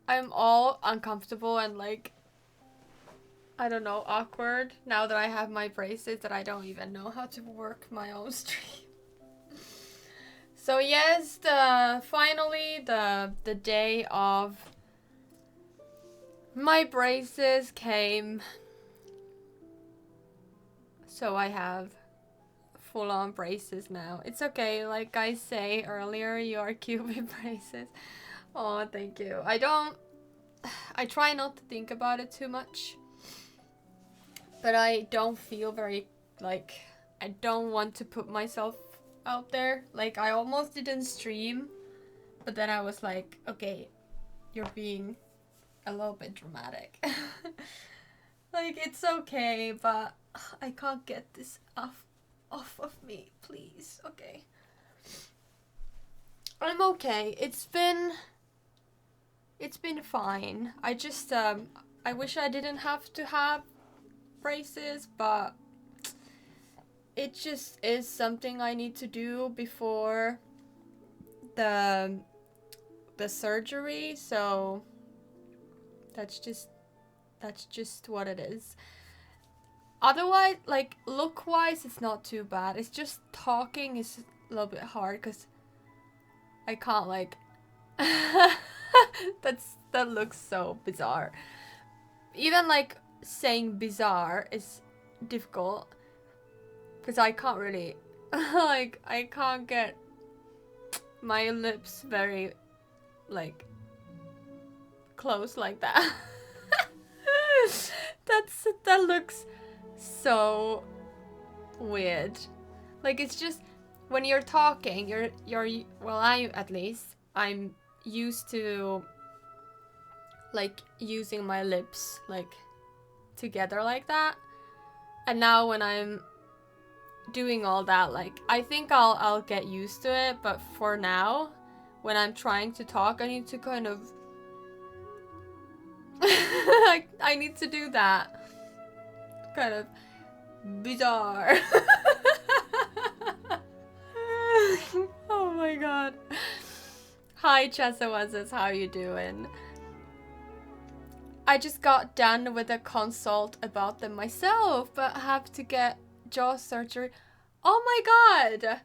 I'm all uncomfortable and like, I don't know, awkward now that I have my braces that I don't even know how to work my own stream. So yes, finally the day of my braces came. So I have full on braces now. It's okay, like I say earlier, you are cute with braces. Oh, thank you. I try not to think about it too much. But I don't feel very, like, I don't want to put myself out there. Like, I almost didn't stream, but then I was like, okay, you're being a little bit dramatic. Like, it's okay, but I can't get this off of me, please. Okay. I'm okay. It's been fine. I wish I didn't have to have braces, but it just is something I need to do before the the surgery, so that's just what it is. Otherwise, like, look wise, it's not too bad. It's just talking is a little bit hard because I can't, like, that looks so bizarre. Even like saying bizarre is difficult because I can't really like, I can't get my lips very, like, close like that. That looks so weird. Like, it's just when you're talking, you're well, I at least I'm used to like using my lips like together like that. And now when I'm doing all that, like, I think I'll get used to it, but for now when I'm trying to talk, I need to kind of I need to do that kind of bizarre. Oh my god. Hi Chesawazes, how you doing? I just got done with a consult about them myself, but have to get jaw surgery. Oh my god!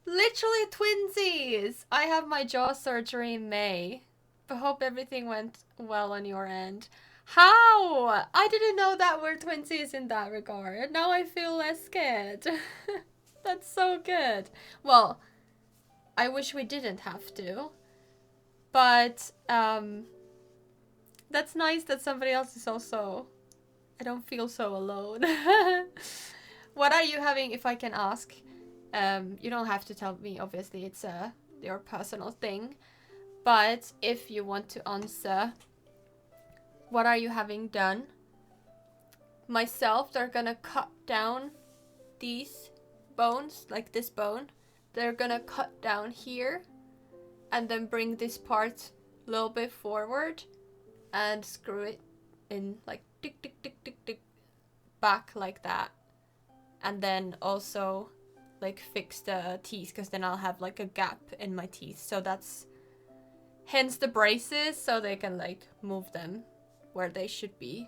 Literally twinsies! I have my jaw surgery in May, but hope everything went well on your end. How? I didn't know that we're twinsies in that regard. Now I feel less scared. That's so good. Well, I wish we didn't have to. But, that's nice that somebody else is also... I don't feel so alone. What are you having, if I can ask? You don't have to tell me, obviously. It's your personal thing. But if you want to answer, what are you having done? Myself, they're gonna cut down these bones, like this bone. They're gonna cut down here and then bring this part a little bit forward and screw it in, like, tick tick tick tick tick, back like that. And then also like fix the teeth, because then I'll have like a gap in my teeth. So that's hence the braces, so they can like move them where they should be.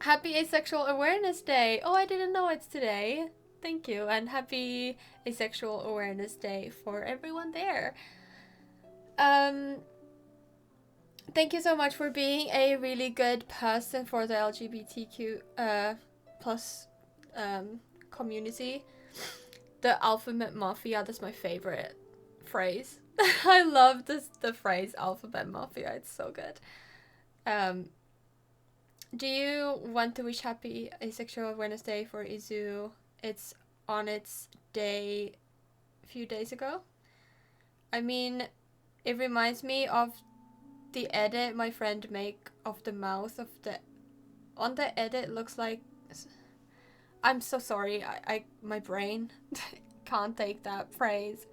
Happy Asexual Awareness Day! Oh, I didn't know it's today. Thank you, and happy Asexual Awareness Day for everyone there. Thank you so much for being a really good person for the LGBTQ plus community. The Alphabet Mafia, that's my favorite phrase. I love the phrase Alphabet Mafia, it's so good. Do you want to wish happy Asexual Awareness Day for Izu? It's on its day a few days ago. I mean, it reminds me of the edit my friend make of the mouth of the... On the edit looks like... I'm so sorry, I my brain can't take that phrase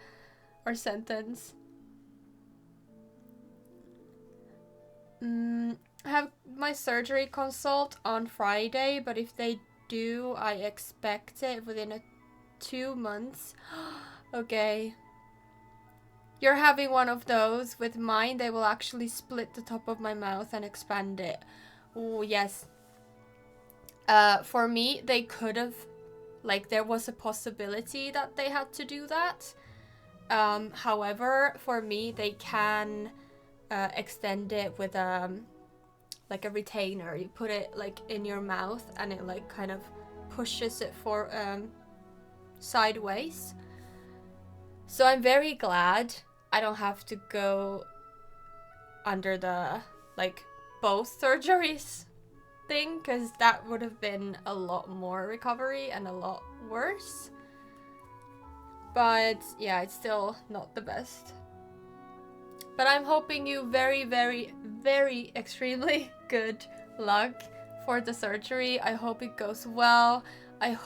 or sentence. Have my surgery consult on Friday, but if they do, I expect it within 2 months. Okay. You're having one of those. With mine, they will actually split the top of my mouth and expand it. Oh, yes. For me, they could have, like, there was a possibility that they had to do that. However, for me, they can extend it with like a retainer. You put it like in your mouth and it like kind of pushes it for sideways. So I'm very glad I don't have to go under the like both surgeries thing, because that would have been a lot more recovery and a lot worse. But yeah, it's still not the best. But I'm hoping you very, very, very extremely good luck for the surgery. I hope it goes well. I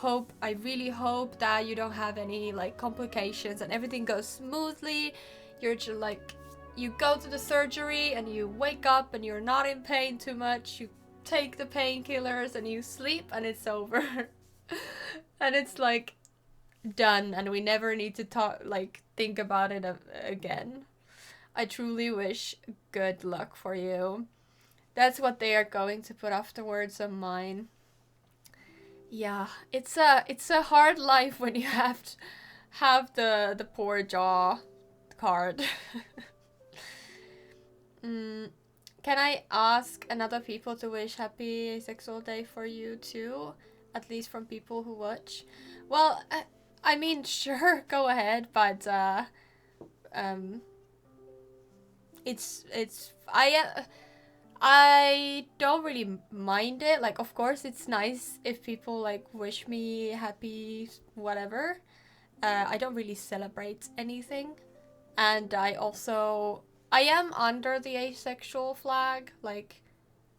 really hope that you don't have any like complications and everything goes smoothly. You're just like, you go to the surgery and you wake up and you're not in pain too much. You take the painkillers and you sleep and it's over. And it's like done and we never need to think about it again. I truly wish good luck for you. That's what they are going to put afterwards on mine. Yeah, it's a hard life when you have the poor jaw card. Can I ask another people to wish happy asexual day for you too? At least from people who watch. Well, I mean, sure, go ahead, but it's I don't really mind it. Like, of course, it's nice if people like wish me happy whatever. I don't really celebrate anything, and I am under the asexual flag, like,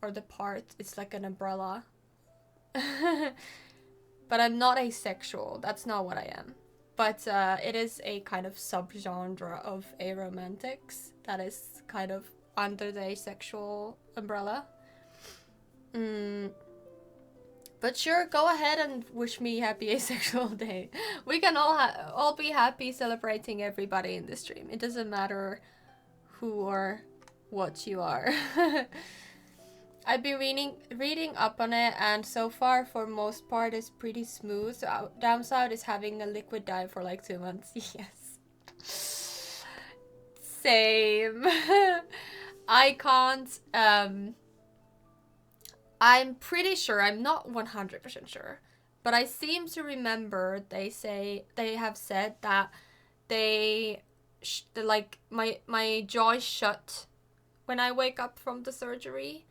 or the part. It's like an umbrella. But I'm not asexual. That's not what I am. But it is a kind of subgenre of aromantics that is kind of under the asexual umbrella. But sure, go ahead and wish me happy asexual day. We can all be happy celebrating everybody in the stream. It doesn't matter who or what you are. I've been reading up on it, and so far, for most part, it's pretty smooth. So downside is having a liquid diet for like 2 months. Yes. Same. I can't, I'm pretty sure, I'm not 100% sure, but I seem to remember they have said that like, my jaw is shut when I wake up from the surgery.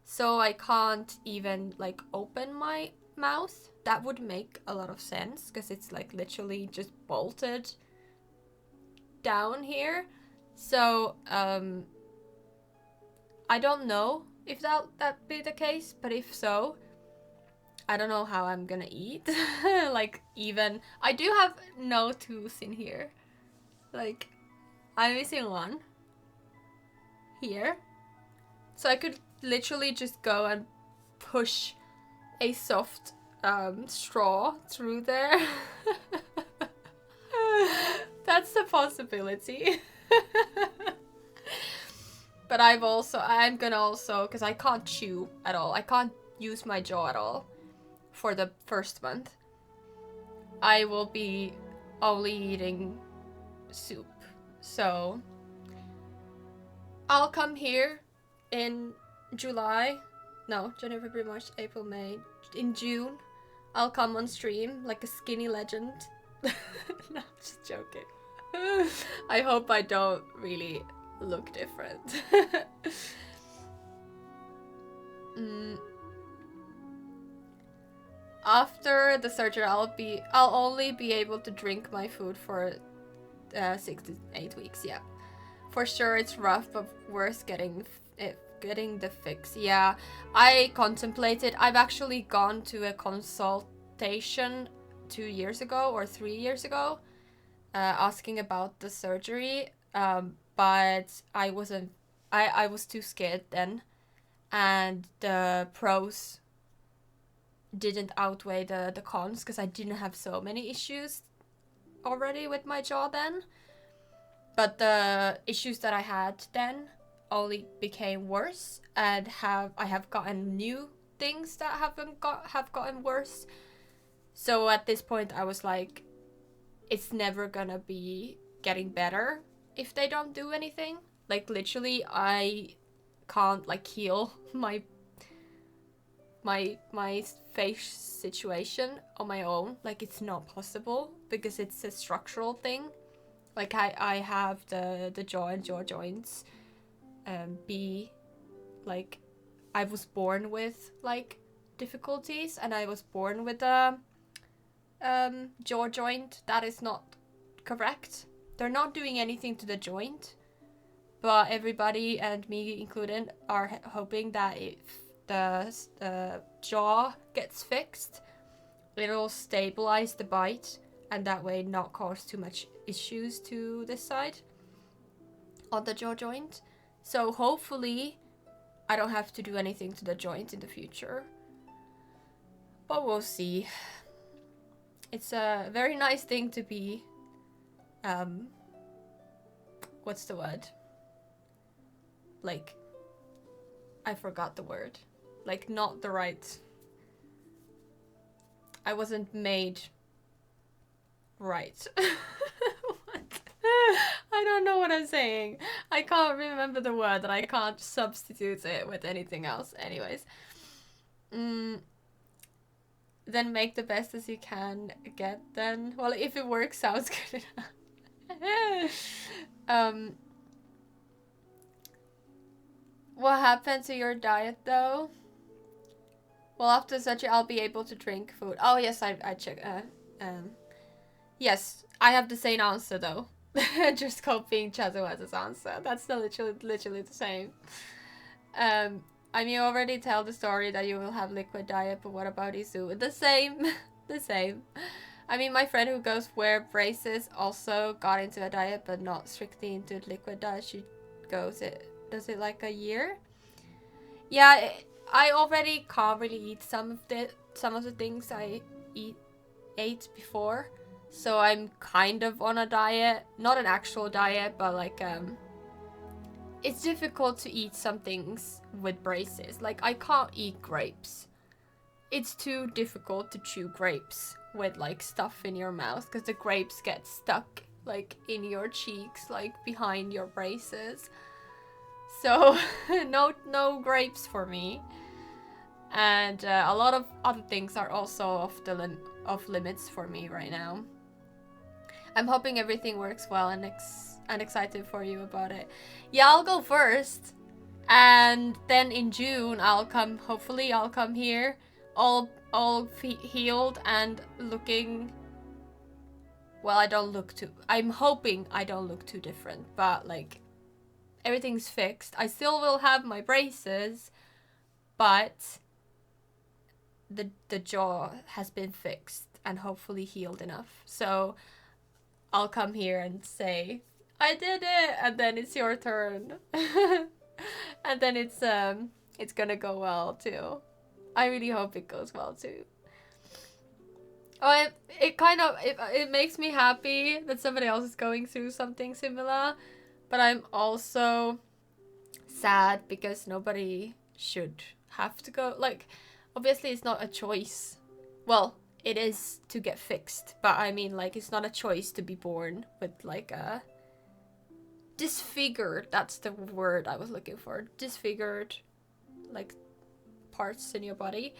So I can't even like open my mouth. That would make a lot of sense because it's like literally just bolted down here. So I don't know if that be the case, but if so, I don't know how I'm gonna eat. Like, even I do have no tooth in here. Like, I'm missing one here. So I could literally just go and push a soft straw through there. That's a possibility. But I'm gonna also, because I can't chew at all. I can't use my jaw at all for the first month. I will be only eating soup. So I'll come here in July. No, January, February, March, April, May. In June, I'll come on stream like a skinny legend. No, I'm just joking. I hope I don't really look different. After the surgery, I'll only be able to drink my food for 6 to 8 weeks. Yeah, for sure it's rough, but worth getting the fix. Yeah, I contemplated. I've actually gone to a consultation 2 years ago or 3 years ago, asking about the surgery. But I wasn't. I was too scared then, and the pros didn't outweigh the cons because I didn't have so many issues already with my jaw then. But the issues that I had then only became worse, and I have gotten new things that have gotten worse. So at this point I was like, it's never gonna be getting better if they don't do anything. Like literally I can't like heal my face situation on my own. Like it's not possible because it's a structural thing. Like I have the jaw and jaw joints be like, I was born with like difficulties, and I was born with a jaw joint that is not correct. They're not doing anything to the joint, but everybody, and me included, are hoping that if the jaw gets fixed, it'll stabilize the bite, and that way not cause too much issues to this side on the jaw joint. So hopefully I don't have to do anything to the joint in the future, but we'll see. It's a very nice thing to be what's the word, like, I forgot the word, like not the right, I wasn't made right. What? I don't know what I'm saying. I can't remember the word, and I can't substitute it with anything else. Anyways. Then make the best as you can get then. Well, if it works, sounds good enough. What happened to your diet though? Well, after surgery, I'll be able to drink food. Oh yes, I checked. Yes, I have the same answer though. Just copying Chazua's answer. That's literally the same. I mean, you already tell the story that you will have liquid diet, but what about Izu? The same. The same. I mean, my friend who goes wear braces also got into a diet, but not strictly into liquid diet. She does it like a year? Yeah, I already can't really eat some of the things I ate before. So I'm kind of on a diet. Not an actual diet, but like, it's difficult to eat some things with braces. Like, I can't eat grapes. It's too difficult to chew grapes with like stuff in your mouth, because the grapes get stuck like in your cheeks, like behind your braces. So no grapes for me. And a lot of other things are also off limits for me right now. I'm hoping everything works well, and excited for you about it. Yeah, I'll go first, and then in June hopefully I'll come here all healed and looking, well, I'm hoping I don't look too different, but like everything's fixed. I still will have my braces, but the jaw has been fixed and hopefully healed enough. So I'll come here and say, I did it, and then it's your turn. And then it's gonna go well too. I really hope it goes well too. Oh, it makes me happy that somebody else is going through something similar, but I'm also sad because nobody should have to go. Like, obviously it's not a choice. Well, it is to get fixed, but I mean, like, it's not a choice to be born with like a disfigured, that's the word I was looking for, disfigured like parts in your body.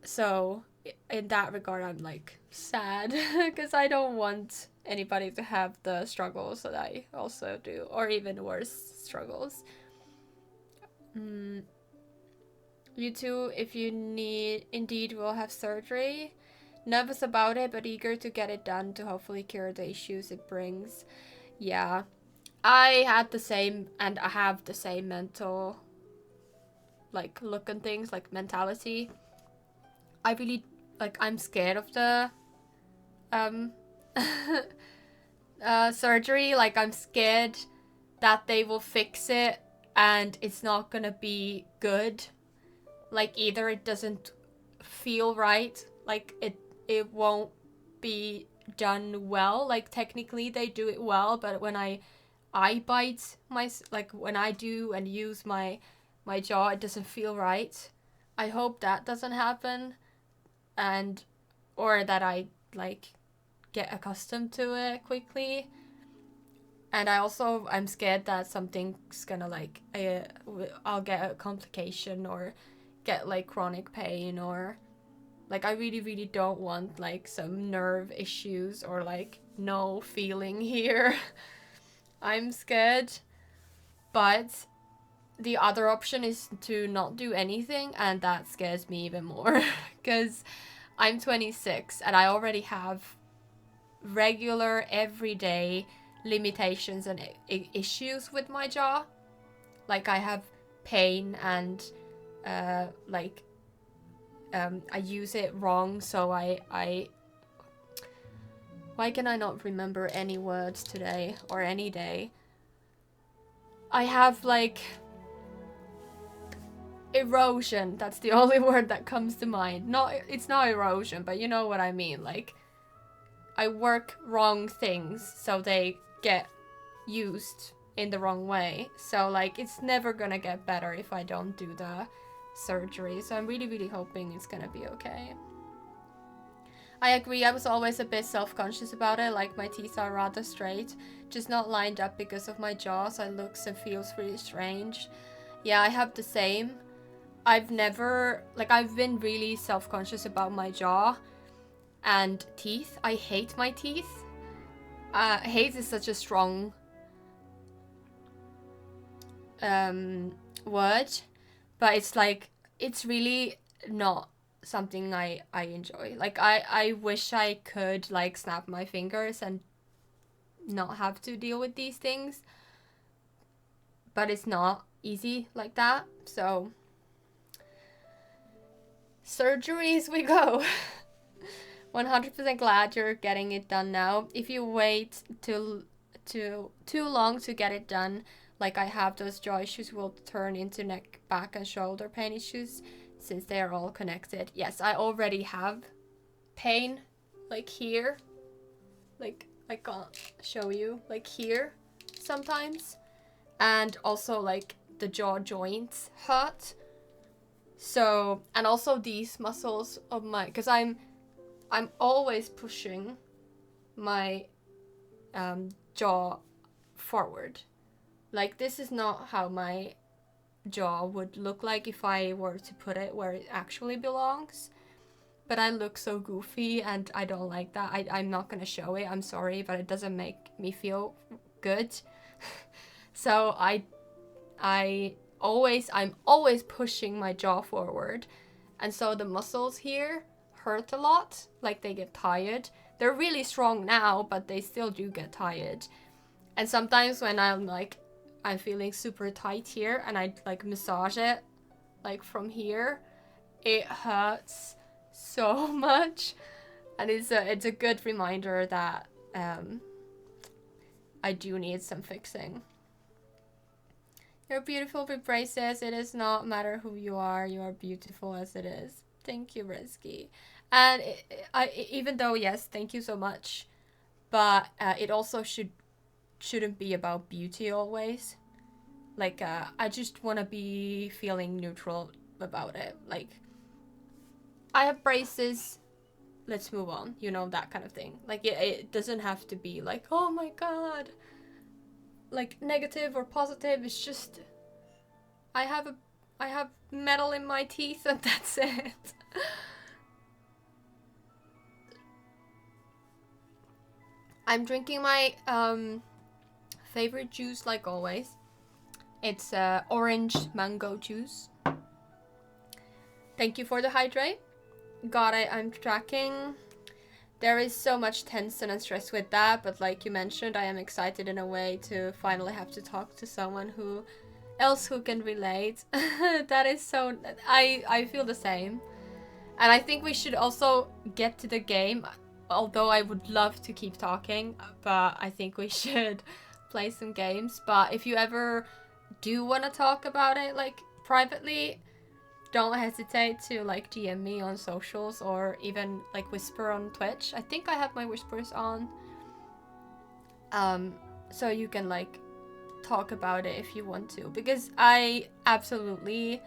So in that regard, I'm like sad because I don't want anybody to have the struggles that I also do, or even worse struggles. You too, if you indeed will have surgery. Nervous about it, but eager to get it done to hopefully cure the issues it brings. Yeah, I had the same, and I have the same mental, like, look and things, like, mentality. I really, like, I'm scared of the, surgery. Like, I'm scared that they will fix it and it's not gonna be good. Like, either it doesn't feel right, like, it won't be done well. Like technically they do it well, but when I bite like when I do and use my jaw, it doesn't feel right. I hope that doesn't happen, and or that I like get accustomed to it quickly. And I'm scared that something's gonna like I'll get a complication or get like chronic pain, or like I really don't want like some nerve issues or like no feeling here. I'm scared. But the other option is to not do anything, and that scares me even more because I'm 26 and I already have regular everyday limitations and issues with my jaw. Like I have pain and like I use it wrong, so I why can I not remember any words today or any day? I have like erosion. That's the only word that comes to mind. Not, it's not erosion, but you know what I mean. Like I work wrong things, so they get used in the wrong way. So like it's never gonna get better if I don't do the surgery. So I'm really hoping it's gonna be okay. I agree, I was always a bit self-conscious about it, like my teeth are rather straight, just not lined up because of my jaw, so it looks and feels really strange. Yeah, I have the same. I've been really self-conscious about my jaw and teeth. I hate my teeth. Hate is such a strong word, but it's like, it's really not something I enjoy. Like I wish I could like snap my fingers and not have to deal with these things, but it's not easy like that. So surgeries we go. 100% glad you're getting it done now. If you wait too long to get it done, like I have, those jaw issues will turn into neck, back, and shoulder pain issues, since they are all connected. Yes, I already have pain, like here. Like, I can't show you, like here, sometimes. And also, like, the jaw joints hurt. So, and also these muscles of my, because I'm always pushing my jaw forward. Like, this is not how my jaw would look like if I were to put it where it actually belongs. But I look so goofy and I don't like that. I'm not gonna show it, I'm sorry, but it doesn't make me feel good. So I'm always pushing my jaw forward. And so the muscles here hurt a lot, like they get tired. They're really strong now, but they still do get tired. And sometimes when I'm feeling super tight here and I like massage it like from here, it hurts so much. And it's a good reminder that I do need some fixing. You're beautiful with braces. It does not matter who you are beautiful as it is. Thank you, Risky. And even though, yes, thank you so much, but it also shouldn't be about beauty always. Like, I just want to be feeling neutral about it. Like, I have braces, let's move on, you know, that kind of thing. Like, it doesn't have to be like, oh my god, like negative or positive. It's just, I have metal in my teeth and that's it. I'm drinking my favorite juice like always. It's orange mango juice. Thank you for the hydrate. Got it, I'm tracking. There is so much tension and stress with that, but like you mentioned, I am excited in a way to finally have to talk to someone who can relate. That is so, I feel the same. And I think we should also get to the game, although I would love to keep talking, but I think we should play some games. But if you ever do want to talk about it like privately, don't hesitate to like DM me on socials or even like whisper on Twitch. I think I have my whispers on. So you can like talk about it if you want to, because I absolutely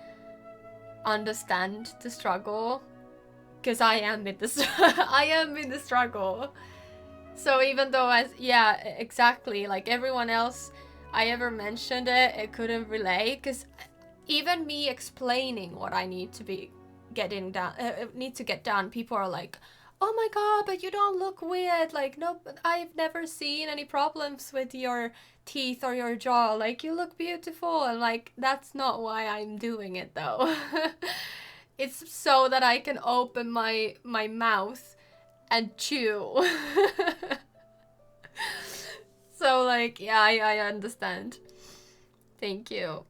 understand the struggle, because I am in the I am in the struggle. So even though yeah, exactly, like everyone else I ever mentioned it couldn't relate, because even me explaining what I need to be getting done, need to get done, people are like, oh my god, but you don't look weird, like, no, I've never seen any problems with your teeth or your jaw, like, you look beautiful. And like, that's not why I'm doing it though. It's so that I can open my mouth and chew. So like, yeah, I understand. Thank you.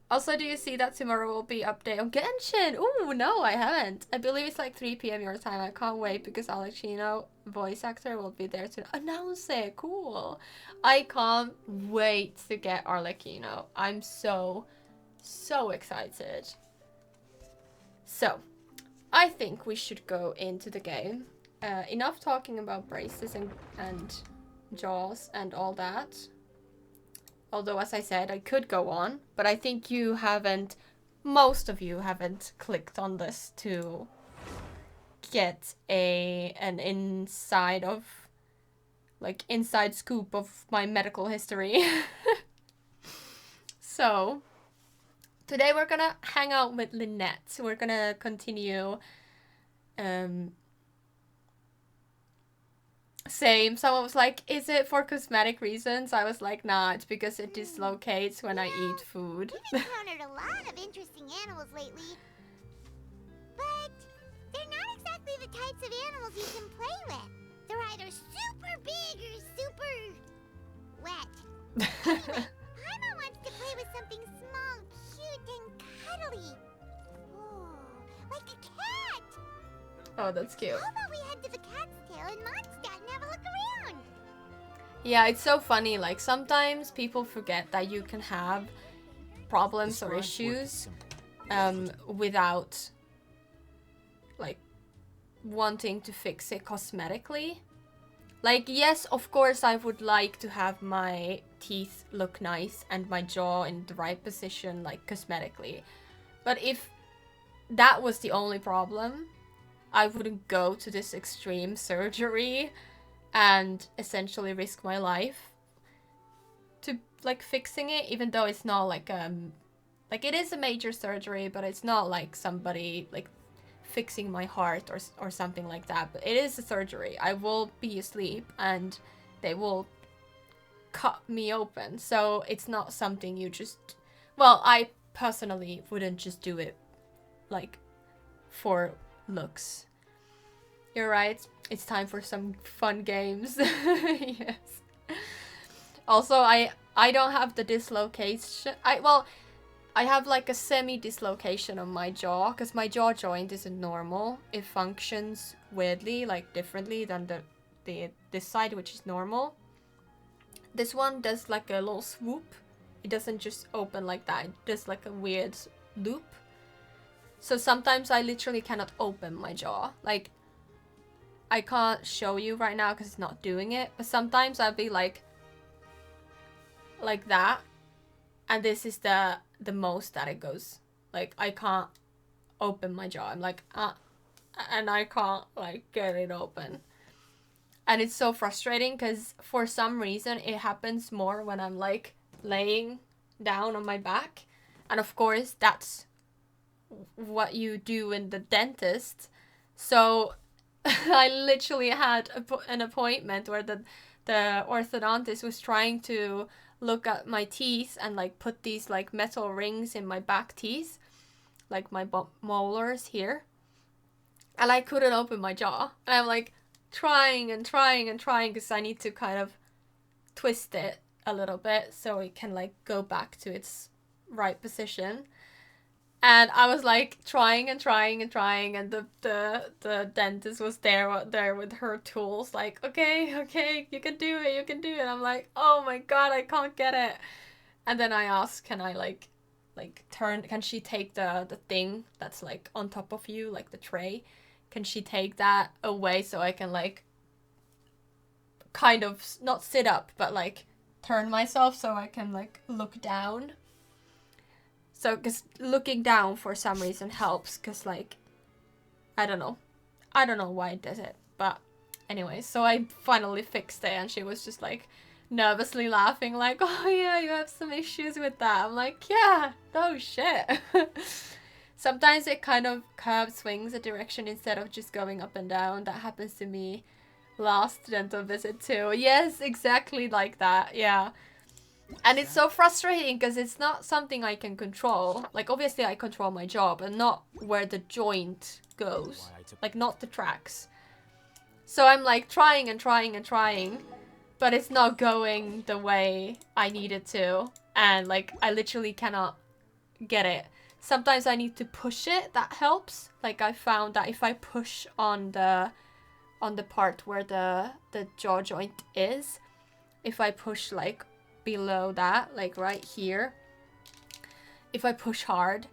Also, do you see that tomorrow will be update on Genshin? Ooh, no, I haven't. I believe it's like 3 p.m. your time. I can't wait because Alexino, voice actor, will be there to announce it. Cool. I can't wait to get Arlecchino. I'm so excited. So, I think we should go into the game. Enough talking about braces and jaws and all that. Although, as I said, I could go on, but I think you haven't, most of you haven't clicked on this to get an inside scoop of my medical history. So, today we're gonna hang out with Lynette. We're gonna continue, same. Someone was like, is it for cosmetic reasons? I was like, nah, it's because it dislocates when I eat food. We've encountered a lot of interesting animals lately, but they're not exactly the types of animals you can play with. They're either super big or super wet. Anyway, Paimon wants to play with something small, cute, and cuddly. Oh, like a cat. Oh, that's cute. How about we head to the cat's tail in Mondstadt and have a look around? Yeah, it's so funny. Like, sometimes people forget that you can have problems or issues without, like, wanting to fix it cosmetically. Like, yes, of course, I would like to have my teeth look nice and my jaw in the right position, like, cosmetically. But if that was the only problem, I wouldn't go to this extreme surgery and essentially risk my life to like fixing it, even though it's not like it is a major surgery, but it's not like somebody like fixing my heart or something like that. But it is a surgery. I will be asleep and they will cut me open. So it's not something you just, well, I personally wouldn't just do it like for looks. You're right. It's time for some fun games. Yes. Also, I don't have the dislocation. I have like a semi-dislocation on my jaw because my jaw joint isn't normal. It functions weirdly, like differently than this side, which is normal. This one does like a little swoop. It doesn't just open like that. It does like a weird loop. So sometimes I literally cannot open my jaw. Like, I can't show you right now because it's not doing it. But sometimes I'll be like that. And this is the most that it goes. Like, I can't open my jaw. I'm like, and I can't like get it open. And it's so frustrating because for some reason it happens more when I'm like laying down on my back. And of course that's what you do in the dentist. So I literally had an appointment where the orthodontist was trying to look at my teeth and like put these like metal rings in my back teeth, like my molars here. And I couldn't open my jaw. And I'm like trying and trying and trying because I need to kind of twist it a little bit so it can like go back to its right position. And I was like trying and trying and trying, and the dentist was there with her tools, like, okay, you can do it. And I'm like, oh my god, I can't get it. And then I asked, can I like like turn, can she take the thing that's like on top of you, like the tray, can she take that away so I can like kind of not sit up but like turn myself so I can like look down. So because looking down for some reason helps, because like I don't know why it does it, but anyway, so I finally fixed it and she was just like nervously laughing like, oh yeah, you have some issues with that. I'm like, yeah, no shit. Sometimes it kind of curve swings a direction instead of just going up and down. That happens to me last dental visit too. Yes, exactly like that. Yeah. And it's so frustrating because it's not something I can control. Like, obviously I control my job and not where the joint goes. Like, not the tracks. So I'm like trying and trying and trying, but it's not going the way I need it to. And like, I literally cannot get it. Sometimes I need to push it, that helps. Like, I found that if I push on the part where the jaw joint is, if I push like below that, like right here, if I push hard,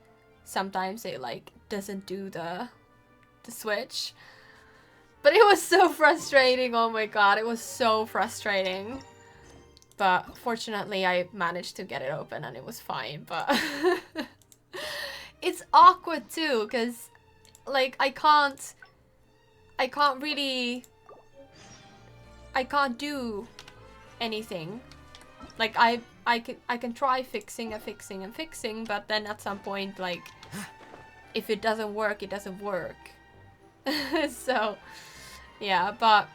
sometimes it like doesn't do the switch. But it was so frustrating, oh my god, it was so frustrating. But fortunately I managed to get it open and it was fine, but it's awkward too, because like I can't do anything. Like I can try fixing, but then at some point, like, if it doesn't work, it doesn't work. So yeah, but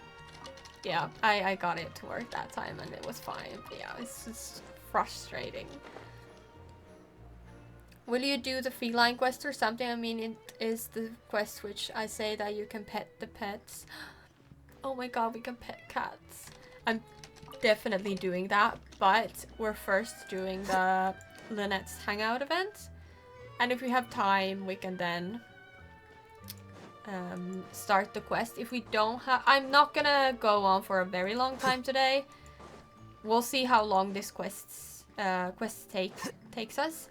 yeah, I got it to work that time and it was fine. But yeah, it's just frustrating. Will you do the feline quest or something? I mean, it is the quest which I say that you can pet the pets. Oh my god, we can pet cats. I'm definitely doing that, but we're first doing the Lynette's hangout event. And if we have time, we can then start the quest. If we don't have... I'm not gonna go on for a very long time today. We'll see how long this quest takes us.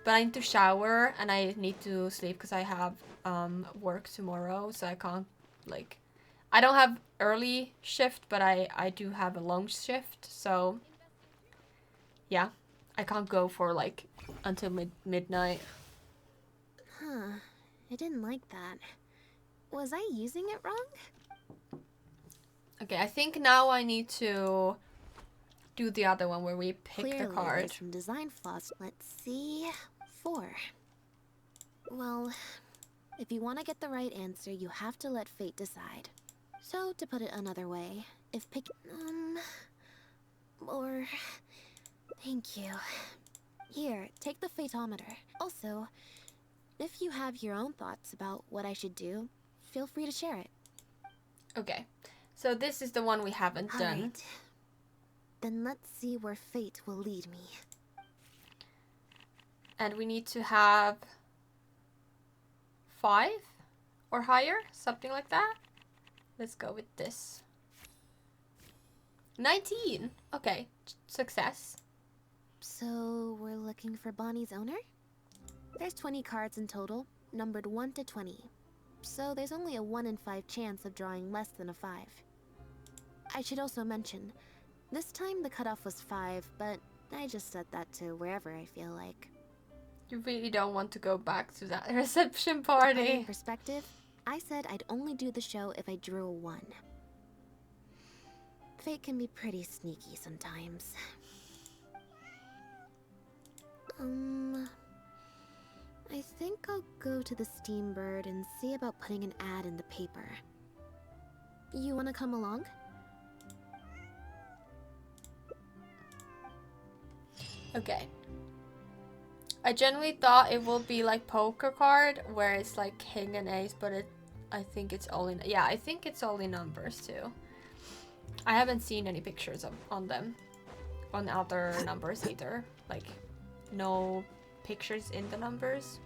But I need to shower and I need to sleep because I have work tomorrow, so I can't, like... I don't have early shift, but I do have a long shift, so... Yeah, I can't go for, like, until midnight. Huh. I didn't like that. Was I using it wrong? Okay, I think now I need to do the other one where we pick Clearly, the card. there's some design flaws. Let's see. 4. Well, if you want to get the right answer, you have to let fate decide. So, to put it another way, if pick... or... Thank you. Here, take the fatometer. Also, if you have your own thoughts about what I should do, feel free to share it. Okay, so this is the one we haven't done. Alright. Then let's see where fate will lead me. And we need to have 5 or higher, something like that. Let's go with this. 19. Okay, success. So we're looking for Bonnie's owner? There's 20 cards in total, numbered 1 to 20. So there's only a 1 in 5 chance of drawing less than a 5. I should also mention, this time the cutoff was 5, but I just set that to wherever I feel like. You really don't want to go back to that reception party. In perspective, I said I'd only do the show if I drew a 1. Fate can be pretty sneaky sometimes. I think I'll go to the Steambird and see about putting an ad in the paper. You wanna come along? Okay. I genuinely thought it would be like poker card, where it's like king and ace, but I think it's all in... Yeah, I think it's all in numbers too. I haven't seen any pictures on them. On other numbers either. Like, no pictures in the numbers.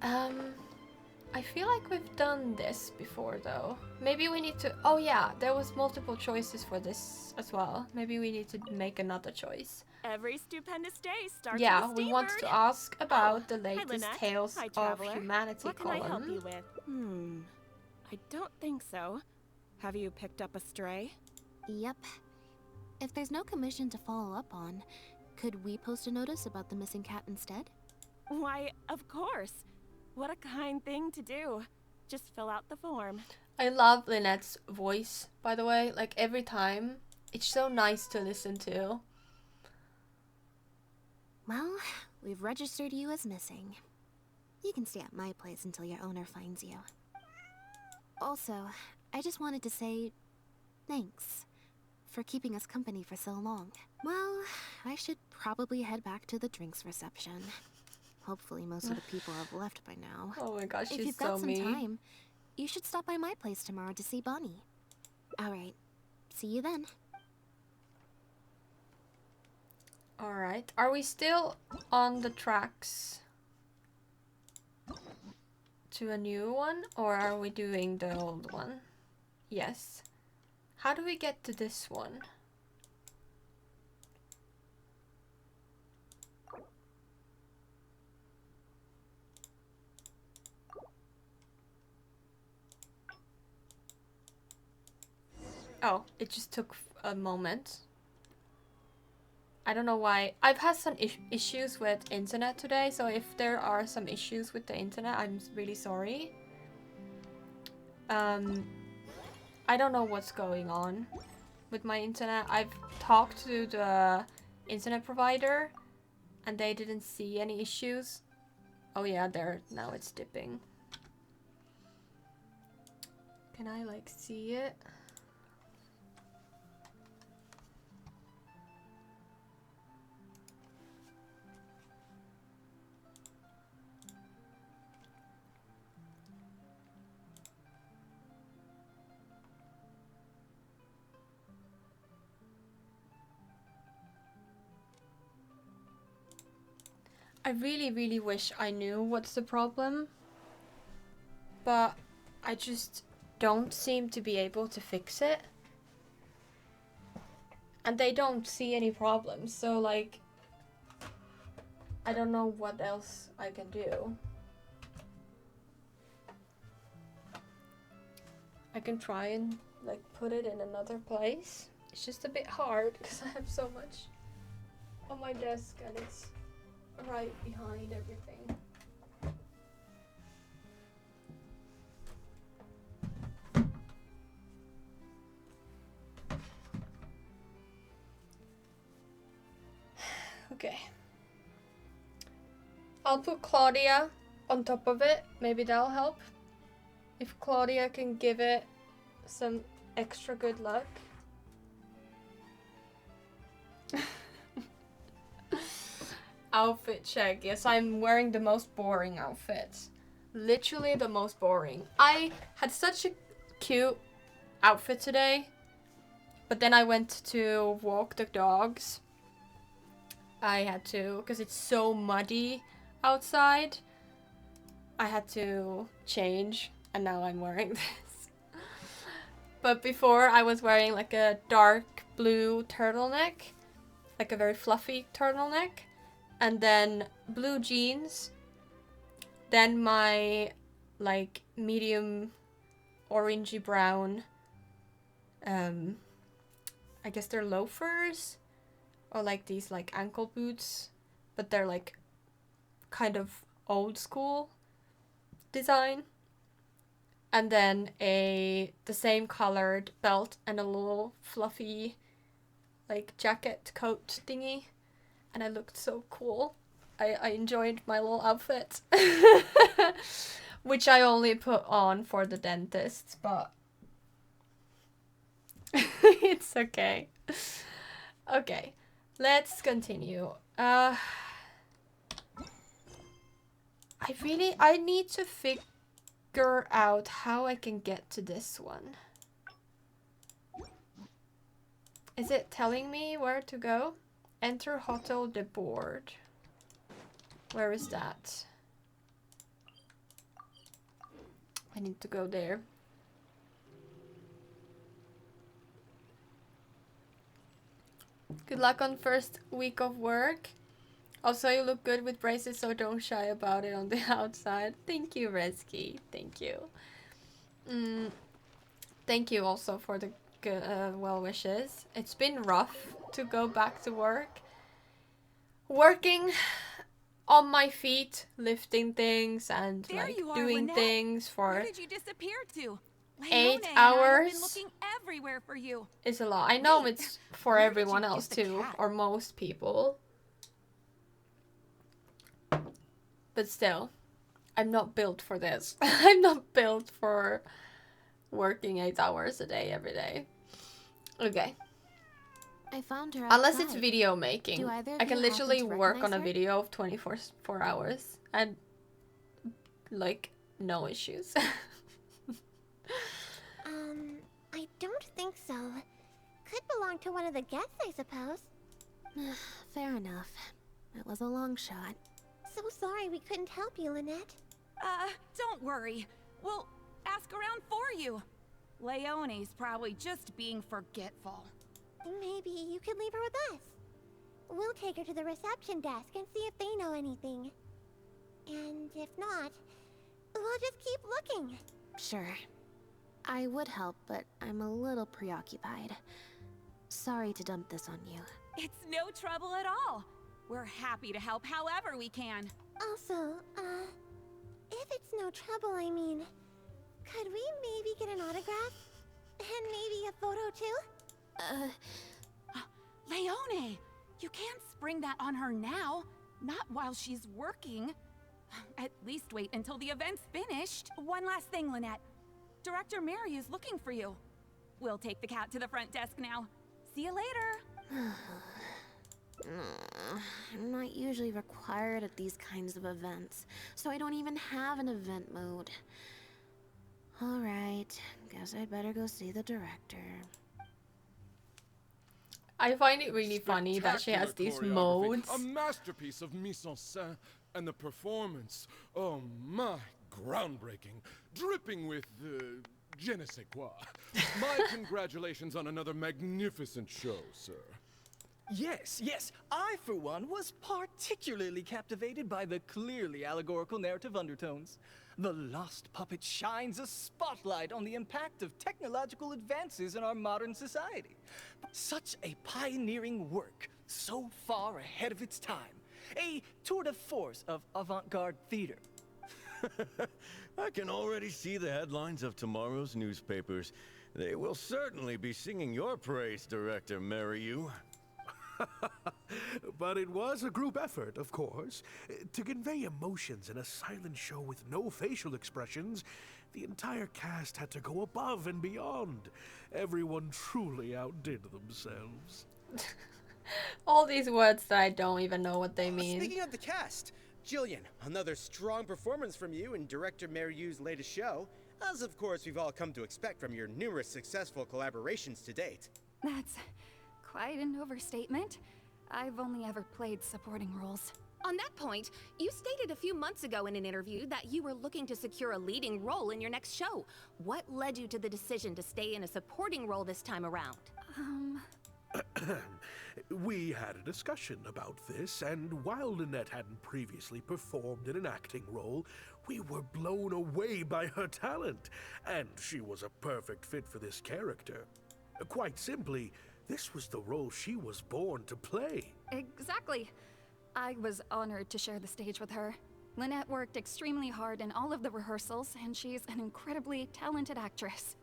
I feel like we've done this before though. Maybe we need to... Oh yeah, there was multiple choices for this as well. Maybe we need to make another choice. Every stupendous day starts Yeah, with a we steamer. want to ask about the Hi, latest Lynette. Tales Hi, of Traveler. Humanity What can I help column. you with? I don't think so. Have you picked up a stray? Yep. If there's no commission to follow up on, could we post a notice about the missing cat instead? Why, of course. What a kind thing to do. Just fill out the form. I love Lynette's voice, by the way. Like, every time. It's so nice to listen to. Well, we've registered you as missing. You can stay at my place until your owner finds you. Also, I just wanted to say thanks for keeping us company for so long. Well, I should probably head back to the drinks reception. Hopefully most of the people have left by now. Oh my gosh, If she's you've so got some mean. time, you should stop by my place tomorrow to see Bonnie. Alright, see you then. Alright, are we still on the tracks to a new one, or are we doing the old one? Yes. How do we get to this one? Oh, it just took a moment. I don't know why. I've had some issues with internet today, so if there are some issues with the internet, I'm really sorry. I don't know what's going on with my internet. I've talked to the internet provider and they didn't see any issues. Oh yeah, there, now it's dipping. Can I like see it? I really, really wish I knew what's the problem, but I just don't seem to be able to fix it. And they don't see any problems, so like, I don't know what else I can do. I can try and like put it in another place. It's just a bit hard because I have so much on my desk and it's right behind everything. Okay. I'll put Claudia on top of it. Maybe that'll help. If Claudia can give it some extra good luck. Outfit check. Yes, I'm wearing the most boring outfit. Literally the most boring. I had such a cute outfit today, but then I went to walk the dogs. I had to, because it's so muddy outside, I had to change, and now I'm wearing this. But before I was wearing like a dark blue turtleneck, like a very fluffy turtleneck, and then blue jeans, then my like medium orangey brown, I guess they're loafers, or like these like ankle boots, but they're like kind of old school design. And then the same colored belt and a little fluffy like jacket coat thingy. And I looked so cool. I enjoyed my little outfit. Which I only put on for the dentist, but it's okay. Okay, let's continue. I need to figure out how I can get to this one. Is it telling me where to go? Enter Hotel de Board. Where is that? I need to go there. Good luck on first week of work. Also, you look good with braces, so don't shy about it on the outside. Thank you, Reski. Thank you. Thank you also for the good, well wishes. It's been rough to go back to work. Working on my feet, lifting things and There like you are, doing Lynette. things Where for did you disappear to? 8 Leone and I have been hours looking everywhere for you. is a lot. I know Wait, it's for where did everyone you get else the too, cat? or most people. But still, I'm not built for this. I'm not built for working 8 hours a day every day. Okay. I found her Unless it's outside. video making. Do either of I can you happen literally to work on recognize a her? video of 4 hours and like no issues. I don't think so. Could belong to one of the guests, I suppose. Fair enough. It was a long shot. So sorry we couldn't help you, Lynette. Don't worry. We'll ask around for you. Leone's probably just being forgetful. Maybe you could leave her with us. We'll take her to the reception desk and see if they know anything. And if not, we'll just keep looking. Sure. I would help, but I'm a little preoccupied. Sorry to dump this on you. It's no trouble at all. We're happy to help however we can. Also, if it's no trouble, I mean, could we maybe get an autograph? And maybe a photo too? Leone, you can't spring that on her now. Not while she's working. At least wait until the event's finished. One last thing, Lynette. Director Mary is looking for you. We'll take the cat to the front desk now. See you later. I'm not usually required at these kinds of events, so I don't even have an event mode. Alright, guess I'd better go see the director. I find it really funny that she has these Spectacular choreography, modes. A masterpiece of mise en scène, and the performance, oh my, groundbreaking, dripping with je ne sais quoi. My congratulations on another magnificent show, sir. Yes, yes. I, for one, was particularly captivated by the clearly allegorical narrative undertones. The Lost Puppet shines a spotlight on the impact of technological advances in our modern society. Such a pioneering work, so far ahead of its time. A tour de force of avant-garde theater. I can already see the headlines of tomorrow's newspapers. They will certainly be singing your praise, Director Mariyu. But it was a group effort, of course. To convey emotions in a silent show with no facial expressions, the entire cast had to go above and beyond. Everyone truly outdid themselves. All these words that I don't even know what they mean. Speaking of the cast, Jillian, another strong performance from you in Director Mariyu's latest show, as of course we've all come to expect from your numerous successful collaborations to date. That's quite an overstatement. I've only ever played supporting roles. On that point, you stated a few months ago in an interview that you were looking to secure a leading role in your next show. What led you to the decision to stay in a supporting role this time around? We had a discussion about this, and while Lynette hadn't previously performed in an acting role, we were blown away by her talent, and she was a perfect fit for this character. Quite simply, this was the role she was born to play. Exactly. I was honored to share the stage with her. Lynette worked extremely hard in all of the rehearsals, and she's an incredibly talented actress.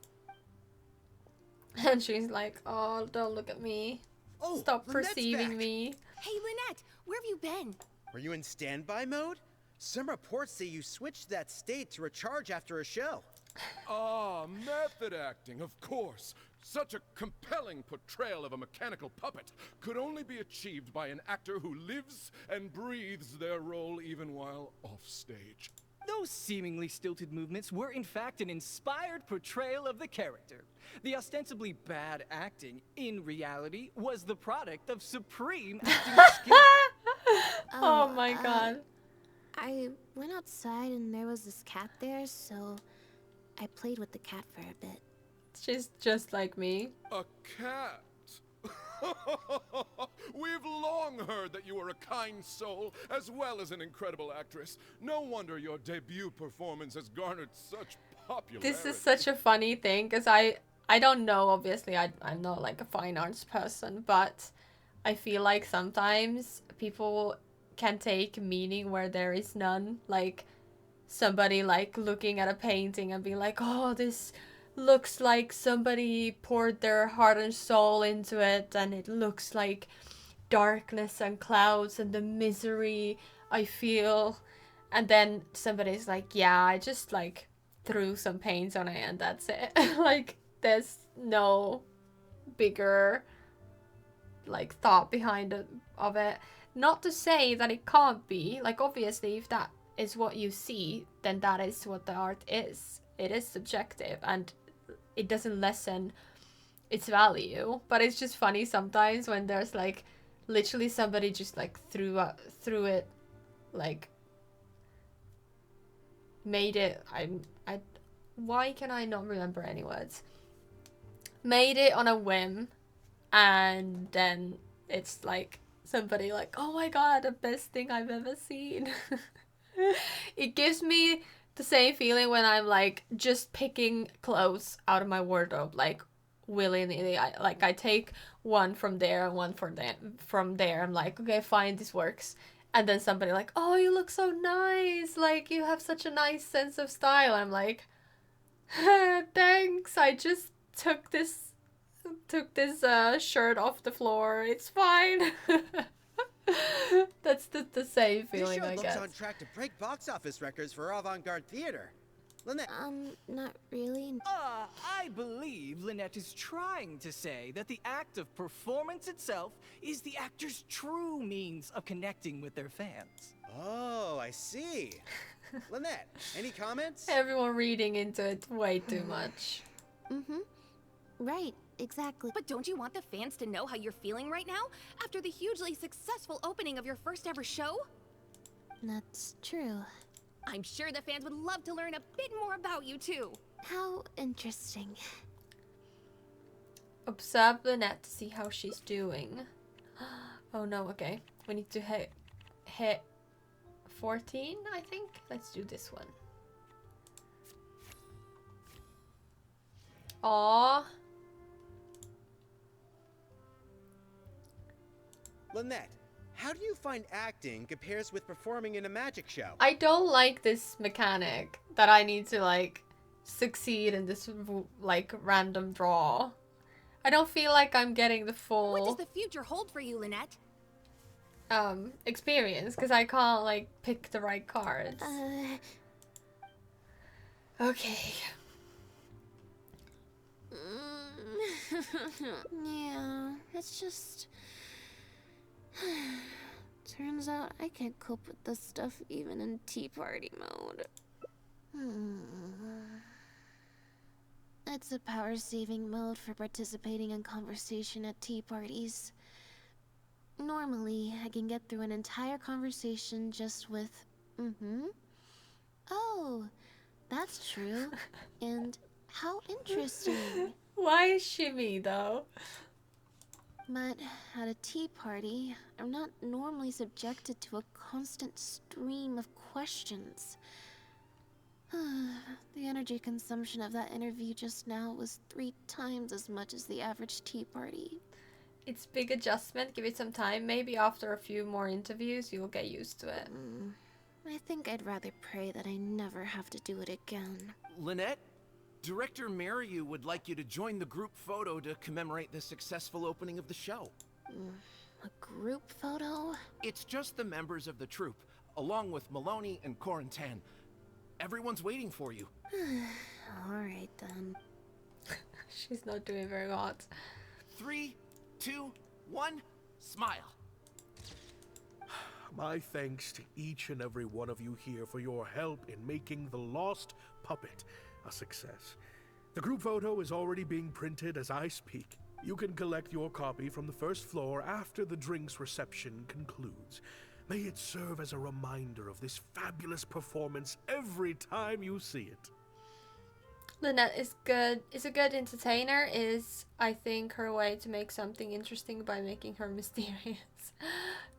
And she's like, oh, don't look at me. Oh, Stop Lynette's perceiving back. me. Hey, Lynette, where have you been? Were you in standby mode? Some reports say you switched that state to recharge after a show. Ah, method acting, of course. Such a compelling portrayal of a mechanical puppet could only be achieved by an actor who lives and breathes their role even while offstage. Those seemingly stilted movements were in fact an inspired portrayal of the character. The ostensibly bad acting, in reality, was the product of supreme acting skill. Oh my god. I went outside and there was this cat there, so I played with the cat for a bit. She's just like me. A cat? We've long heard that you are a kind soul as well as an incredible actress. No wonder your debut performance has garnered such popularity. This is such a funny thing because I don't know, obviously I'm not like a fine arts person, but I feel like sometimes people can take meaning where there is none. Like somebody like looking at a painting and being like, oh, this looks like somebody poured their heart and soul into it, and it looks like darkness and clouds and the misery I feel. And then somebody's like, yeah, I just like threw some paints on it and that's it. Like there's no bigger like thought behind it of it. Not to say that it can't be, like obviously if that is what you see, then that is what the art is. It is subjective and it doesn't lessen its value, but it's just funny sometimes when there's like literally somebody just like threw it, like made it. I why can I not remember any words? Made it on a whim, and then it's like somebody like, oh my god, the best thing I've ever seen. It gives me the same feeling when I'm like just picking clothes out of my wardrobe, like willy-nilly. I take one from there and one from there. I'm like, okay, fine, this works. And then somebody like, oh, you look so nice, like you have such a nice sense of style. I'm like, thanks, I just took this shirt off the floor, it's fine. That's the same feeling, I This show guess. looks on track to break box office records for avant-garde theater. Lynette. Not really. I believe Lynette is trying to say that the act of performance itself is the actor's true means of connecting with their fans. Oh, I see. Lynette, any comments? Everyone reading into it way too much. Right, exactly. But don't you want the fans to know how you're feeling right now after the hugely successful opening of your first ever show? That's true. I'm sure the fans would love to learn a bit more about you too. How interesting. Observe Lynette to see how she's doing. Oh no, okay. We need to hit 14, I think. Let's do this one. Aww. Lynette, how do you find acting compares with performing in a magic show? I don't like this mechanic that I need to like succeed in this like random draw. I don't feel like I'm getting the full What does the future hold for you, Lynette? experience because I can't like pick the right cards. Okay. Yeah, it's just... Turns out I can't cope with this stuff even in tea party mode. It's a power-saving mode for participating in conversation at tea parties. Normally, I can get through an entire conversation just with, oh, that's true, and how interesting. Why is she me though? But at a tea party, I'm not normally subjected to a constant stream of questions. The energy consumption of that interview just now was 3 times as much as the average tea party. It's big adjustment, give it some time. Maybe after a few more interviews you'll get used to it. I think I'd rather pray that I never have to do it again. Lynette, Director Miloh would like you to join the group photo to commemorate the successful opening of the show. A group photo? It's just the members of the troupe, along with Maloney and Corentin. Everyone's waiting for you. Alright then. She's not doing very hot. 3, 2, 1, smile. My thanks to each and every one of you here for your help in making The Lost Puppet a success. The group photo is already being printed as I speak. You can collect your copy from the first floor after the drinks reception concludes. May it serve as a reminder of this fabulous performance every time you see it. Lynette is good. Is a good entertainer. Is I think her way to make something interesting by making her mysterious.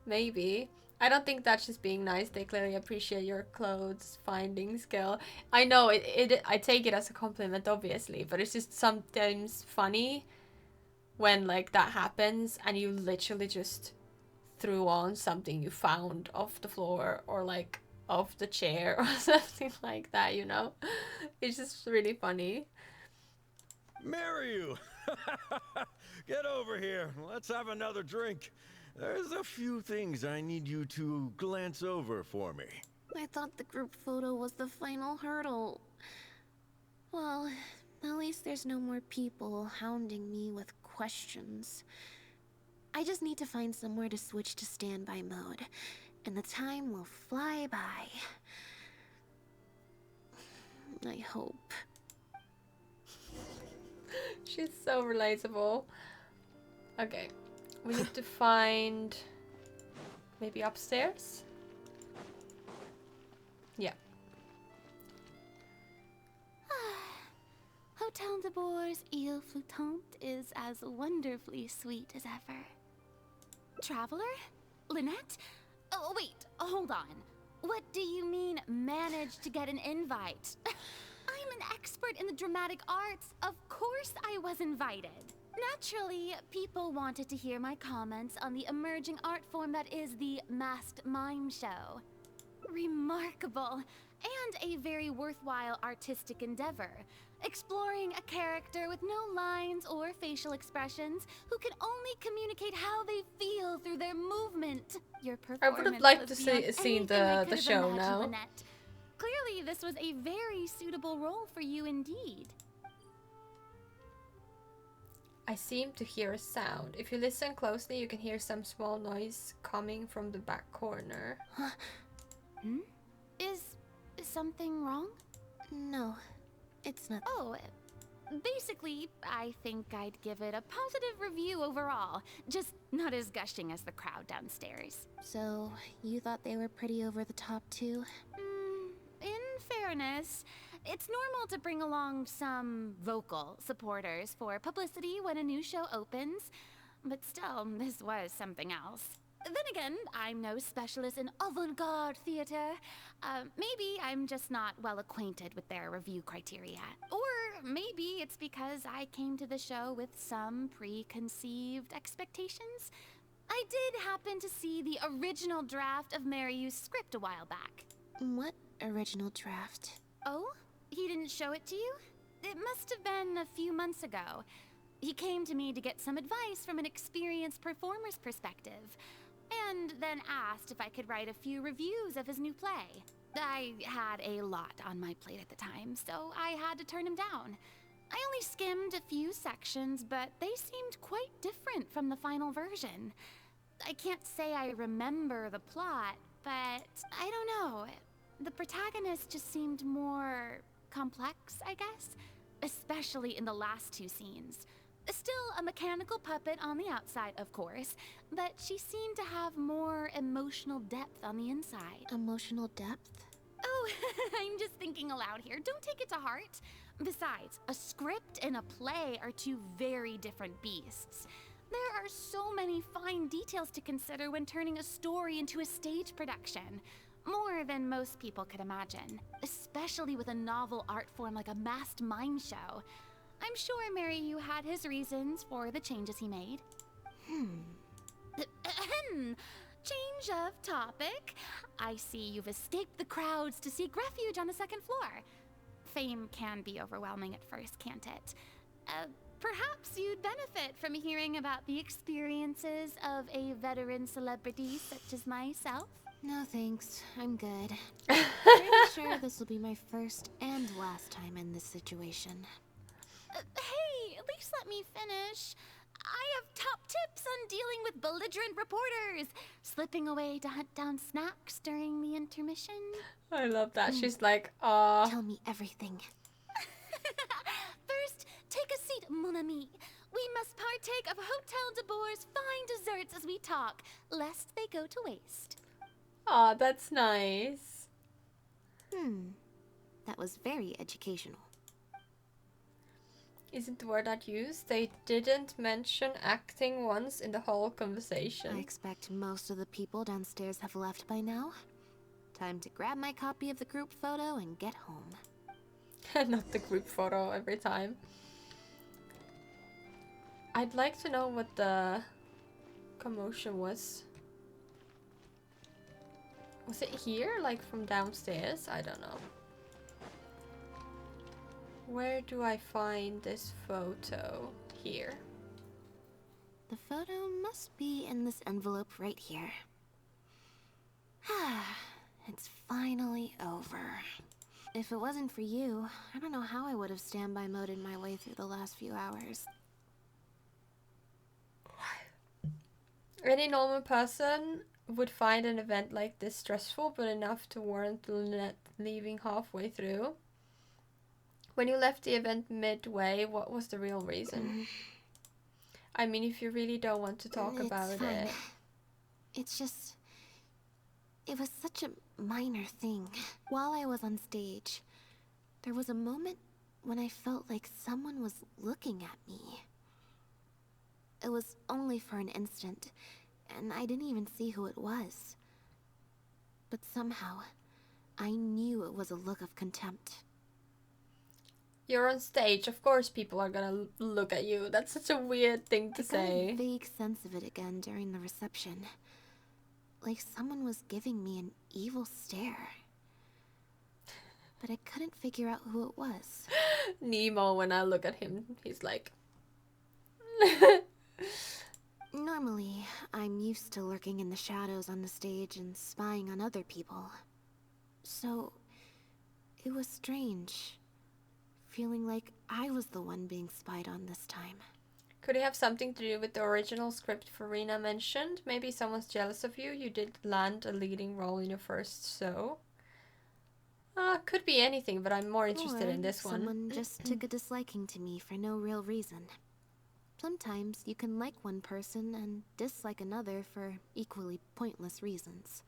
Maybe. I don't think that's just being nice. They clearly appreciate your clothes finding skill. I know I take it as a compliment, obviously, but it's just sometimes funny when like that happens and you literally just threw on something you found off the floor or like off the chair or something like that, you know? It's just really funny. Marry you! Get over here. Let's have another drink. There's a few things I need you to glance over for me. I thought the group photo was the final hurdle. Well, at least there's no more people hounding me with questions. I just need to find somewhere to switch to standby mode, and the time will fly by. I hope. She's so relatable. Okay, we need to find maybe upstairs? Yeah. Hotel de Bour's Île Flottante is as wonderfully sweet as ever. Traveler? Lynette? Oh, wait, hold on. What do you mean, managed to get an invite? I'm an expert in the dramatic arts. Of course I was invited. Naturally, people wanted to hear my comments on the emerging art form that is the masked mime show. Remarkable, and a very worthwhile artistic endeavor. Exploring a character with no lines or facial expressions who can only communicate how they feel through their movement. Your I performance would have liked to was beyond see anything I the could have show imagined, now. Lynette. Clearly, this was a very suitable role for you indeed. I seem to hear a sound. If you listen closely, you can hear some small noise coming from the back corner. Hmm? Is something wrong? No, it's not. Oh, basically, I think I'd give it a positive review overall. Just not as gushing as the crowd downstairs. So, you thought they were pretty over the top too? In fairness, it's normal to bring along some vocal supporters for publicity when a new show opens. But still, this was something else. Then again, I'm no specialist in avant-garde theater. Maybe I'm just not well acquainted with their review criteria. Or maybe it's because I came to the show with some preconceived expectations. I did happen to see the original draft of Maryu's script a while back. What original draft? Oh? He didn't show it to you? It must have been a few months ago. He came to me to get some advice from an experienced performer's perspective, and then asked if I could write a few reviews of his new play. I had a lot on my plate at the time, so I had to turn him down. I only skimmed a few sections, but they seemed quite different from the final version. I can't say I remember the plot, but I don't know. The protagonist just seemed more complex, I guess, especially in the last two scenes. Still a mechanical puppet on the outside, of course, but she seemed to have more emotional depth on the inside. Emotional depth? Oh, I'm just thinking aloud here. Don't take it to heart. Besides, a script and a play are two very different beasts. There are so many fine details to consider when turning a story into a stage production. More than most people could imagine, especially with a novel art form like a masked mime show. I'm sure Maryu had his reasons for the changes he made. Change of topic. I see you've escaped the crowds to seek refuge on the second floor. Fame can be overwhelming at first, can't it? Perhaps you'd benefit from hearing about the experiences of a veteran celebrity such as myself. No thanks, I'm good. Pretty sure this will be my first and last time in this situation. Hey, at least let me finish. I have top tips on dealing with belligerent reporters, slipping away to hunt down snacks during the intermission. I love that. She's like, Tell me everything. First, take a seat, mon ami. We must partake of Hotel de Bour's fine desserts as we talk, lest they go to waste. Aw, that's nice. That was very educational. isn't the word I'd use. They didn't mention acting once in the whole conversation. I expect most of the people downstairs have left by now. Time to grab my copy of the group photo and get home. Not the group photo every time. I'd like to know what the commotion was. Was it here, like from downstairs? I don't know. Where do I find this photo? Here. The photo must be in this envelope right here. It's finally over. If it wasn't for you, I don't know how I would have standby moded my way through the last few hours. Any normal person would find an event like this stressful, but enough to warrant Lynette leaving halfway through. When you left the event midway, what was the real reason? I mean, if you really don't want to talk about it. It's just... It was such a minor thing. While I was on stage, there was a moment when I felt like someone was looking at me. It was only for an instant, and I didn't even see who it was. But somehow, I knew it was a look of contempt. You're on stage, of course people are gonna look at you. That's such a weird thing to say. I got a vague sense of it again during the reception. Like someone was giving me an evil stare. But I couldn't figure out who it was. Nemo, when I look at him, he's like... Normally, I'm used to lurking in the shadows on the stage and spying on other people. So, it was strange. Feeling like I was the one being spied on this time. Could it have something to do with the original script Farina mentioned? Maybe someone's jealous of you. You did land a leading role in your first show. Could be anything, but I'm more interested in this one. Someone just took a disliking to me for no real reason. Sometimes you can like one person and dislike another for equally pointless reasons.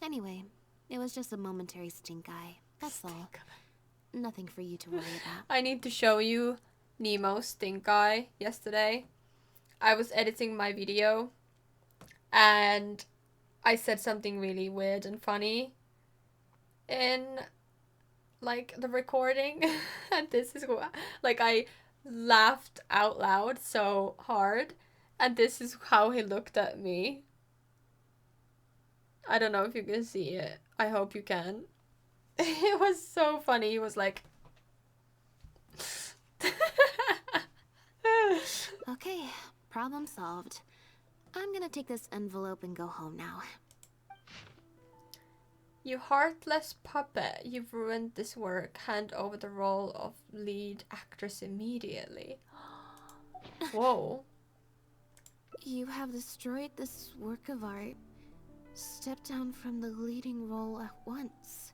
Anyway, it was just a momentary stink eye. That's all. Nothing for you to worry about. I need to show you Nemo's stink eye yesterday. I was editing my video and I said something really weird and funny in like the recording and this is what, like, I laughed out loud so hard and this is how he looked at me. I don't know if you can see it. I hope you can. It was so funny. He was like... Okay, problem solved. I'm gonna take this envelope and go home now. You heartless puppet. You've ruined this work. Hand over the role of lead actress immediately. Whoa. You have destroyed this work of art. Step down from the leading role at once.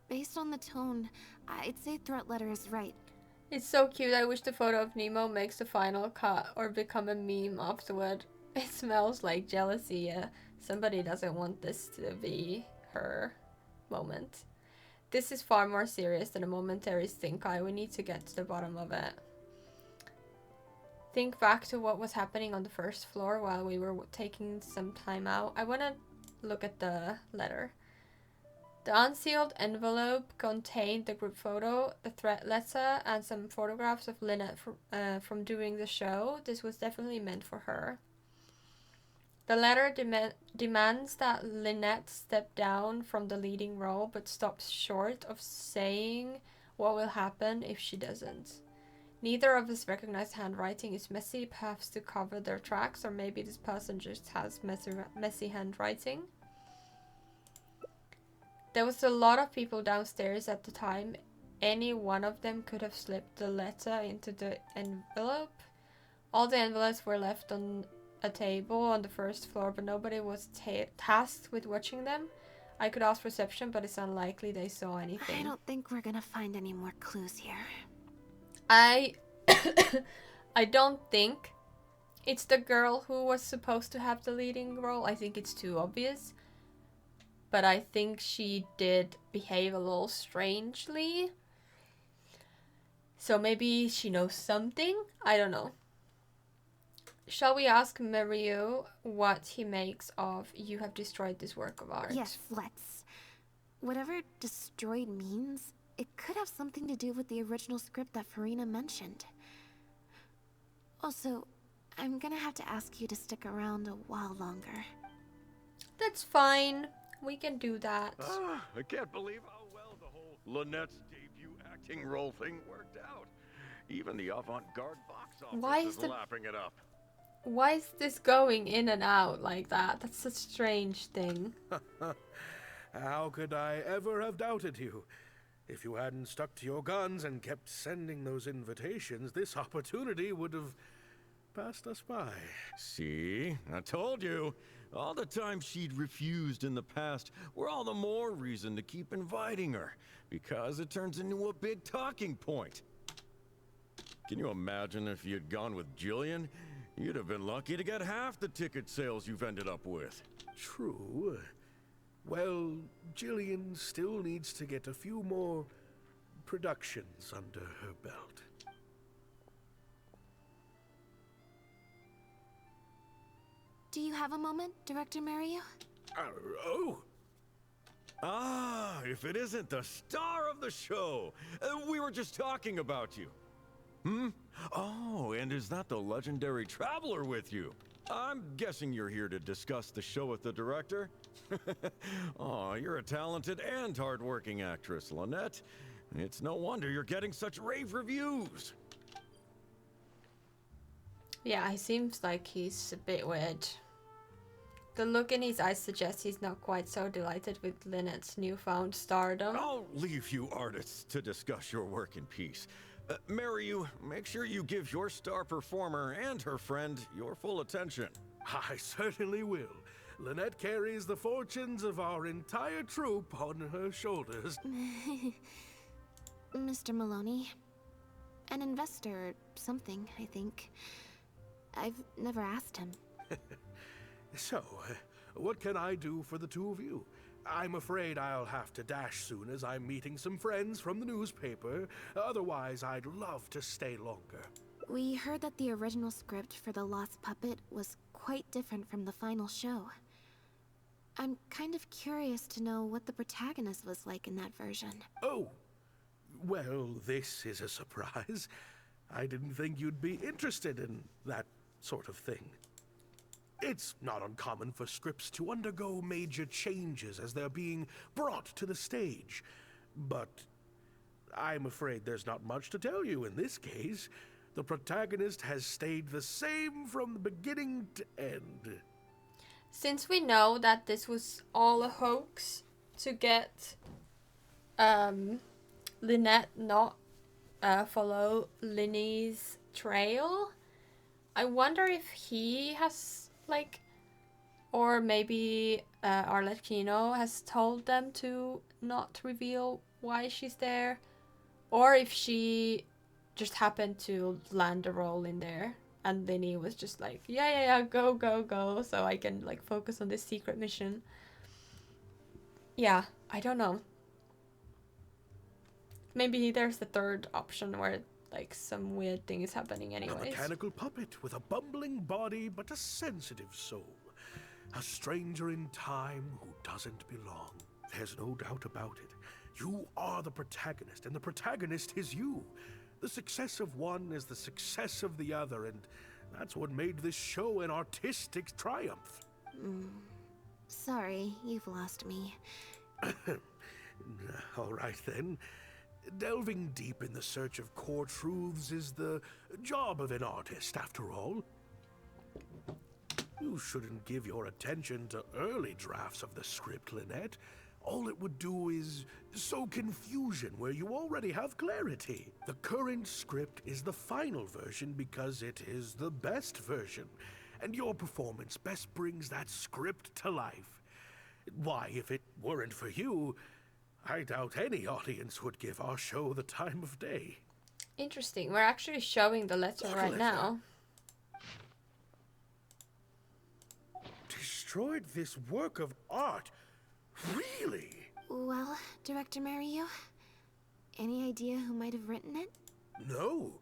Based on the tone, I'd say threat letter is right. It's so cute. I wish the photo of Nemo makes the final cut or become a meme afterward. It smells like jealousy. Yeah. Somebody doesn't want this to be her moment. This is far more serious than a momentary stink eye. We need to get to the bottom of it. Think back to what was happening on the first floor while we were taking some time out. I want to look at the letter. The unsealed envelope contained the group photo, the threat letter, and some photographs of Lynette from doing the show. This was definitely meant for her. The letter demands that Lynette step down from the leading role, but stops short of saying what will happen if she doesn't. Neither of us recognize handwriting is messy, perhaps to cover their tracks, or maybe this person just has messy handwriting. There was a lot of people downstairs at the time. Any one of them could have slipped the letter into the envelope. All the envelopes were left on a table on the first floor, but nobody was tasked with watching them. I could ask reception, but it's unlikely they saw anything. I don't think we're gonna find any more clues here. I don't think it's the girl who was supposed to have the leading role. I think it's too obvious. But I think she did behave a little strangely. So maybe she knows something? I don't know. Shall we ask Mario what he makes of "you have destroyed this work of art"? Yes, let's. Whatever destroyed means, it could have something to do with the original script that Farina mentioned. Also, I'm gonna have to ask you to stick around a while longer. That's fine. We can do that. I can't believe how well the whole Lynette's debut acting role thing worked out. Even the avant-garde box office is lapping it up. Why is this going in and out like that? That's such a strange thing. How could I ever have doubted you? If you hadn't stuck to your guns and kept sending those invitations, this opportunity would have passed us by. See? I told you. All the times she'd refused in the past were all the more reason to keep inviting her, because it turns into a big talking point. Can you imagine if you'd gone with Jillian? You'd have been lucky to get half the ticket sales you've ended up with. True. Well, Jillian still needs to get a few more productions under her belt. Do you have a moment, Director Mario? Oh! Ah, if it isn't the star of the show! We were just talking about you. Hmm? Oh, and is that the legendary traveler with you? I'm guessing you're here to discuss the show with the director? Oh, you're a talented and hardworking actress, Lynette. It's no wonder you're getting such rave reviews. Yeah, he seems like he's a bit weird. The look in his eyes suggests he's not quite so delighted with Lynette's newfound stardom. I'll leave you artists to discuss your work in peace. Mario, make sure you give your star performer and her friend your full attention. I certainly will. Lynette carries the fortunes of our entire troupe on her shoulders. Mr. Maloney. An investor or something, I think. I've never asked him. So, what can I do for the two of you? I'm afraid I'll have to dash soon as I'm meeting some friends from the newspaper. Otherwise, I'd love to stay longer. We heard that the original script for The Lost Puppet was quite different from the final show. I'm kind of curious to know what the protagonist was like in that version. Oh, well, this is a surprise. I didn't think you'd be interested in that sort of thing. It's not uncommon for scripts to undergo major changes as they're being brought to the stage. But I'm afraid there's not much to tell you in this case. The protagonist has stayed the same from the beginning to end. Since we know that this was all a hoax to get Lynette not follow Linny's trail, I wonder if he has, like, or maybe Arlecchino has told them to not reveal why she's there, or if she just happened to land a role in there and Linny was just like, yeah, go, so I can, like, focus on this secret mission. Yeah, I don't know. Maybe there's the third option where, like, some weird thing is happening anyways. A mechanical puppet with a bumbling body but a sensitive soul. A stranger in time who doesn't belong. There's no doubt about it. You are the protagonist, and the protagonist is you. The success of one is the success of the other, and that's what made this show an artistic triumph. Sorry, you've lost me. All right, then. Delving deep in the search of core truths is the job of an artist, after all. You shouldn't give your attention to early drafts of the script, Lynette. All it would do is sow confusion where you already have clarity. The current script is the final version because it is the best version, and your performance best brings that script to life. Why, if it weren't for you, I doubt any audience would give our show the time of day. Interesting. We're actually showing the letter right now. Destroyed this work of art? Really? Well, Director Mario, any idea who might have written it? No.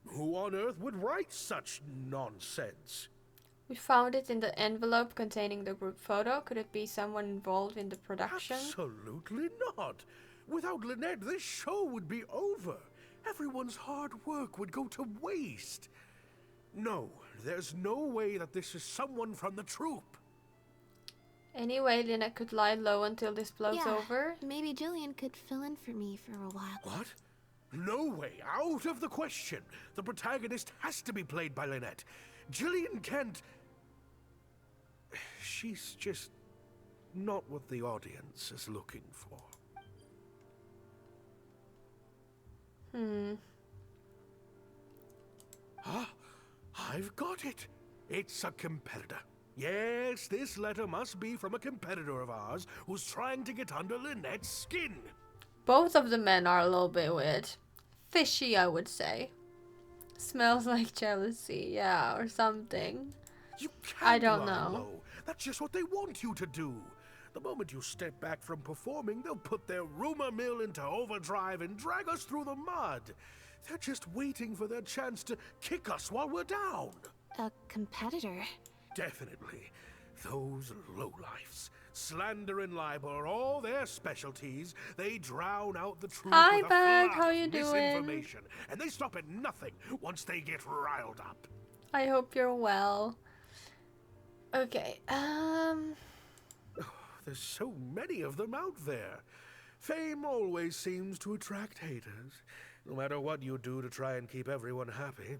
Who on earth would write such nonsense? We found it in the envelope containing the group photo. Could it be someone involved in the production? Absolutely not. Without Lynette, this show would be over. Everyone's hard work would go to waste. No, there's no way that this is someone from the troupe. Anyway, Lynette could lie low until this blows over. Maybe Jillian could fill in for me for a while. What? No way. Out of the question. The protagonist has to be played by Lynette. Jillian can't... She's just not what the audience is looking for. Ah, I've got it. It's a competitor. Yes, this letter must be from a competitor of ours who's trying to get under Lynette's skin. Both of the men are a little bit weird. Fishy, I would say. Smells like jealousy, yeah, or something. You can't I don't lie know. low. That's just what they want you to do. The moment you step back from performing, they'll put their rumor mill into overdrive and drag us through the mud. They're just waiting for their chance to kick us while we're down. A competitor? Definitely. Those lowlifes. Slander and libel are all their specialties. They drown out the truth Hi, with a Bag. flood How of you doing? misinformation. And they stop at nothing once they get riled up. I hope you're well. Okay, There's so many of them out there. Fame always seems to attract haters, no matter what you do to try and keep everyone happy.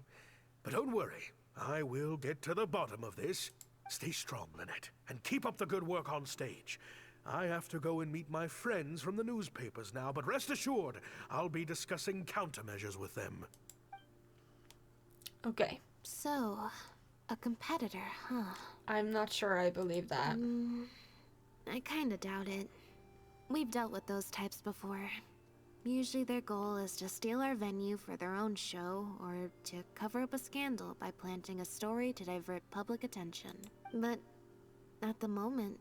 But don't worry, I will get to the bottom of this. Stay strong, Lynette, and keep up the good work on stage. I have to go and meet my friends from the newspapers now, but rest assured, I'll be discussing countermeasures with them. okay. So, a competitor, huh? I'm not sure I believe that. I kinda doubt it. We've dealt with those types before. Usually their goal is to steal our venue for their own show, or to cover up a scandal by planting a story to divert public attention. But at the moment,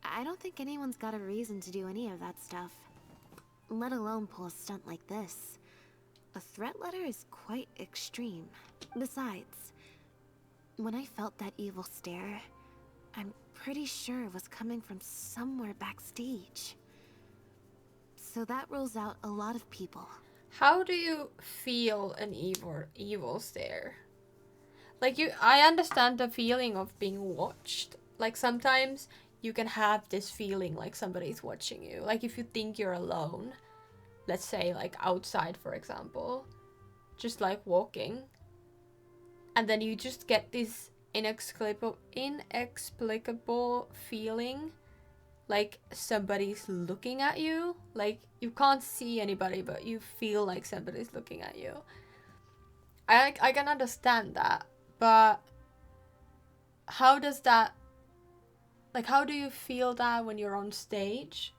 I don't think anyone's got a reason to do any of that stuff. Let alone pull a stunt like this. A threat letter is quite extreme. Besides, when I felt that evil stare, I'm pretty sure it was coming from somewhere backstage. So that rules out a lot of people. How do you feel an evil stare? Like I understand the feeling of being watched. Like sometimes you can have this feeling like somebody's watching you. Like if you think you're alone, let's say like outside for example, just like walking, and then you just get this inexplicable feeling like somebody's looking at you. Like you can't see anybody, but you feel like somebody's looking at you. I can understand that, but how does that, like how do you feel that when you're on stage?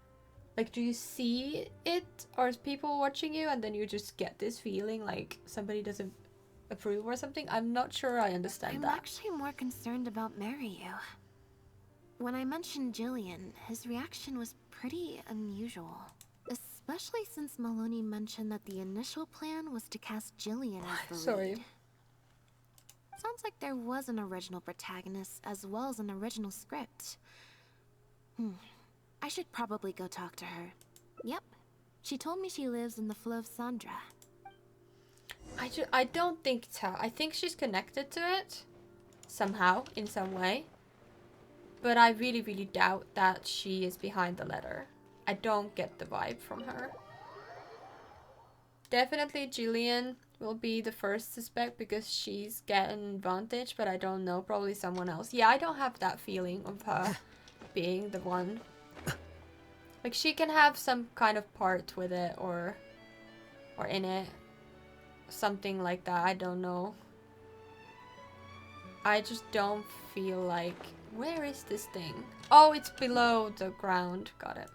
Like do you see it, or is people watching you and then you just get this feeling like somebody doesn't approve or something? I'm not sure I understand that. I'm actually more concerned about Maryu. When I mentioned Jillian, his reaction was pretty unusual. Especially since Maloney mentioned that the initial plan was to cast Jillian as the lead. Sounds like there was an original protagonist as well as an original script. I should probably go talk to her. Yep, she told me she lives in the Flow of Sandra. I don't think it's her. I think she's connected to it somehow, in some way. But I really, really doubt that she is behind the letter. I don't get the vibe from her. Definitely Jillian will be the first suspect because she's getting an advantage, but I don't know, probably someone else. Yeah, I don't have that feeling of her being the one. Like she can have some kind of part with it or in it. Something like that, I don't know. I just don't feel like... Where is this thing? Oh, it's below the ground. Got it.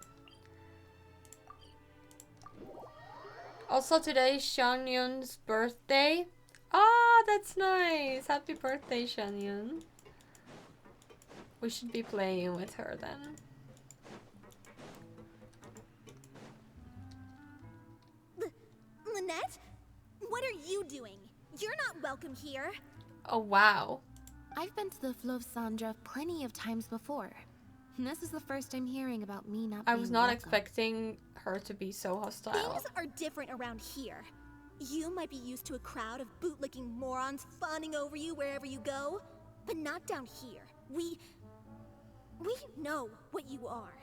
Also today is Shanyun's birthday. Ah, that's nice. Happy birthday, Shanyun. We should be playing with her then. Lynette? What are you doing? You're not welcome here. Oh, wow. I've been to the Flow of Sandra plenty of times before. This is the first I'm hearing about me not I being was not welcome. expecting her to be so hostile. Things are different around here. You might be used to a crowd of bootlicking morons fawning over you wherever you go, but not down here. We know what you are.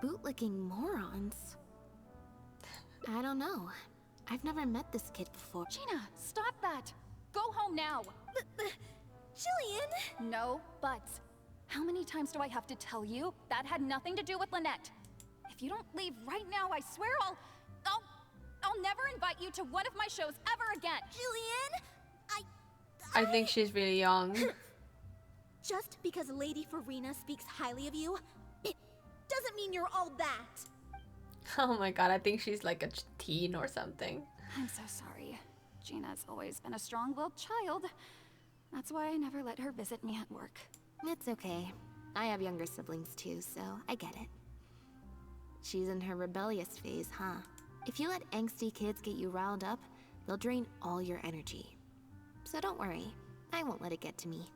Bootlicking morons? I don't know. I've never met this kid before. Gina, stop that! Go home now! Jillian! No buts. How many times do I have to tell you? That had nothing to do with Lynette. If you don't leave right now, I swear I'll never invite you to one of my shows ever again. Jillian! I think she's really young. Just because Lady Farina speaks highly of you, it doesn't mean you're all that. Oh my god, I think she's like a teen or something. I'm so sorry. Gina's always been a strong-willed child. That's why I never let her visit me at work. It's okay. I have younger siblings too, so I get it. She's in her rebellious phase, huh? If you let angsty kids get you riled up, they'll drain all your energy. So don't worry, I won't let it get to me.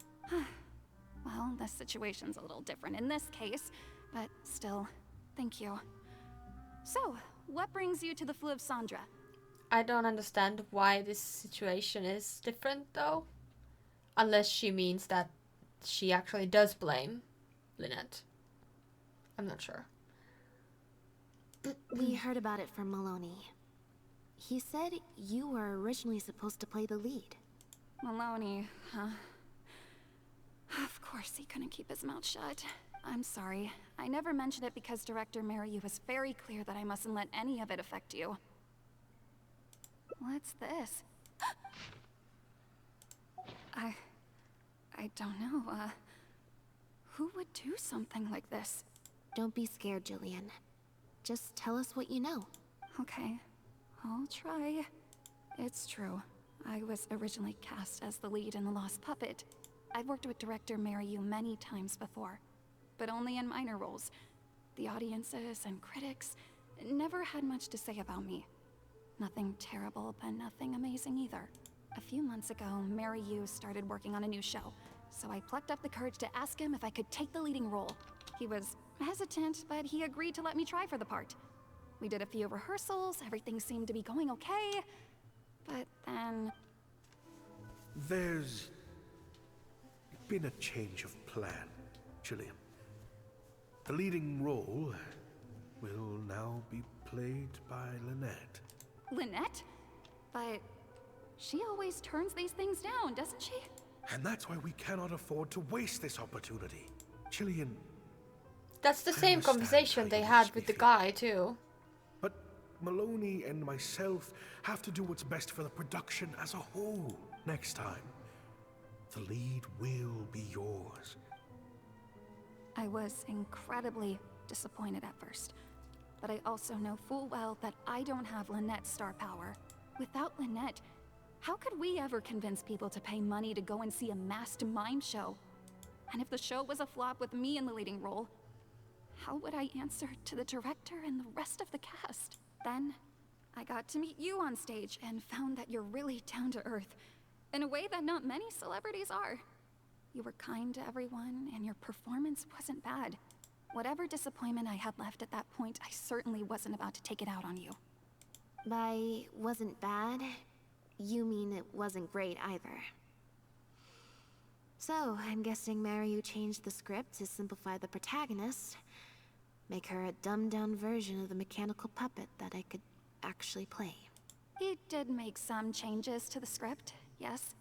Well, this situation's a little different in this case, but still, thank you. So, what brings you to the Flow of Sandra? I don't understand why this situation is different though. Unless she means that she actually does blame Lynette. I'm not sure. We heard about it from Maloney. He said you were originally supposed to play the lead. Maloney, huh? Of course he couldn't keep his mouth shut. I'm sorry. I never mentioned it because Director Mariu was very clear that I mustn't let any of it affect you. What's this? I don't know, who would do something like this? Don't be scared, Jillian. Just tell us what you know. Okay, I'll try. It's true. I was originally cast as the lead in The Lost Puppet. I've worked with Director Mariu many times before, but only in minor roles. The audiences and critics never had much to say about me. Nothing terrible, but nothing amazing either. A few months ago, Mariu started working on a new show, so I plucked up the courage to ask him if I could take the leading role. He was hesitant, but he agreed to let me try for the part. We did a few rehearsals, everything seemed to be going okay, but then... There's been a change of plan, Jillian. The leading role will now be played by Lynette. Lynette? But she always turns these things down, doesn't she? And that's why we cannot afford to waste this opportunity. Jillian, That's the same understand conversation how they you had must with be the guy too. but Maloney and myself have to do what's best for the production as a whole. Next time, the lead will be yours. I was incredibly disappointed at first, but I also know full well that I don't have Lynette's star power. Without Lynette, how could we ever convince people to pay money to go and see a masked mime show? And if the show was a flop with me in the leading role, how would I answer to the director and the rest of the cast? Then, I got to meet you on stage and found that you're really down to earth, in a way that not many celebrities are. You were kind to everyone, and your performance wasn't bad. Whatever disappointment I had left at that point, I certainly wasn't about to take it out on you. By wasn't bad, you mean it wasn't great either. So, I'm guessing Mariu changed the script to simplify the protagonist, make her a dumbed-down version of the mechanical puppet that I could actually play. He did make some changes to the script, yes.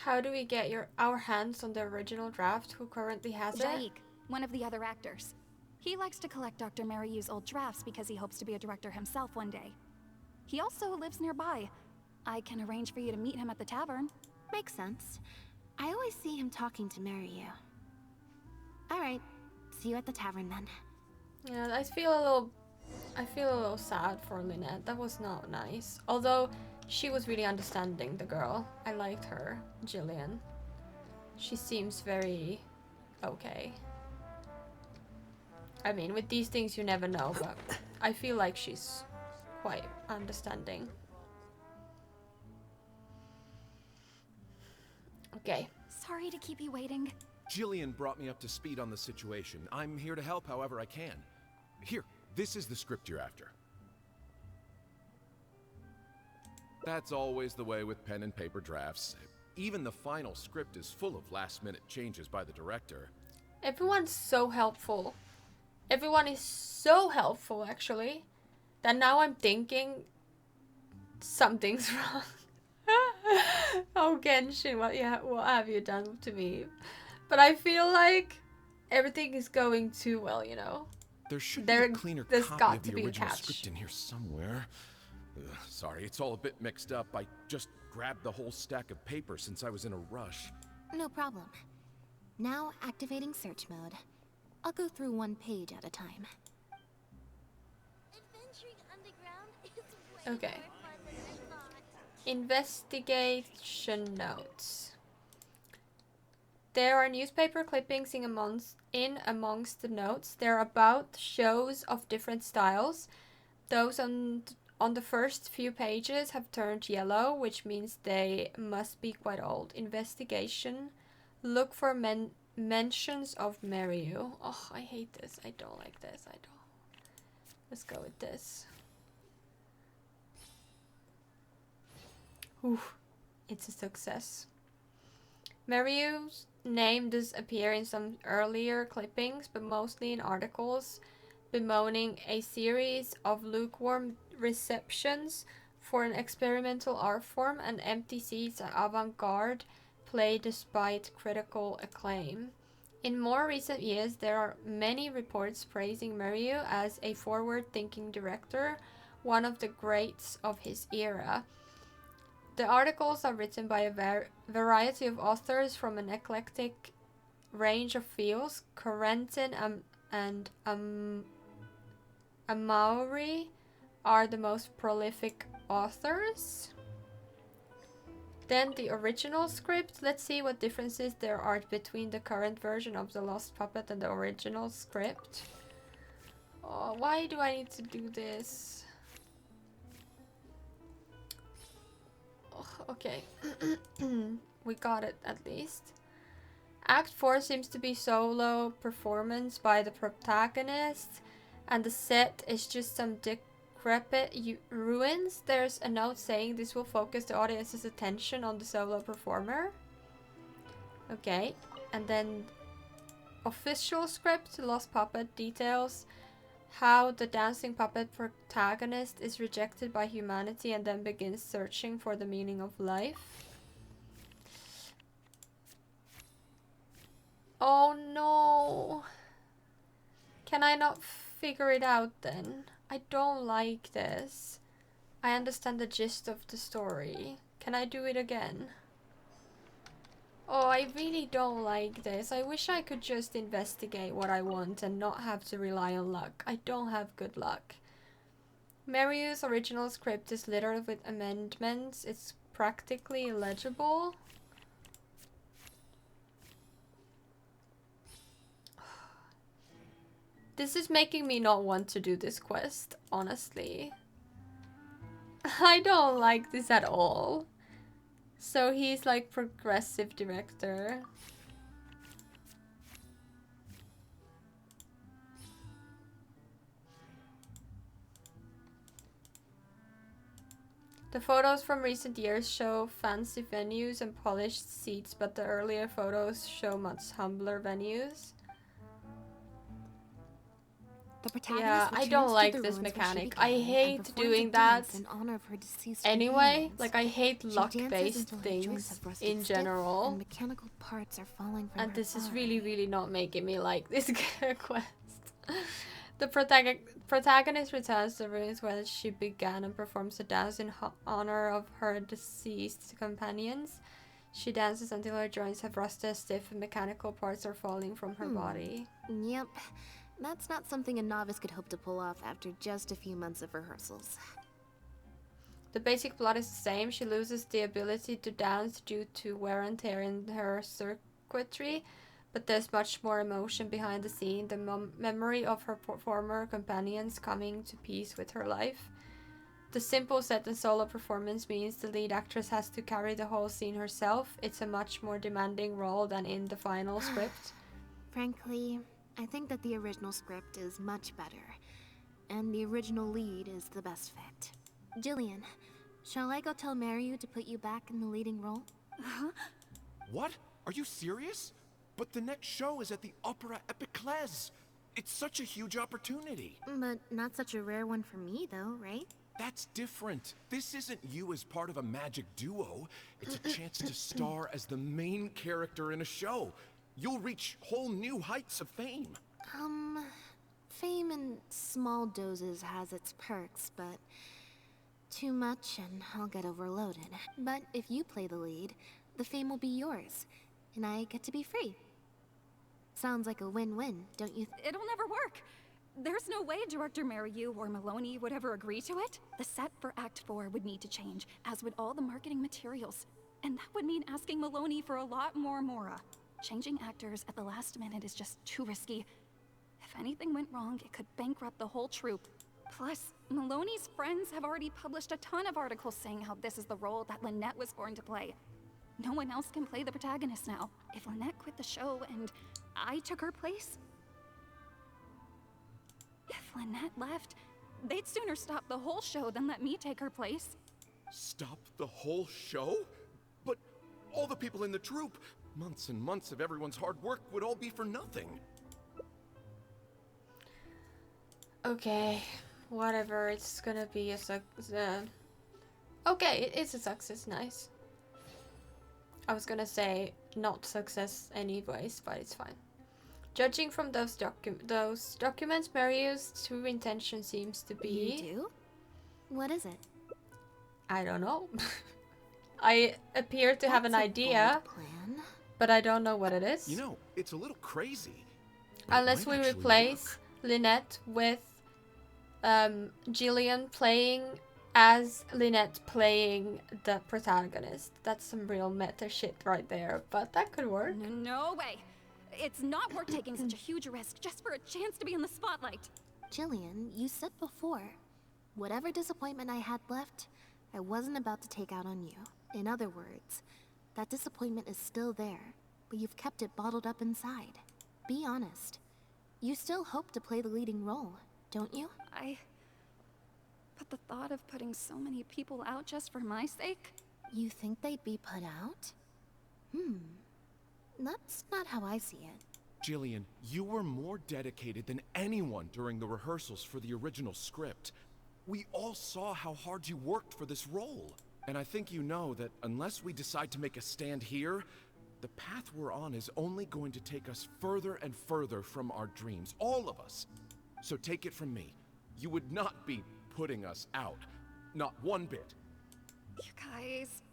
How do we get our hands on the original draft? Who currently has it? Jaik, one of the other actors. He likes to collect Dr. Mariu's old drafts because he hopes to be a director himself one day. He also lives nearby. I can arrange for you to meet him at the tavern. Makes sense. I always see him talking to Mariu. Alright, see you at the tavern then. Yeah, I feel a little sad for Lynette. That was not nice. Although she was really understanding, the girl. I liked her, Jillian. She seems very okay. I mean, with these things you never know, but I feel like she's quite understanding. Okay. Sorry to keep you waiting. Jillian brought me up to speed on the situation. I'm here to help however I can. Here, this is the script you're after. That's always the way with pen and paper drafts. Even the final script is full of last-minute changes by the director. Everyone's so helpful. Everyone is so helpful, actually, that now I'm thinking something's wrong. Oh, Genshin, what have you done to me? But I feel like everything is going too well, you know? There should be a cleaner there's copy got of to the be a original catch. script in here somewhere. Sorry, it's all a bit mixed up. I just grabbed the whole stack of paper since I was in a rush. No problem. Now activating search mode. I'll go through one page at a time. Adventuring underground is way Okay. more fun than I thought. Investigation notes. There are newspaper clippings in amongst the notes. They're about shows of different styles. Those on the first few pages have turned yellow, which means they must be quite old. Investigation. Look for mentions of Mariu. Oh, I hate this. I don't like this. I don't. Let's go with this. Oof. It's a success. Mariu's name does appear in some earlier clippings, but mostly in articles bemoaning a series of lukewarm receptions for an experimental art form and empty seats at avant-garde play despite critical acclaim. In more recent years, there are many reports praising Mariu as a forward-thinking director, one of the greats of his era. The articles are written by a variety of authors from an eclectic range of fields. Corentin and Amaury are the most prolific authors. Then the original script. Let's see what differences there are between the current version of The Lost Puppet and the original script. Oh, why do I need to do this? Okay, we got it at least. Act 4 seems to be solo performance by the protagonist, and the set is just some decrepit ruins. There's a note saying this will focus the audience's attention on the solo performer. Okay, and then official script, Lost Puppet, details how the dancing puppet protagonist is rejected by humanity and then begins searching for the meaning of life. Oh no! Can I not figure it out then? I don't like this. I understand the gist of the story. Can I do it again? Oh, I really don't like this. I wish I could just investigate what I want and not have to rely on luck. I don't have good luck. Mariu's original script is littered with amendments. It's practically illegible. This is making me not want to do this quest, honestly. I don't like this at all. So he's like progressive director. The photos from recent years show fancy venues and polished seats, but the earlier photos show much humbler venues. Yeah, I don't like this mechanic. I hate doing that in honor of her deceased anyway. companions. Like, I hate She luck-based dances until her joints things have rusted in stiff general. and mechanical parts are falling from And her this is body. really, really not making me like this quest. The protagonist returns to the ruins where she began and performs a dance in honor of her deceased companions. She dances until her joints have rusted stiff and mechanical parts are falling from her body. Yep. That's not something a novice could hope to pull off after just a few months of rehearsals. The basic plot is the same. She loses the ability to dance due to wear and tear in her circuitry, but there's much more emotion behind the scene. The memory of her former companions coming to peace with her life. The simple set and solo performance means the lead actress has to carry the whole scene herself. It's a much more demanding role than in the final script. Frankly, I think that the original script is much better, and the original lead is the best fit. Jillian, shall I go tell Mariu to put you back in the leading role? Huh? What? Are you serious? But the next show is at the Opera Epiclese. It's such a huge opportunity. But not such a rare one for me, though, right? That's different. This isn't you as part of a magic duo. It's a chance to star as the main character in a show. You'll reach whole new heights of fame. Fame in small doses has its perks, but too much and I'll get overloaded. But if you play the lead, the fame will be yours, and I get to be free. Sounds like a win-win, don't you? It'll never work. There's no way Director Mariu or Maloney would ever agree to it. The set for Act 4 would need to change, as would all the marketing materials. And that would mean asking Maloney for a lot more Mora. Changing actors at the last minute is just too risky. If anything went wrong, it could bankrupt the whole troupe. Plus, Maloney's friends have already published a ton of articles saying how this is the role that Lynette was born to play. No one else can play the protagonist now. If Lynette quit the show and I took her place, if Lynette left, they'd sooner stop the whole show than let me take her place. Stop the whole show? But all the people in the troupe, months and months of everyone's hard work would all be for nothing. Okay, whatever, it's gonna be a success. Okay, it is a success, nice. I was gonna say not success anyways, but it's fine. Judging from those documents, Mariu's true intention seems to be... You do? What is it? I don't know. I appear to have an idea, but I don't know what it is. You know, it's a little crazy. Unless we replace Lynette with Jillian playing as Lynette playing the protagonist. That's some real meta shit right there, but that could work. No way. It's not worth taking such a huge risk just for a chance to be in the spotlight. Jillian, you said before, whatever disappointment I had left, I wasn't about to take out on you. In other words, that disappointment is still there, but you've kept it bottled up inside. Be honest. You still hope to play the leading role, don't you? But the thought of putting so many people out just for my sake? You think they'd be put out? That's not how I see it. Jillian, you were more dedicated than anyone during the rehearsals for the original script. We all saw how hard you worked for this role. And I think you know that unless we decide to make a stand here, the path we're on is only going to take us further and further from our dreams, all of us. So take it from me, you would not be putting us out. Not one bit. You guys...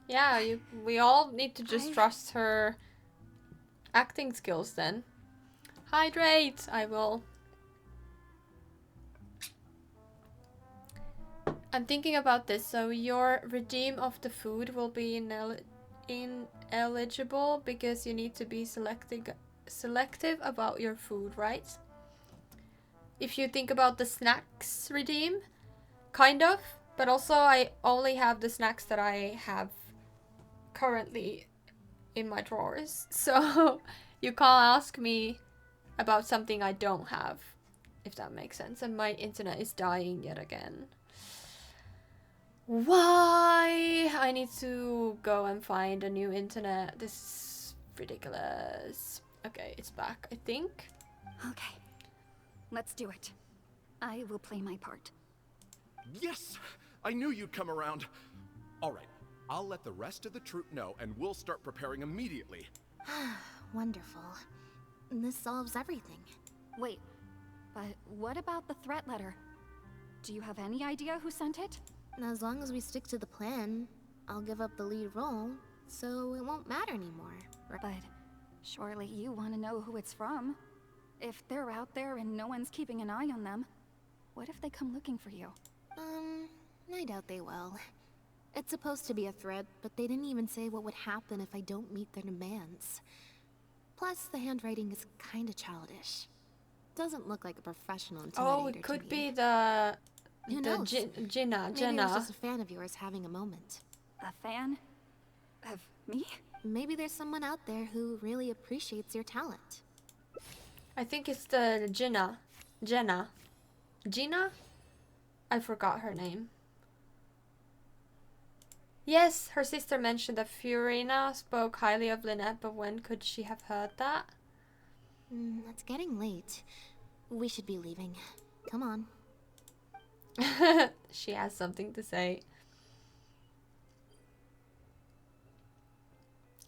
Yeah, we all need to just trust her acting skills then. Hydrate! I will. I'm thinking about this. So your redeem of the food will be ineligible because you need to be selective about your food, right? If you think about the snacks redeem, kind of, but also I only have the snacks that I have currently in my drawers, so you can't ask me about something I don't have, if that makes sense. And my internet is dying yet again. Why? I need to go and find a new internet. This is ridiculous. Okay, it's back, I think. Okay, let's do it. I will play my part. Yes! I knew you'd come around. All right, I'll let the rest of the troupe know and we'll start preparing immediately. Wonderful. This solves everything. Wait, but what about the threat letter? Do you have any idea who sent it? As long as we stick to the plan, I'll give up the lead role, so it won't matter anymore. But surely you want to know who it's from. If they're out there and no one's keeping an eye on them, what if they come looking for you? I doubt they will. It's supposed to be a threat, but they didn't even say what would happen if I don't meet their demands. Plus, the handwriting is kinda childish. Doesn't look like a professional intimidator. Oh, it could be the Who knows? Jenna. Maybe it was just a fan of yours having a moment. A fan? Of me? Maybe there's someone out there who really appreciates your talent. I think it's the Jenna. Gina? I forgot her name. Yes, her sister mentioned that Fiorina spoke highly of Lynette, but when could she have heard that? It's getting late. We should be leaving. Come on. She has something to say.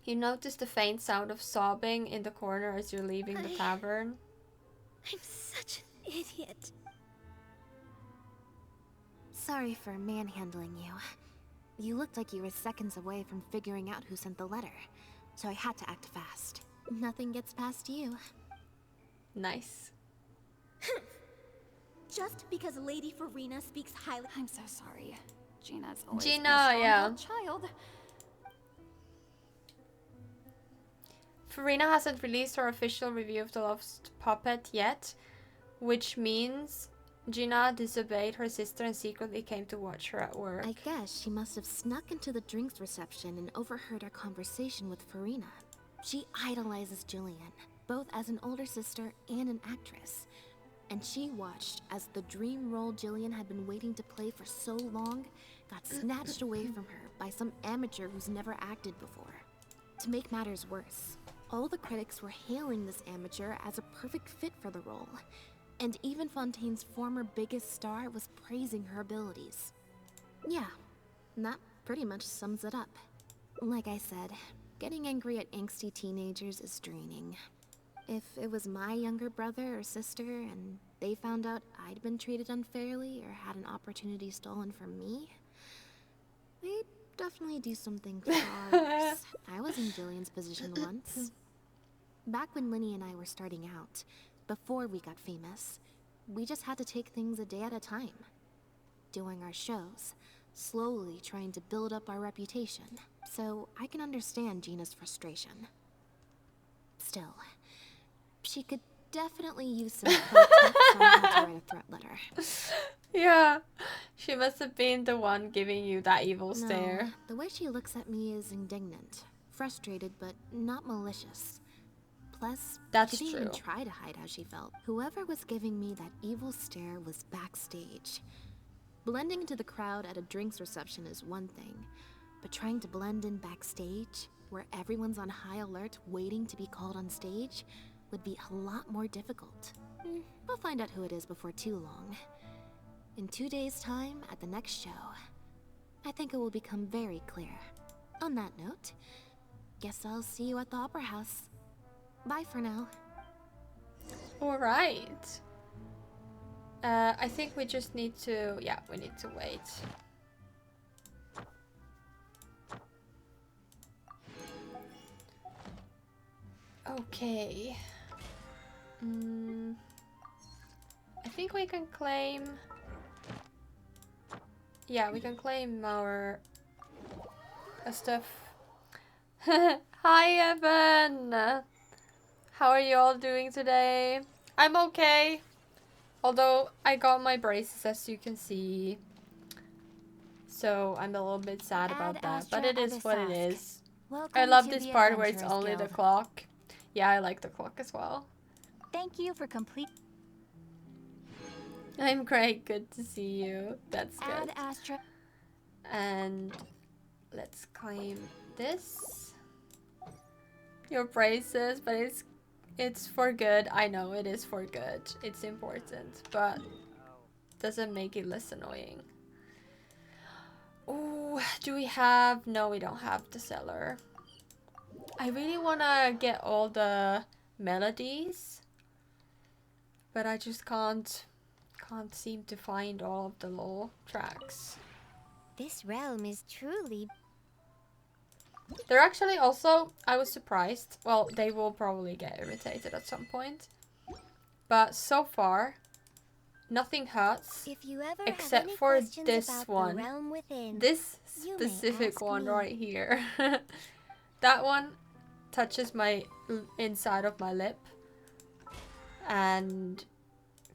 You notice the faint sound of sobbing in the corner as you're leaving the tavern. I'm such an idiot. Sorry for manhandling you. You looked like you were seconds away from figuring out who sent the letter, so I had to act fast. Nothing gets past you. Nice. Just because Lady Farina speaks highly. I'm so sorry. Gina's always Gina, been a yeah. strong-willed child. Farina hasn't released her official review of The Lost Puppet yet, which means Gina disobeyed her sister and secretly came to watch her at work. I guess she must have snuck into the drinks reception and overheard our conversation with Farina. She idolizes Julian, both as an older sister and an actress. And she watched as the dream role Jillian had been waiting to play for so long got snatched away from her by some amateur who's never acted before. To make matters worse, all the critics were hailing this amateur as a perfect fit for the role, and even Fontaine's former biggest star was praising her abilities. Yeah, that pretty much sums it up. Like I said, getting angry at angsty teenagers is draining. If it was my younger brother or sister and they found out I'd been treated unfairly or had an opportunity stolen from me, they'd definitely do something far worse. I was in Jillian's position once. Back when Linny and I were starting out, before we got famous, we just had to take things a day at a time. Doing our shows, slowly trying to build up our reputation. So I can understand Gina's frustration. Still, she could definitely use some pro tips on how to write a threat letter. Yeah, she must have been the one giving you that evil stare. No, the way she looks at me is indignant, frustrated, but not malicious. Plus, That's she didn't true. even try to hide how she felt. Whoever was giving me that evil stare was backstage. Blending into the crowd at a drinks reception is one thing, but trying to blend in backstage, where everyone's on high alert waiting to be called on stage, would be a lot more difficult. We'll find out who it is before too long. In 2 days' time, at the next show, I think it will become very clear. On that note, guess I'll see you at the Opera House. Bye for now. Alright. I think we just need to... Yeah, we need to wait. Okay. I think we can claim... Yeah, we can claim our stuff. Hi, Evan! How are you all doing today? I'm okay. Although I got my braces, as you can see. So I'm a little bit sad about that. But it is what it is. I love this part where it's only the clock. Yeah, I like the clock as well. Thank you for complete. I'm great. Good to see you. That's good. Astra. And let's claim this. Your braces, but it's for good. I know it is for good. It's important, but doesn't make it less annoying. Oh, do we have... No, we don't have the cellar. I really want to get all the melodies, but I just can't seem to find all of the LOL tracks. This realm is truly... They're actually also, I was surprised. Well, they will probably get irritated at some point. But so far, nothing hurts If you ever except have any for questions this about one. the realm within, This you may specific ask one me. right here. That one touches my inside of my lip and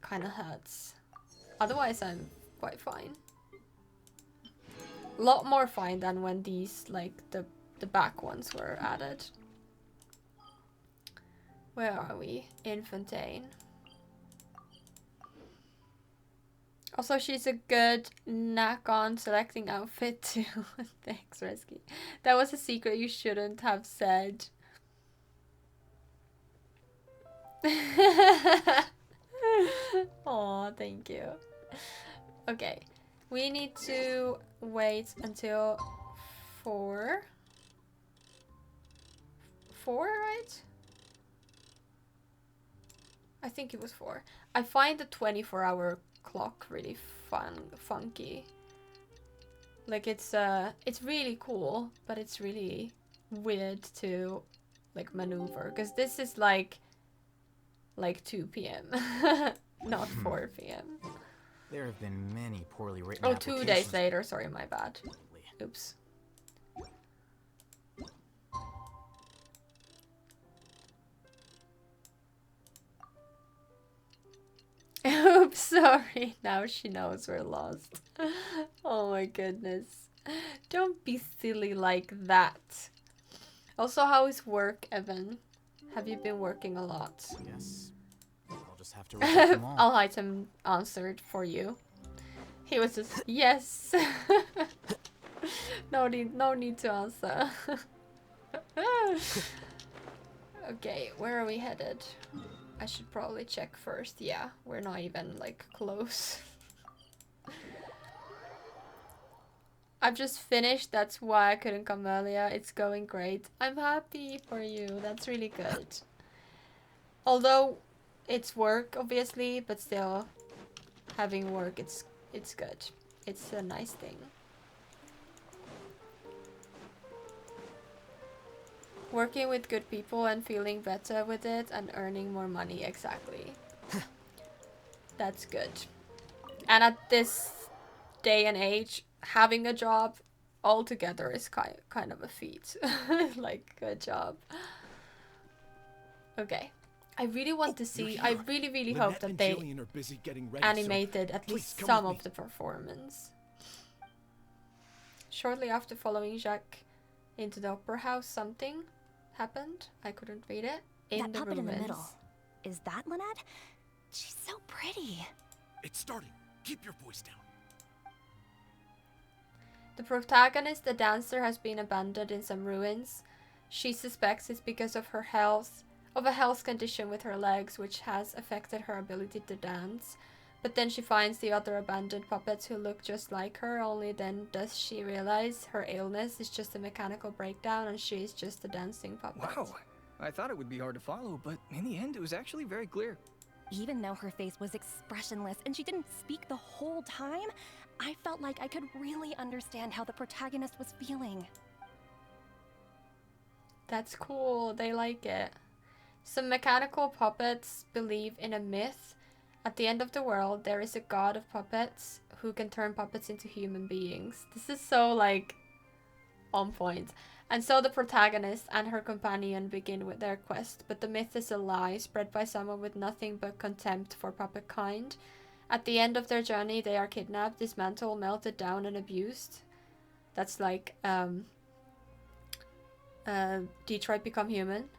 kind of hurts. Otherwise, I'm quite fine. A lot more fine than when these, like, the back ones were added. Where are we? In Fontaine. Also, she's a good knack on selecting outfit too. Thanks, Risky. That was a secret you shouldn't have said. Oh, thank you. Okay, we need to wait until 4. 4, right? I think it was 4. I find the 24-hour clock really funky. Like it's really cool, but it's really weird to like maneuver, because this is like 2 p.m. not 4 p.m. There have been many poorly written Oh, 2 days later. Sorry, my bad. Oops. Oops, sorry. Now she knows we're lost. Oh my goodness. Don't be silly like that. Also, how is work, Evan? Have you been working a lot? Yes. I'll just have to repeat them all. All item answered for you. He was just, yes. No need to answer. Okay, where are we headed? I should probably check first. Yeah, we're not even like close. I've just finished, that's why I couldn't come earlier. It's going great. I'm happy for you. That's really good. Although it's work, obviously, but still having work, it's good. It's a nice thing. Working with good people and feeling better with it and earning more money, exactly. That's good. And at this day and age, having a job altogether is kind of a feat. Like, good job. Okay. I really want to see, I really hope that they animated at least some of the performance. Shortly after following Jacques into the opera house, something happened. I couldn't read it. That puppet in the middle. Is that Lynette? She's so pretty. It's starting. Keep your voice down. The protagonist, a dancer, has been abandoned in some ruins. She suspects it's because of a health condition with her legs, which has affected her ability to dance. But then she finds the other abandoned puppets who look just like her, only then does she realize her illness is just a mechanical breakdown and she is just a dancing puppet. Wow, I thought it would be hard to follow, but in the end it was actually very clear. Even though her face was expressionless and she didn't speak the whole time, I felt like I could really understand how the protagonist was feeling. That's cool, they like it. Some mechanical puppets believe in a myth. At the end of the world, there is a god of puppets who can turn puppets into human beings. This is so, like, on point. And so the protagonist and her companion begin with their quest, but the myth is a lie spread by someone with nothing but contempt for puppet kind. At the end of their journey, they are kidnapped, dismantled, melted down, and abused. That's like, Detroit Become Human.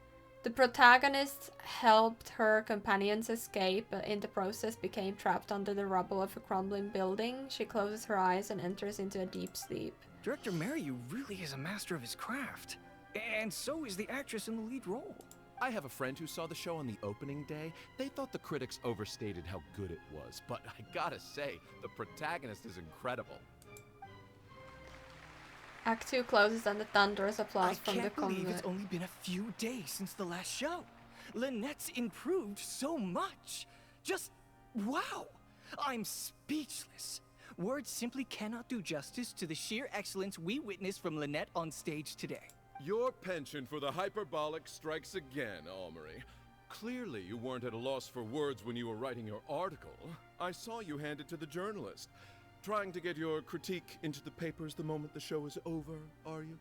The protagonist helped her companions escape, but in the process became trapped under the rubble of a crumbling building. She closes her eyes and enters into a deep sleep. Director Mariu really is a master of his craft. And so is the actress in the lead role. I have a friend who saw the show on the opening day. They thought the critics overstated how good it was, but I gotta say, the protagonist is incredible. Act 2 closes and the thunderous applause from the I can't believe convent. it's only been a few days since the last show. Lynette's improved so much. Just wow. I'm speechless. Words simply cannot do justice to the sheer excellence we witnessed from Lynette on stage today. Your penchant for the hyperbolic strikes again, Almery. Clearly you weren't at a loss for words when you were writing your article. I saw you hand it to the journalist. Trying to get your critique into the papers the moment the show is over, are you?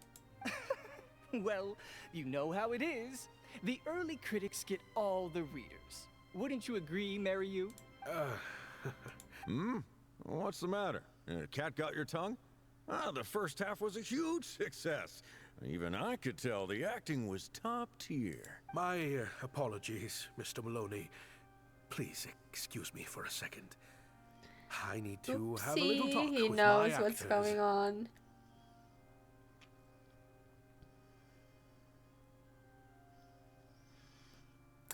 Well, you know how it is. The early critics get all the readers. Wouldn't you agree, Mariu? What's the matter? Cat got your tongue? Ah, the first half was a huge success. Even I could tell the acting was top tier. My apologies, Mr. Maloney. Please excuse me for a second. I need to have a little talk he with knows my what's actors. going on.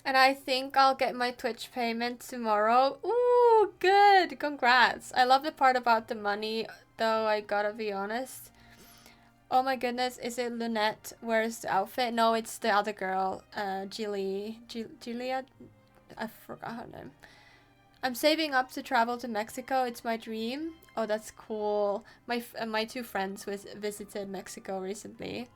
And I think I'll get my Twitch payment tomorrow. Ooh, good. Congrats. I love the part about the money, though, I gotta be honest. Oh my goodness, is it Lynette? Where's the outfit? No, it's the other girl. Julia? I forgot her name. I'm saving up to travel to Mexico. It's my dream. Oh, that's cool. My two friends visited Mexico recently.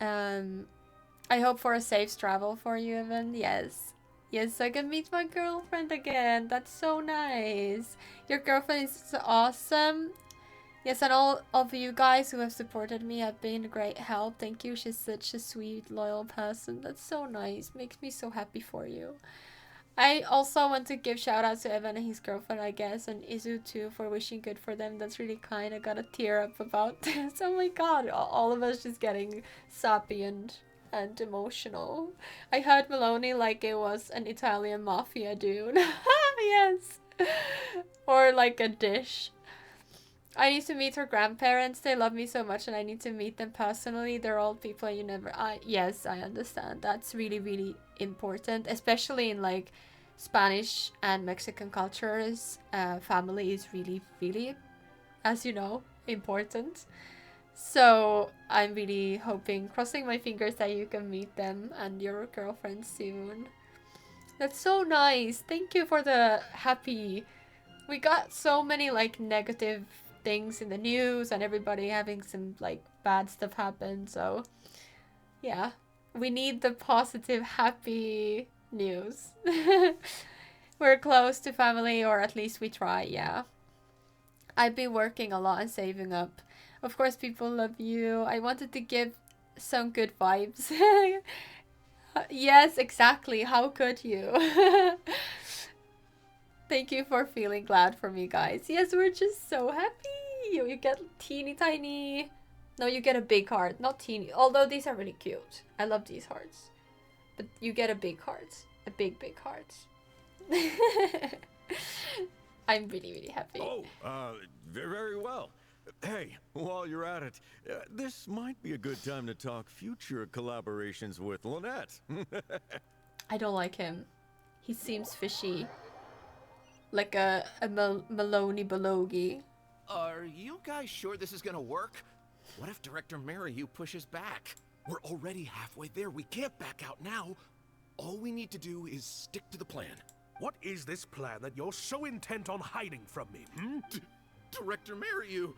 I hope for a safe travel for you, Evan. Yes. Yes, I can meet my girlfriend again. That's so nice. Your girlfriend is awesome. Yes, and all of you guys who have supported me have been a great help. Thank you. She's such a sweet, loyal person. That's so nice. Makes me so happy for you. I also want to give shout out to Evan and his girlfriend, I guess, and Izu too, for wishing good for them. That's really kind. I got a tear up about this. Oh my god, all of us just getting sappy and emotional. I heard Maloney like it was an Italian mafia dude. Yes. Or like a dish. I need to meet her grandparents. They love me so much and I need to meet them personally. They're old people you never... Yes, I understand. That's really, really important. Especially in like Spanish and Mexican cultures. Family is really, really, as you know, important. So I'm really hoping, crossing my fingers that you can meet them and your girlfriend soon. That's so nice. Thank you for the happy... We got so many like negative things in the news and everybody having some like bad stuff happen, so yeah, we need the positive happy news. We're close to family, or at least we try. Yeah, I've been working a lot and saving up. Of course people love you. I wanted to give some good vibes. Yes, exactly. How could you? Thank you for feeling glad for me, guys. Yes, we're just so happy. You get teeny tiny... No, you get a big heart. Not teeny. Although these are really cute. I love these hearts. But you get a big heart. A big, big heart. I'm really, really happy. Oh, very well. Hey, while you're at it, this might be a good time to talk future collaborations with Lynette. I don't like him. He seems fishy. Like a Maloney Balogi. Are you guys sure this is gonna work? What if Director Mariyu pushes back? We're already halfway there. We can't back out now. All we need to do is stick to the plan. What is this plan that you're so intent on hiding from me, hmm? Director Mariyu,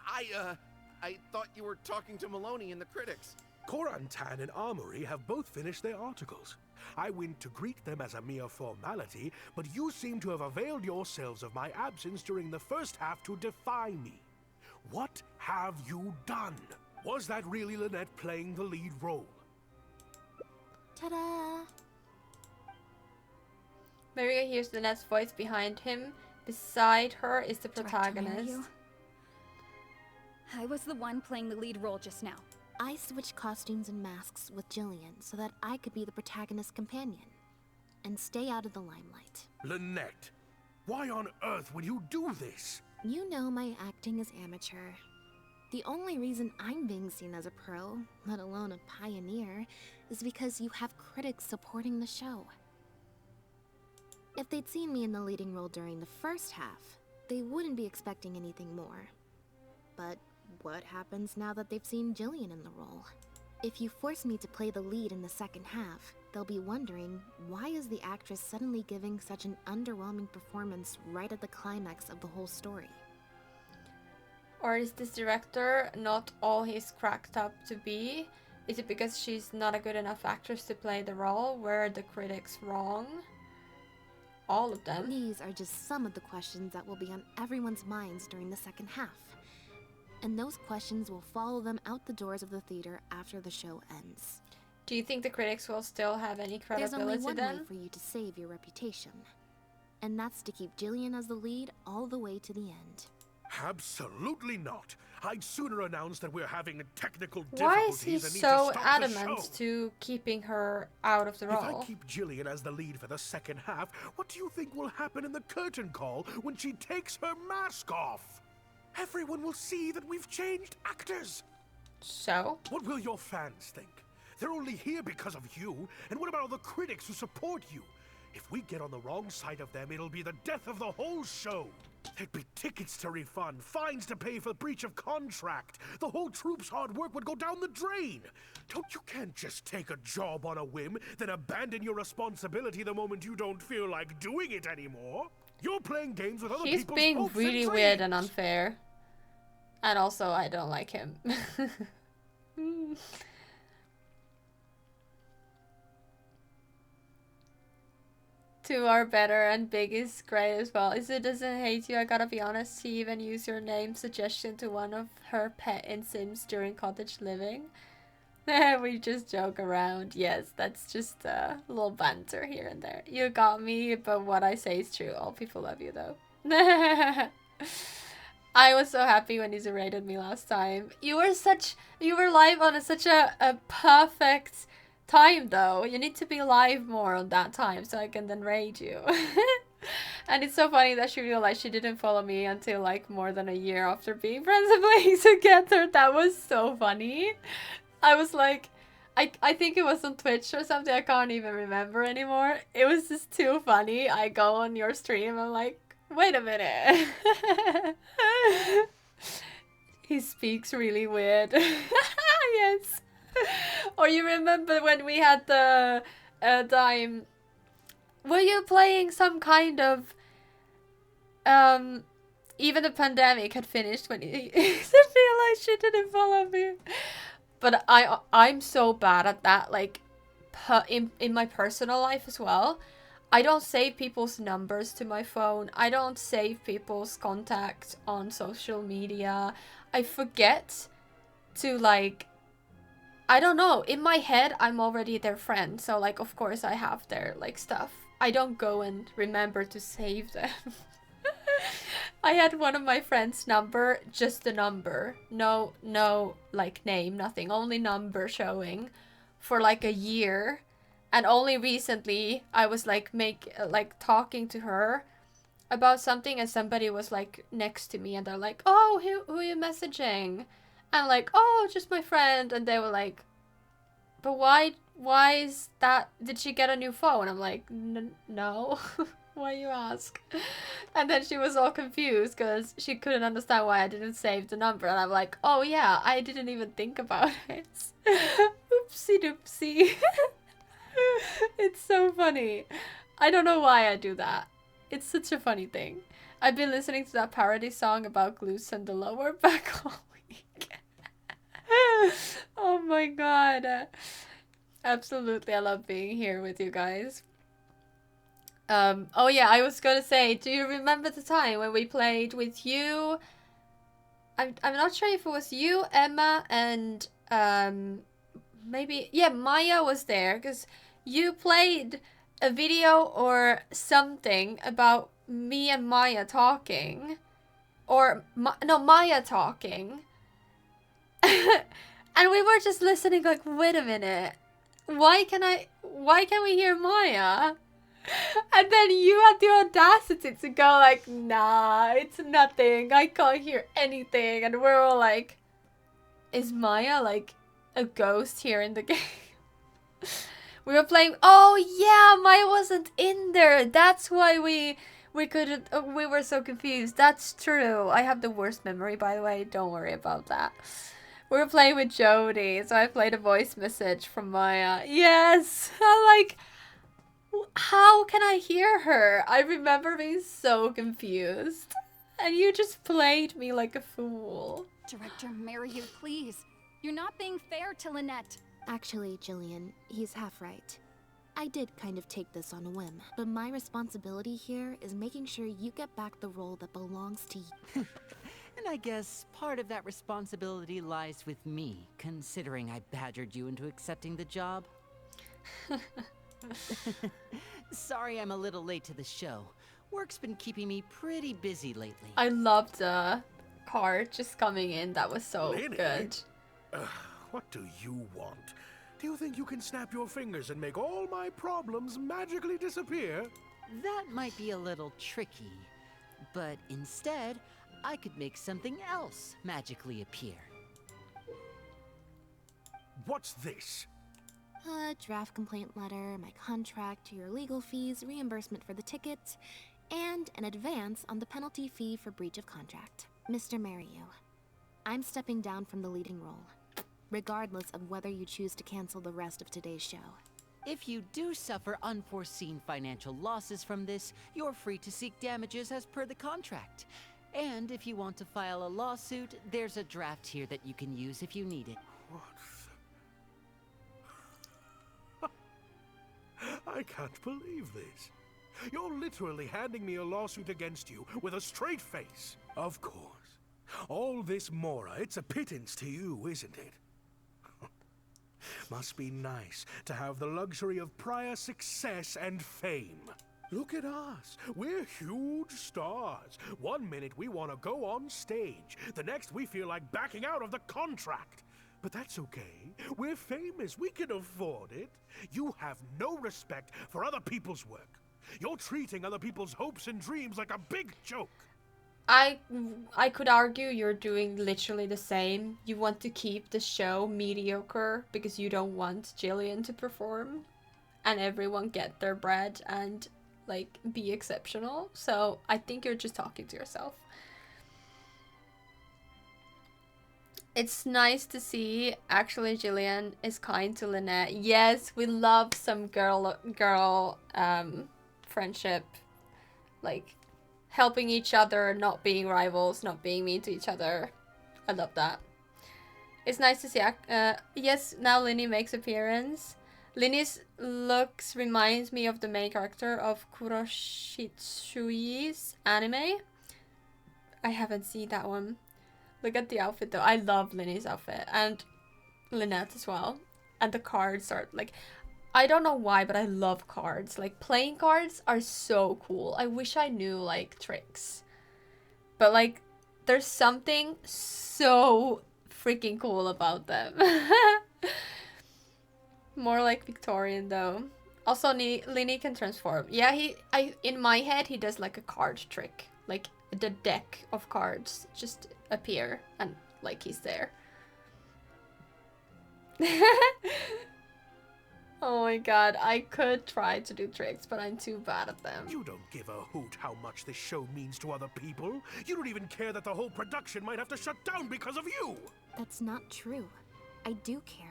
I thought you were talking to Maloney and the critics. Korantan and Armory have both finished their articles. I went to greet them as a mere formality, but you seem to have availed yourselves of my absence during the first half to defy me. What have you done? Was that really Lynette playing the lead role? Ta-da! Maria hears Lynette's voice behind him. Beside her is the protagonist. I was the one playing the lead role just now. I switched costumes and masks with Jillian so that I could be the protagonist's companion and stay out of the limelight. Lynette, why on earth would you do this? You know my acting is amateur. The only reason I'm being seen as a pro, let alone a pioneer, is because you have critics supporting the show. If they'd seen me in the leading role during the first half, they wouldn't be expecting anything more. But what happens now that they've seen Jillian in the role? If you force me to play the lead in the second half, they'll be wondering, why is the actress suddenly giving such an underwhelming performance right at the climax of the whole story? Or is this director not all he's cracked up to be? Is it because she's not a good enough actress to play the role? Were the critics wrong? All of them. These are just some of the questions that will be on everyone's minds during the second half. And those questions will follow them out the doors of the theater after the show ends. Do you think the critics will still have any credibility There's only one then? way for you to save your reputation. and that's to keep Jillian as the lead all the way to the end. Absolutely not. I'd sooner announce that we're having technical Why is he difficulties and need so to stop the show. adamant to keeping her out of the If role? I keep Jillian as the lead for the second half, what do you think will happen in the curtain call when she takes her mask off? Everyone will see that we've changed actors. So? What will your fans think? They're only here because of you, and what about all the critics who support you? If we get on the wrong side of them, it'll be the death of the whole show. There'd be tickets to refund, fines to pay for breach of contract. The whole troupe's hard work would go down the drain. You can't just take a job on a whim, then abandon your responsibility the moment you don't feel like doing it anymore. You're playing games with other He's people's being hopes really and weird dreams. and unfair. And also, I don't like him. Two are better and Big is great as well. Izzy doesn't hate you, I gotta be honest. He even used your name suggestion to one of her pet in Sims during cottage living. We just joke around. Yes, that's just a little banter here and there. You got me, but what I say is true. All people love you though. I was so happy when Izzy rated me last time. You were live on such a perfect time though. You need to be live more on that time so I can then raid you. And it's so funny that she realized she didn't follow me until like more than a year after being friends and playing together. That was so funny. I was like, I think it was on Twitch or something. I can't even remember anymore. It was just too funny. I go on your stream. I'm like, wait a minute. He speaks really weird. Yes. Or you remember when we had the time? Were you playing some kind of even the pandemic had finished when he realized she didn't follow me. But I'm so bad at that, like in my personal life as well. I don't save people's numbers to my phone. I don't save people's contacts on social media. I forget to like, I don't know, in my head I'm already their friend, so like of course I have their like stuff. I don't go and remember to save them. I had one of my friends' number, just the number, no like name, nothing, only number showing for like a year. And only recently I was like talking to her about something and somebody was like next to me and they're like, oh, who are you messaging? And like, oh, just my friend. And they were like, but why is that? Did she get a new phone? I'm like, no. Why you ask? And then she was all confused because she couldn't understand why I didn't save the number. And I'm like, oh yeah, I didn't even think about it. Oopsie doopsie. It's so funny. I don't know why I do that. It's such a funny thing. I've been listening to that parody song about Glutes and the lower back all week. Oh my god. Absolutely, I love being here with you guys. Oh yeah, I was gonna say, do you remember the time when we played with you? I'm not sure if it was you, Emma, and maybe, yeah, Maya was there, because you played a video or something about me and Maya talking, or no, Maya talking. And we were just listening like, wait a minute, why can we hear Maya? And then you had the audacity to go like, nah, it's nothing, I can't hear anything. And we're all like, is Maya like a ghost here in the game? We were playing, oh yeah, Maya wasn't in there, that's why we couldn't, we were so confused. That's true. I have the worst memory, by the way, don't worry about that. We were playing with Jody, so I played a voice message from Maya. Yes, I'm like, how can I hear her? I remember being so confused. And you just played me like a fool. Director Mariu, please. You're not being fair to Lynette. Actually, Jillian, he's half right. I did kind of take this on a whim, but my responsibility here is making sure you get back the role that belongs to you. And I guess part of that responsibility lies with me, considering I badgered you into accepting the job. Sorry I'm a little late to the show. Work's been keeping me pretty busy lately. I loved the card just coming in. That was so Lynette? good. What do you want? Do you think you can snap your fingers and make all my problems magically disappear? That might be a little tricky, but instead, I could make something else magically appear. What's this? A draft complaint letter, my contract, your legal fees, reimbursement for the ticket, and an advance on the penalty fee for breach of contract. Mr. Mariu, I'm stepping down from the leading role, regardless of whether you choose to cancel the rest of today's show. If you do suffer unforeseen financial losses from this, you're free to seek damages as per the contract. And if you want to file a lawsuit, there's a draft here that you can use if you need it. What? I can't believe this. You're literally handing me a lawsuit against you with a straight face. Of course. All this Mora, it's a pittance to you, isn't it? Must be nice to have the luxury of prior success and fame. Look at us. We're huge stars. One minute we want to go on stage. The next we feel like backing out of the contract. But that's okay. We're famous. We can afford it. You have no respect for other people's work. You're treating other people's hopes and dreams like a big joke. I could argue you're doing literally the same. You want to keep the show mediocre because you don't want Jillian to perform and everyone get their bread and like be exceptional. So I think you're just talking to yourself. It's nice to see actually Jillian is kind to Lynette. Yes, we love some girl friendship, like helping each other, not being rivals, not being mean to each other. I love that. It's nice to see. Yes, now Linny makes appearance. Linny's looks reminds me of the main character of Kuroshitsui's anime. I haven't seen that one. Look at the outfit though. I love Linny's outfit and Lynette as well. And the cards are like, I don't know why, but I love cards. Like playing cards are so cool. I wish I knew like tricks. But like there's something so freaking cool about them. More like Victorian though. Also Linny can transform. Yeah, in my head he does like a card trick. Like the deck of cards just appear and like he's there. Oh my god, I could try to do tricks, but I'm too bad at them. You don't give a hoot how much this show means to other people. You don't even care that the whole production might have to shut down because of you. That's not true. I do care.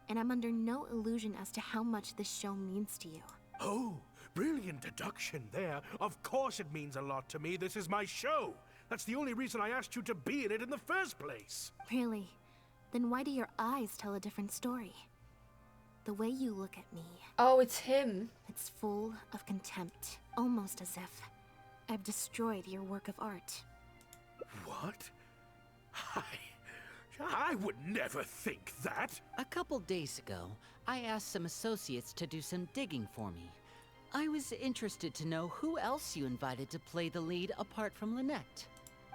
And I'm under no illusion as to how much this show means to you. Oh, brilliant deduction there. Of course it means a lot to me. This is my show. That's the only reason I asked you to be in it in the first place. Really? Then why do your eyes tell a different story? The way you look at me. Oh, it's him. It's full of contempt. Almost as if I've destroyed your work of art. What? I would never think that. A couple days ago, I asked some associates to do some digging for me. I was interested to know who else you invited to play the lead apart from Lynette.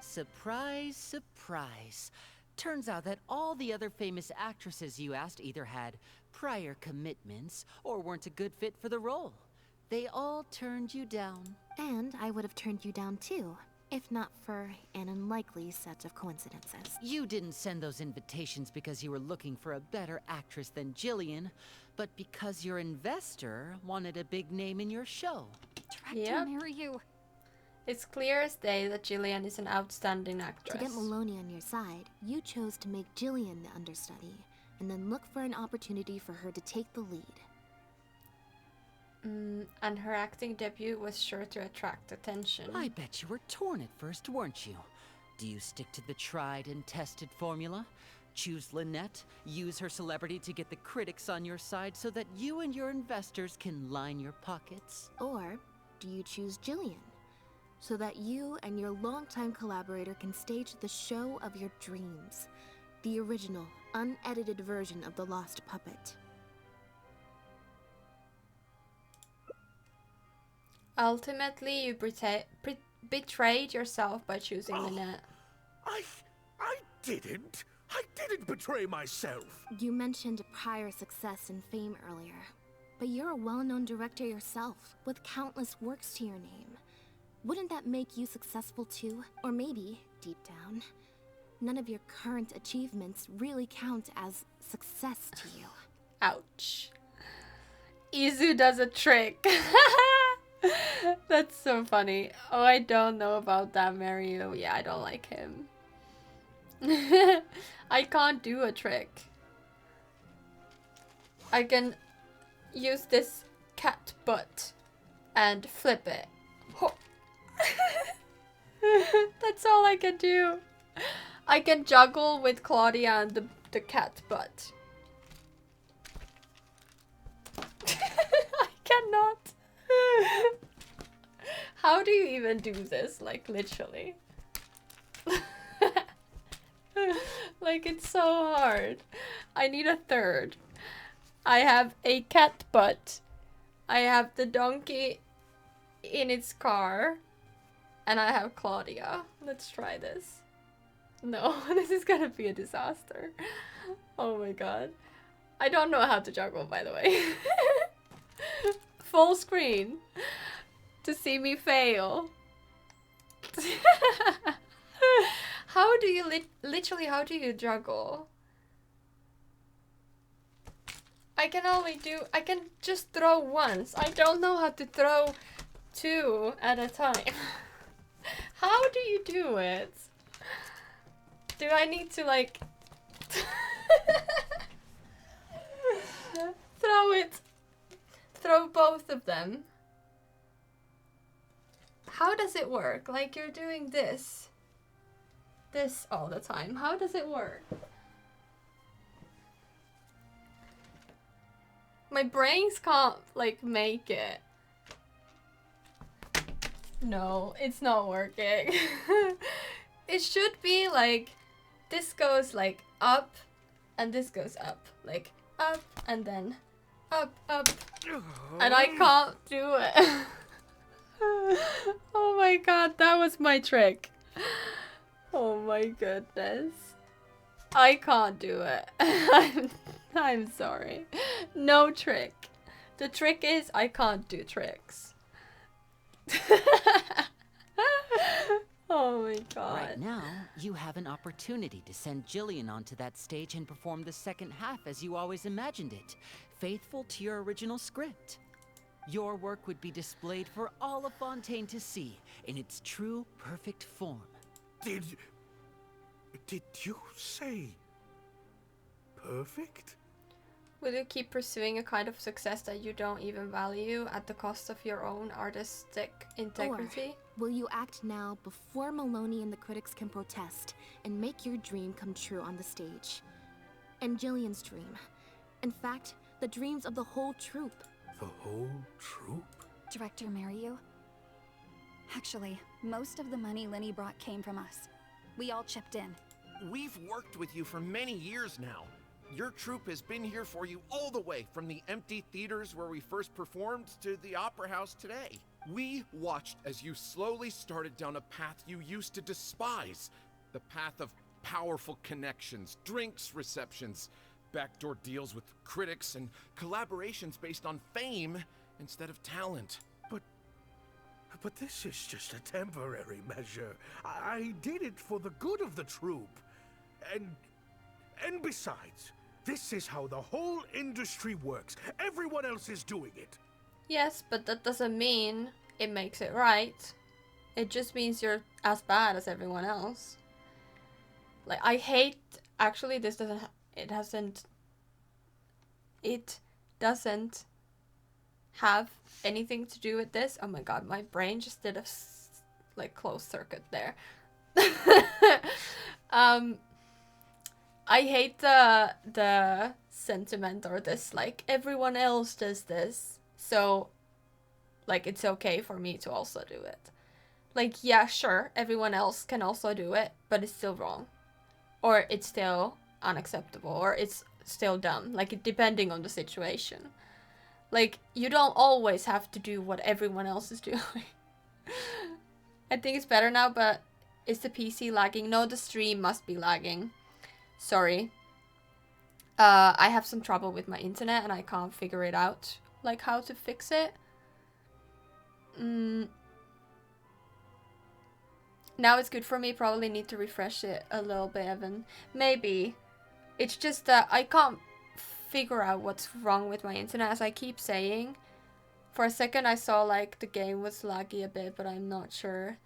Surprise, surprise. Turns out that all the other famous actresses you asked either had prior commitments or weren't a good fit for the role. They all turned you down. And I would have turned you down too, if not for an unlikely set of coincidences. You didn't send those invitations because you were looking for a better actress than Jillian, but because your investor wanted a big name in your show. Yep. It's clear as day that Jillian is an outstanding actress. To get Maloney on your side, you chose to make Jillian the understudy, and then look for an opportunity for her to take the lead. And her acting debut was sure to attract attention. I bet you were torn at first, weren't you? Do you stick to the tried and tested formula? Choose Lynette, use her celebrity to get the critics on your side so that you and your investors can line your pockets? Or do you choose Jillian, so that you and your longtime collaborator can stage the show of your dreams? The original, unedited version of The Lost Puppet. Ultimately, you betrayed yourself by choosing Lynette. I didn't. I didn't betray myself. You mentioned prior success and fame earlier, but you're a well-known director yourself, with countless works to your name. Wouldn't that make you successful too? Or maybe, deep down, none of your current achievements really count as success to you. Ouch. Izu does a trick. That's so funny. Oh, I don't know about that, Mario. Yeah, I don't like him. I can't do a trick. I can use this cat butt and flip it. That's all I can do. I can juggle with Claudia and the cat butt. I cannot. How do you even do this? Like, literally. Like, it's so hard. I need a third. I have a cat butt. I have the donkey in its car. And I have Claudia. Let's try this. No, this is gonna be a disaster. Oh my god. I don't know how to juggle, by the way. Full screen. To see me fail. How do you literally, how do you juggle? I can just throw once. I don't know how to throw two at a time. How do you do it? Do I need to like throw both of them? How does it work? Like, you're doing this all the time. How does it work? My brains can't like make it. No, it's not working. It should be like, this goes like up and this goes up. Like up and then up. And I can't do it. Oh my god, that was my trick. Oh my goodness. I can't do it. I'm sorry. No trick. The trick is I can't do tricks. Oh my god. Right now, you have an opportunity to send Jillian onto that stage and perform the second half as you always imagined it, faithful to your original script. Your work would be displayed for all of Fontaine to see, in its true, perfect form. Did you say perfect? Will you keep pursuing a kind of success that you don't even value at the cost of your own artistic integrity? Or will you act now before Maloney and the critics can protest and make your dream come true on the stage? And Jillian's dream. In fact, the dreams of the whole troupe. The whole troupe? Director Mario? Actually, most of the money Linny brought came from us. We all chipped in. We've worked with you for many years now. Your troupe has been here for you all the way from the empty theaters where we first performed to the opera house today. We watched as you slowly started down a path you used to despise. The path of powerful connections, drinks receptions, backdoor deals with critics, and collaborations based on fame instead of talent. But this is just a temporary measure. I did it for the good of the troupe. And besides, this is how the whole industry works. Everyone else is doing it. Yes, but that doesn't mean it makes it right. It just means you're as bad as everyone else. Like, I hate... Actually, this doesn't... It doesn't have anything to do with this. Oh my god, my brain just did a like closed circuit there. I hate the sentiment or this like everyone else does this, so like it's okay for me to also do it. Like, yeah, sure, everyone else can also do it, but it's still wrong, or it's still unacceptable, or it's still dumb, like depending on the situation. Like, you don't always have to do what everyone else is doing. I think it's better now, but is the PC lagging? No, the stream must be lagging. Sorry. I have some trouble with my internet and I can't figure it out, like how to fix it. Now it's good for me. Probably need to refresh it a little bit, Evan. Maybe. It's just that I can't figure out what's wrong with my internet, as I keep saying. For a second I saw like the game was laggy a bit, but I'm not sure.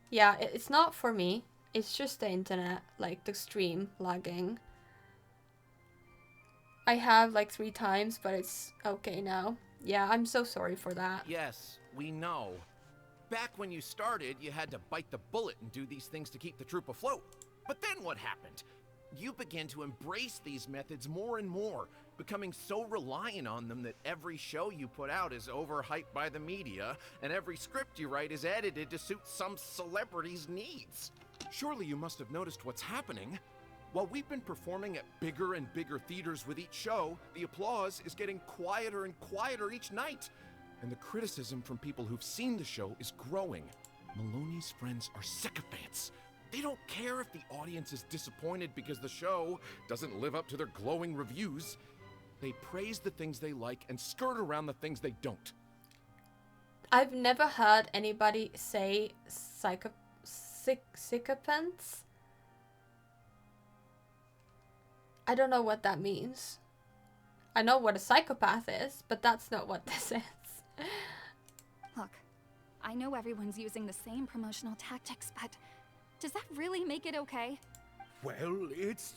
Yeah, it's not for me. It's just the internet, like the stream lagging. I have like 3 times, but it's okay now. Yeah, I'm so sorry for that. Yes, we know. Back when you started, you had to bite the bullet and do these things to keep the troop afloat. But then what happened? You began to embrace these methods more and more, becoming so reliant on them that every show you put out is overhyped by the media, and every script you write is edited to suit some celebrity's needs. Surely you must have noticed what's happening. While we've been performing at bigger and bigger theaters with each show, the applause is getting quieter and quieter each night. And the criticism from people who've seen the show is growing. Maloney's friends are sycophants. They don't care if the audience is disappointed because the show doesn't live up to their glowing reviews. They praise the things they like and skirt around the things they don't. I've never heard anybody say sycophants. I don't know what that means. I know what a psychopath is, but that's not what this is. Look, I know everyone's using the same promotional tactics, but does that really make it okay? Well, it's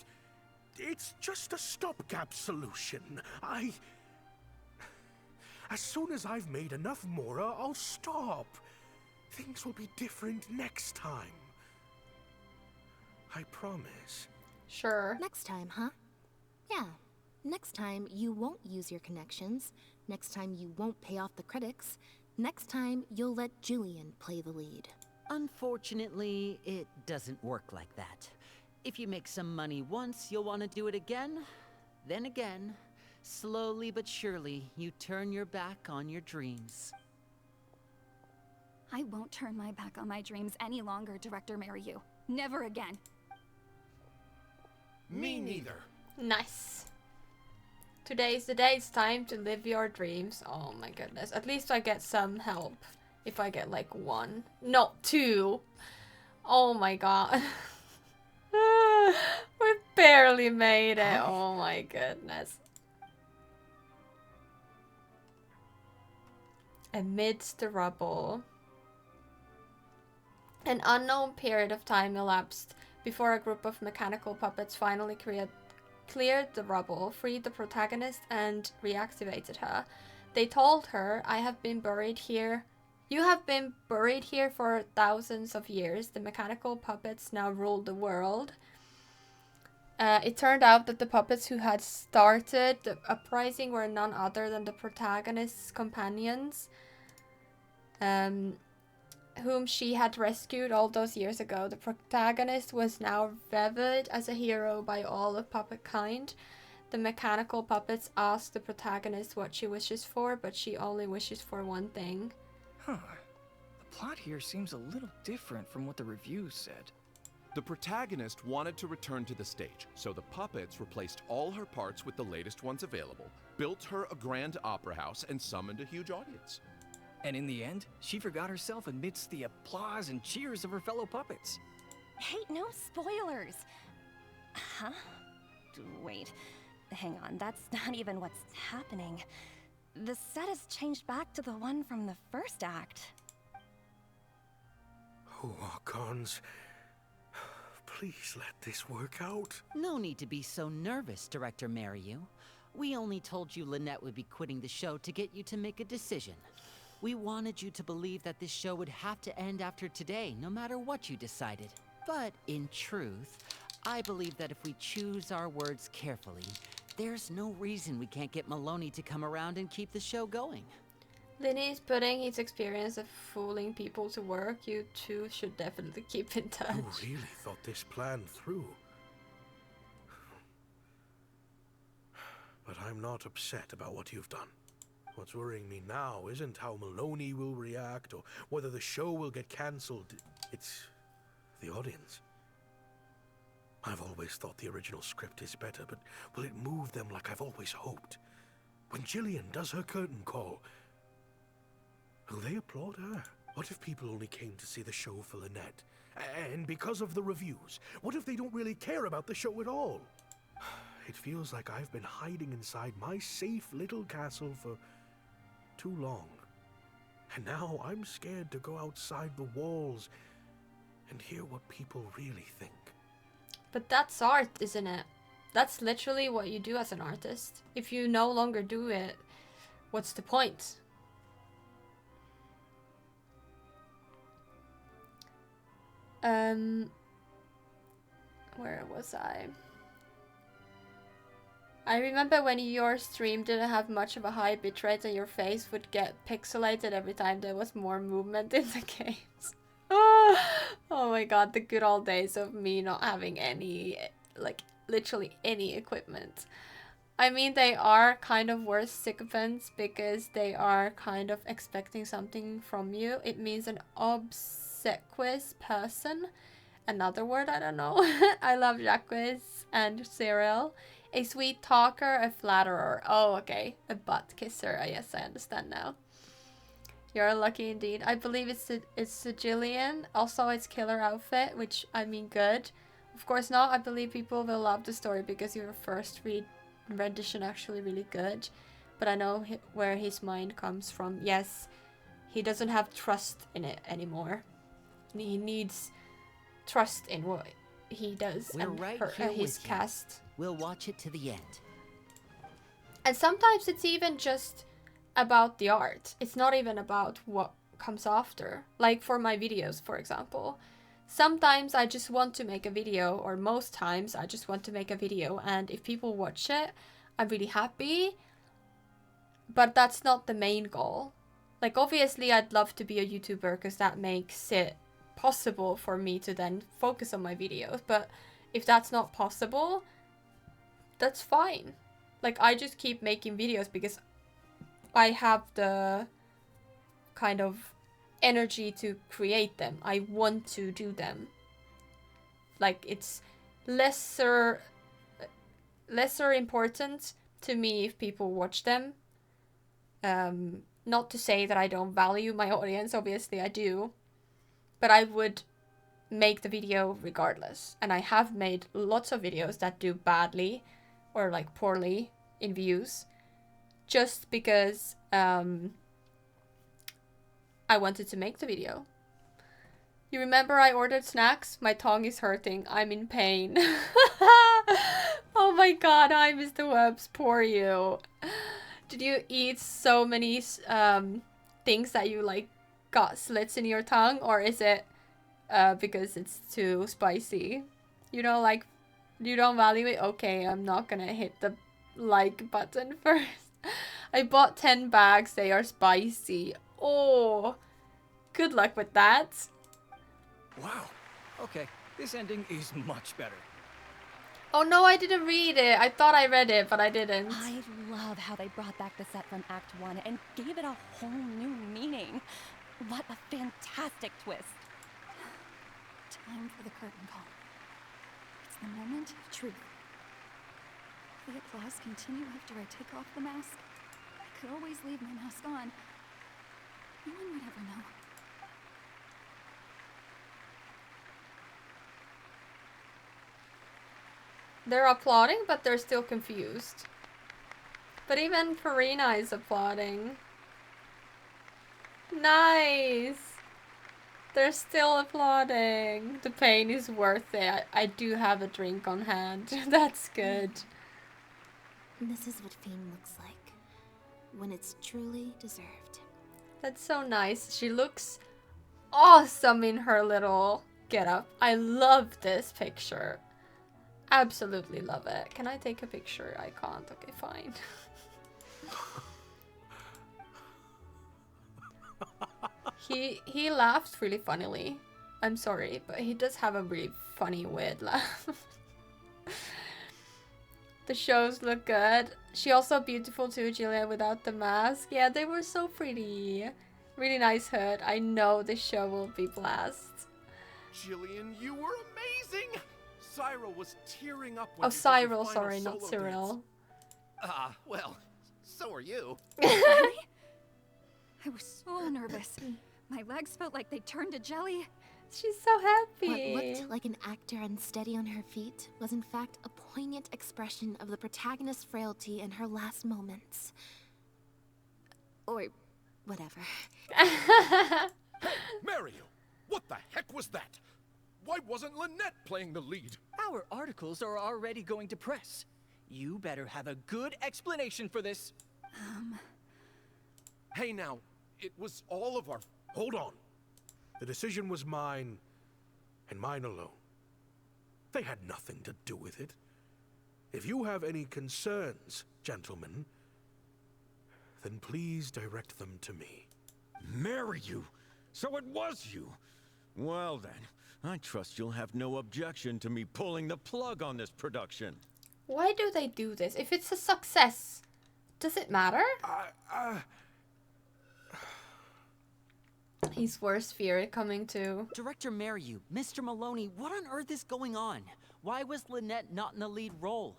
just a stopgap solution. As soon as I've made enough Mora, I'll stop. Things will be different next time. I promise. Sure. Next time, huh? Yeah. Next time, you won't use your connections. Next time, you won't pay off the critics. Next time, you'll let Julian play the lead. Unfortunately, it doesn't work like that. If you make some money once, you'll want to do it again, then again. Slowly but surely, you turn your back on your dreams. I won't turn my back on my dreams any longer, Director Mariyu. Never again. Me neither. Nice. Today's the day. It's time to live your dreams. Oh my goodness. At least I get some help. If I get like 1. Not 2. Oh my god. We barely made it. Oh my goodness. Amidst the rubble. An unknown period of time elapsed before a group of mechanical puppets finally cleared the rubble, freed the protagonist, and reactivated her. They told her, "I have been buried here. You have been buried here for thousands of years. The mechanical puppets now rule the world." It turned out that the puppets who had started the uprising were none other than the protagonist's companions, whom she had rescued all those years ago. The protagonist was now revered as a hero by all of puppet kind. The mechanical puppets asked the protagonist what she wishes for, but she only wishes for one thing. Huh. The plot here seems a little different from what the reviews said. The protagonist wanted to return to the stage, so the puppets replaced all her parts with the latest ones available, built her a grand opera house, and summoned a huge audience. And in the end, she forgot herself amidst the applause and cheers of her fellow puppets. Hey, no spoilers! Huh? Wait, hang on, that's not even what's happening. The set has changed back to the one from the first act. Oh, Archons. Please let this work out. No need to be so nervous, Director Mariyu. We only told you Lynette would be quitting the show to get you to make a decision. We wanted you to believe that this show would have to end after today, no matter what you decided. But in truth, I believe that if we choose our words carefully, there's no reason we can't get Maloney to come around and keep the show going. Linny is putting his experience of fooling people to work. You two should definitely keep in touch. You really thought this plan through. But I'm not upset about what you've done. What's worrying me now isn't how Maloney will react or whether the show will get cancelled. It's the audience. I've always thought the original script is better, but will it move them like I've always hoped? When Jillian does her curtain call, will they applaud her? What if people only came to see the show for Lynette? And because of the reviews, what if they don't really care about the show at all? It feels like I've been hiding inside my safe little castle for too long. And now I'm scared to go outside the walls and hear what people really think. But that's art, isn't it? That's literally what you do as an artist. If you no longer do it, what's the point? Where was I? I remember when your stream didn't have much of a high bitrate and your face would get pixelated every time there was more movement in the games. Oh my god, the good old days of me not having any, like, literally any equipment. I mean, they are kind of worse sycophants because they are kind of expecting something from you. It means an obsequious person. Another word, I don't know. I love Jacques and Cyril. A sweet talker, a flatterer. Oh, okay. A butt kisser. Yes, I understand now. You're lucky indeed. I believe it's a Jillian. Also, it's killer outfit, which, I mean, good. Of course not. I believe people will love the story because your first rendition actually really good. But I know where his mind comes from. Yes, he doesn't have trust in it anymore. He needs trust in what he does. We're and right her, here his with you. cast. We'll watch it to the end. And sometimes it's even just about the art. It's not even about what comes after. Like for my videos, for example. Sometimes I just want to make a video, or most times I just want to make a video, and if people watch it, I'm really happy. But that's not the main goal. Like, obviously I'd love to be a YouTuber because that makes it possible for me to then focus on my videos. But if that's not possible, that's fine. Like, I just keep making videos because I have the kind of energy to create them. I want to do them. Like, it's lesser important to me if people watch them. Not to say that I don't value my audience, obviously I do. But I would make the video regardless. And I have made lots of videos that do badly or like poorly in views. Just because I wanted to make the video. You remember I ordered snacks? My tongue is hurting. I'm in pain. Oh my god, hi Mr. Webbs, poor you. Did you eat so many things that you like got slits in your tongue? Or is it because it's too spicy? You know, like, you don't value it? Okay, I'm not gonna hit the like button first. I bought 10 bags, they are spicy. Oh, good luck with that. Wow. Okay, this ending is much better. Oh no, I didn't read it. I thought I read it, but I didn't. I love how they brought back the set from Act 1 and gave it a whole new meaning. What a fantastic twist. Time for the curtain call. It's the moment of truth. Will the applause continue after I take off the mask? I could always leave my mask on. No one would ever know. They're applauding, but they're still confused. But even Farina is applauding. Nice! They're still applauding. The pain is worth it. I do have a drink on hand. That's good. This is what fame looks like, when it's truly deserved. That's so nice. She looks awesome in her little getup. I love this picture. Absolutely love it. Can I take a picture? I can't. Okay, fine. He laughed really funnily. I'm sorry, but he does have a really funny, weird laugh. The shows look good. She also beautiful too, Julia, without the mask. Yeah, they were so pretty. Really nice hood. I know this show will be blast. Jillian, you were amazing! Cyril was tearing up Oh, when you did your Cyril, final sorry, not solo Cyril. Well, so are you. Really? I was so nervous. My legs felt like they turned to jelly. She's so happy. What looked like an actor unsteady on her feet was in fact a poignant expression of the protagonist's frailty in her last moments. Or whatever. Mario, what the heck was that? Why wasn't Lynette playing the lead? Our articles are already going to press. You better have a good explanation for this. Hey now, it was all of our... Hold on. The decision was mine, and mine alone. They had nothing to do with it. If you have any concerns, gentlemen, then please direct them to me. Marry you? So it was you? Well then, I trust you'll have no objection to me pulling the plug on this production. Why do they do this? If it's a success, does it matter? He's worse fear coming too. Director Mariu, Mr. Maloney, what on earth is going on? Why was Lynette not in the lead role?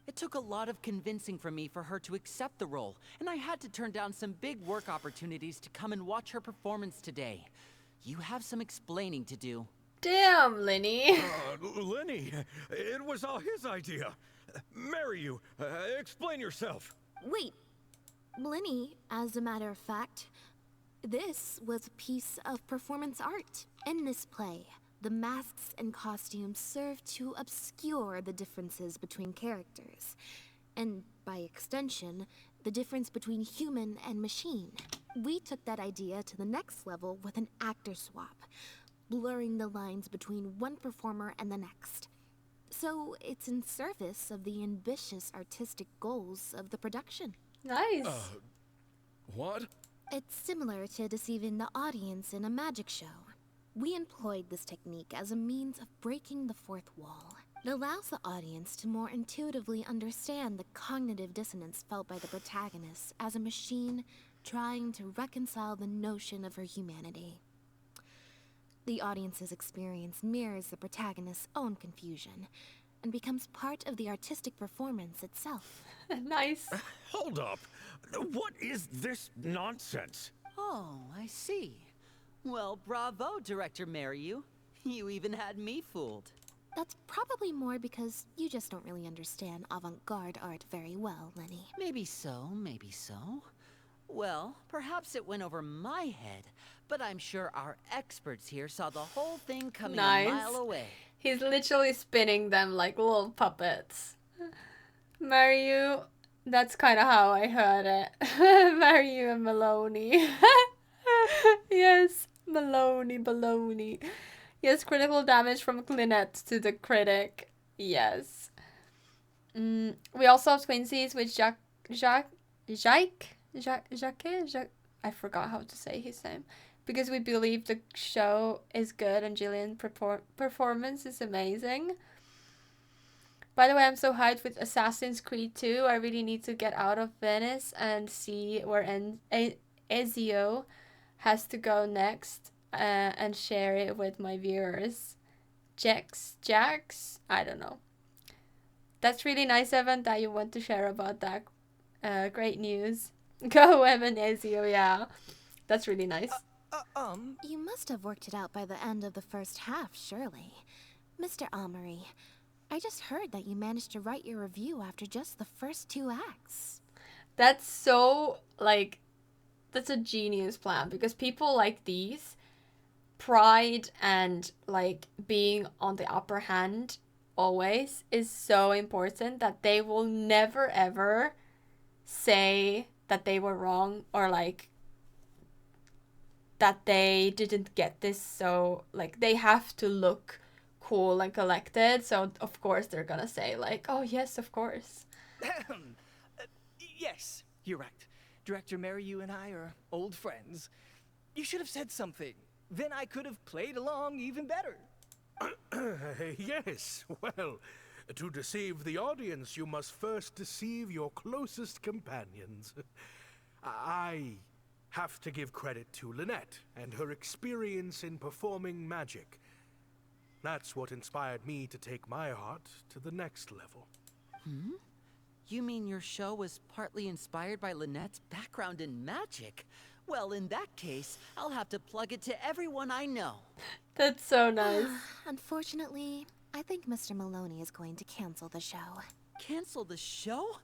It took a lot of convincing from me for her to accept the role, and I had to turn down some big work opportunities to come and watch her performance today. You have some explaining to do. Damn, Linny. Lenny, it was all his idea. Mariu, explain yourself. Wait, Linny, as a matter of fact, this was a piece of performance art. In this play, the masks and costumes serve to obscure the differences between characters, and by extension, the difference between human and machine. We took that idea to the next level with an actor swap, blurring the lines between one performer and the next. So it's in service of the ambitious artistic goals of the production. Nice. What? It's similar to deceiving the audience in a magic show. We employed this technique as a means of breaking the fourth wall. It allows the audience to more intuitively understand the cognitive dissonance felt by the protagonist as a machine trying to reconcile the notion of her humanity. The audience's experience mirrors the protagonist's own confusion and becomes part of the artistic performance itself. Nice. Hold up. What is this nonsense? Oh, I see. Well, bravo, Director Mariu. You even had me fooled. That's probably more because you just don't really understand avant-garde art very well, Lenny. Maybe so, maybe so. Well, perhaps it went over my head, but I'm sure our experts here saw the whole thing coming Nice. a mile away. He's literally spinning them like little puppets. Mariu, that's kind of how I heard it. Mariu and Maloney. Yes, Maloney, baloney. Yes, critical damage from Lynette to the critic. Yes. We also have twinsies with Jacques. I forgot how to say his name. Because we believe the show is good and Jillian's performance is amazing. By the way, I'm so hyped with Assassin's Creed 2. I really need to get out of Venice and see where Ezio has to go next and share it with my viewers. Jax? I don't know. That's really nice, Evan, that you want to share about that. Great news. Go, Evan Ezio, yeah. That's really nice. You must have worked it out by the end of the first half, surely. Mr. Amory, I just heard that you managed to write your review after just the first 2 acts. That's so, like, that's a genius plan, because people like these, pride and, like, being on the upper hand always is so important that they will never, ever say that they were wrong or, like, that they didn't get this. So, like, they have to look cool and collected. So, of course, they're gonna say, like, oh, yes, of course. Yes, you're right. Director Mariu and I are old friends. You should have said something. Then I could have played along even better. Yes, well, To deceive the audience, you must first deceive your closest companions. I have to give credit to Lynette and her experience in performing magic. That's what inspired me to take my art to the next level. Hmm? You mean your show was partly inspired by Lynette's background in magic? Well, in that case, I'll have to plug it to everyone I know. That's so nice. Unfortunately, I think Mr. Maloney is going to cancel the show. Cancel the show?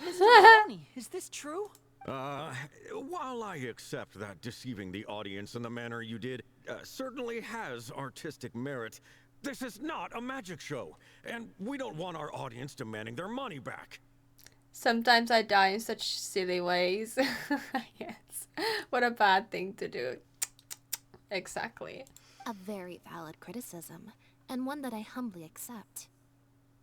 Mr. Maloney, is this true? While I accept that deceiving the audience in the manner you did certainly has artistic merit, this is not a magic show, and we don't want our audience demanding their money back. Sometimes I die in such silly ways. Yes. What a bad thing to do. Exactly. A very valid criticism, and one that I humbly accept.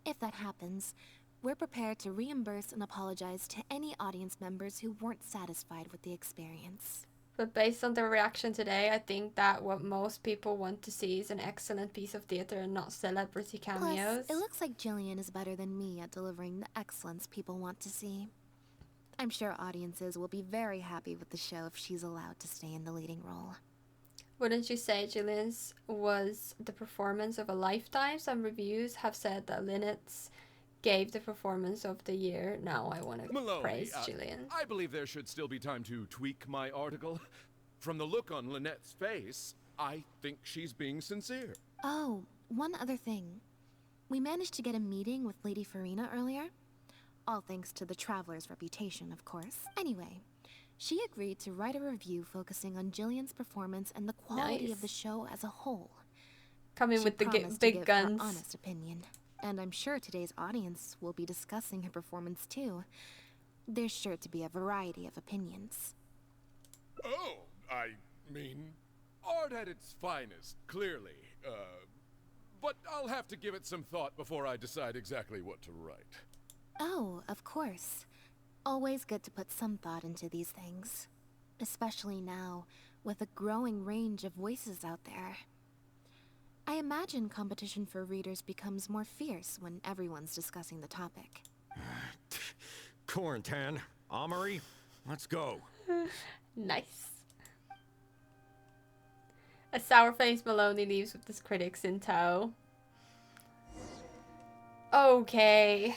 If that happens, we're prepared to reimburse and apologize to any audience members who weren't satisfied with the experience. But based on the reaction today, I think that what most people want to see is an excellent piece of theater and not celebrity cameos. Plus, it looks like Jillian is better than me at delivering the excellence people want to see. I'm sure audiences will be very happy with the show if she's allowed to stay in the leading role. Wouldn't you say Jillian's was the performance of a lifetime? Some reviews have said that Lynette's gave the performance of the year. Now I want to praise Jillian. I believe there should still be time to tweak my article. From the look on Lynette's face, I think she's being sincere. Oh, one other thing. We managed to get a meeting with Lady Farina earlier. All thanks to the Traveler's reputation, of course. Anyway, she agreed to write a review focusing on Jillian's performance and the quality of the show as a whole. Coming with the big guns. Her honest opinion. And I'm sure today's audience will be discussing her performance too. There's sure to be a variety of opinions. Oh, I mean, art at its finest, clearly. But I'll have to give it some thought before I decide exactly what to write. Oh, of course. Always good to put some thought into these things. Especially now, with a growing range of voices out there. I imagine competition for readers becomes more fierce when everyone's discussing the topic. Corentin, Amory, let's go. Nice. A sour-faced Maloney leaves with his critics in tow. Okay.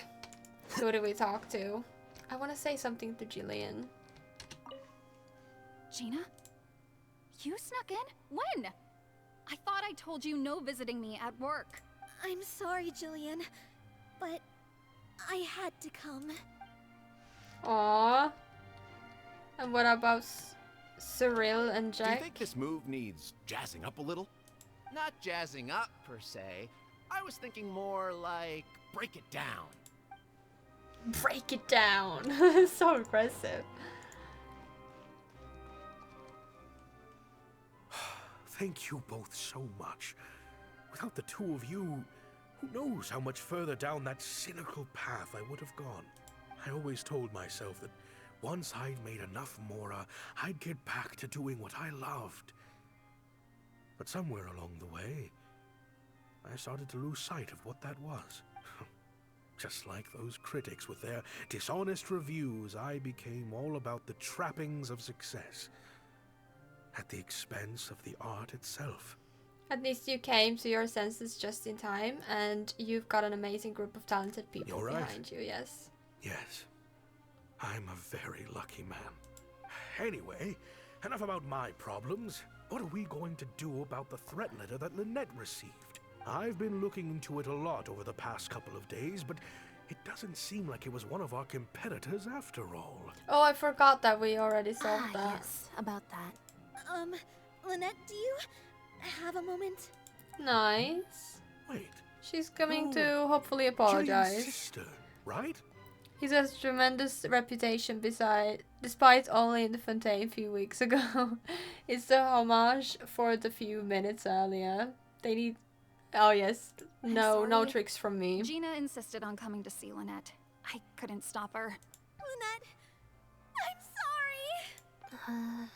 So who do we talk to? I want to say something to Jillian. Gina? You snuck in? When? I thought I told you no visiting me at work. I'm sorry, Jillian, but I had to come. Aww. And what about Cyril and Jack? Do you think this move needs jazzing up a little? Not jazzing up, per se. I was thinking more like break it down. Break it down. So aggressive. Thank you both so much. Without the two of you, who knows how much further down that cynical path I would have gone. I always told myself that once I'd made enough Mora, I'd get back to doing what I loved. But somewhere along the way, I started to lose sight of what that was. Just like those critics with their dishonest reviews, I became all about the trappings of success, at the expense of the art itself. At least you came to your senses just in time, and you've got an amazing group of talented people You're right. behind you, yes. Yes, I'm a very lucky man. Anyway, enough about my problems. What are we going to do about the threat letter that Lynette received? I've been looking into it a lot over the past couple of days, but it doesn't seem like it was one of our competitors after all. Oh, I forgot that we already solved that. Yes, about that. Lynette, do you have a moment? Nice. Wait. She's coming to hopefully apologize. Jillian's sister, right? He has tremendous reputation despite only in the Fontaine a few weeks ago. It's the homage for the few minutes earlier. They need... Oh yes, no tricks from me. Gina insisted on coming to see Lynette. I couldn't stop her. Lynette, I'm sorry.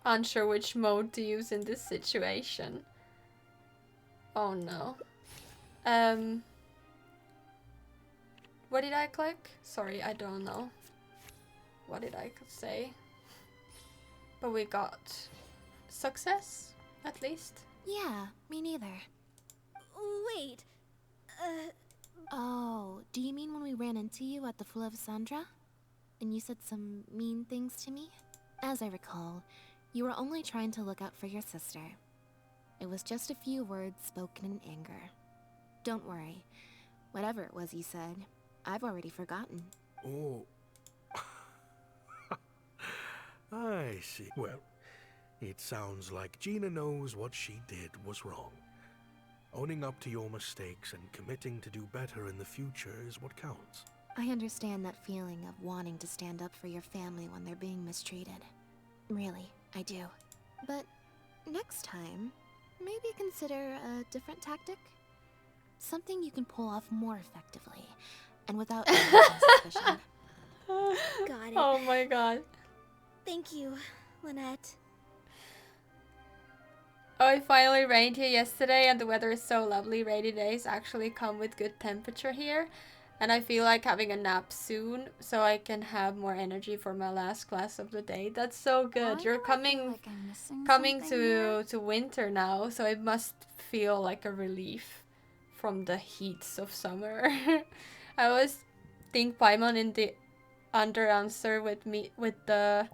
Unsure which mode to use in this situation. Oh no. What did I click? Sorry, I don't know. What did I say? But we got success, at least. Yeah, me neither. Wait. Oh, do you mean when we ran into you at the Fleuve Sandra? And you said some mean things to me? As I recall, you were only trying to look out for your sister. It was just a few words spoken in anger. Don't worry. Whatever it was you said, I've already forgotten. Oh. I see. Well, it sounds like Gina knows what she did was wrong. Owning up to your mistakes and committing to do better in the future is what counts. I understand that feeling of wanting to stand up for your family when they're being mistreated. Really, I do. But next time, maybe consider a different tactic? Something you can pull off more effectively, and without any suspicion. Got it. Oh my god. Thank you, Lynette. Oh, it finally rained here yesterday and the weather is so lovely. Rainy days actually come with good temperature here. And I feel like having a nap soon so I can have more energy for my last class of the day. That's so good. You're coming to winter now, so it must feel like a relief from the heats of summer. I always think Paimon in the answer with the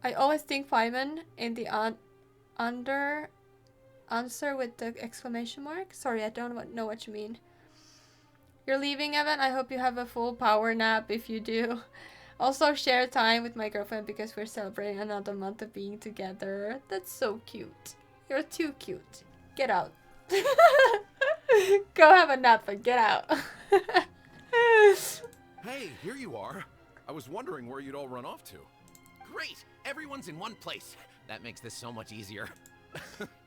I always think Paimon in the answer with the exclamation mark. Sorry, I don't know what you mean. You're leaving, Evan? I hope you have a full power nap if you do. Also share time with my girlfriend because we're celebrating another month of being together. That's so cute. You're too cute. Get out. Go have a nap and get out. Hey, here you are. I was wondering where you'd all run off to. Great! Everyone's in one place. That makes this so much easier.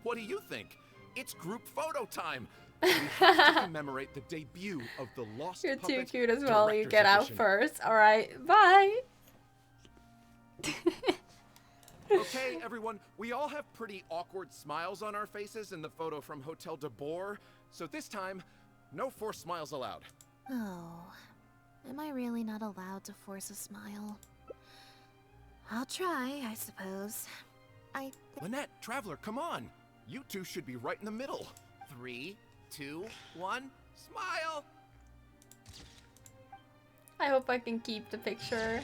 What do you think? It's group photo time. We have to commemorate the debut of the Lost You're too Puppet cute as well. You Director's get out Edition. first. Alright, bye. Okay, everyone, we all have pretty awkward smiles on our faces in the photo from Hotel de Boer, so this time, no forced smiles allowed. Oh, am I really not allowed to force a smile? I'll try, I suppose. Lynette, Traveler, come on. You two should be right in the middle. 3, 2, 1, smile! I hope I can keep the picture.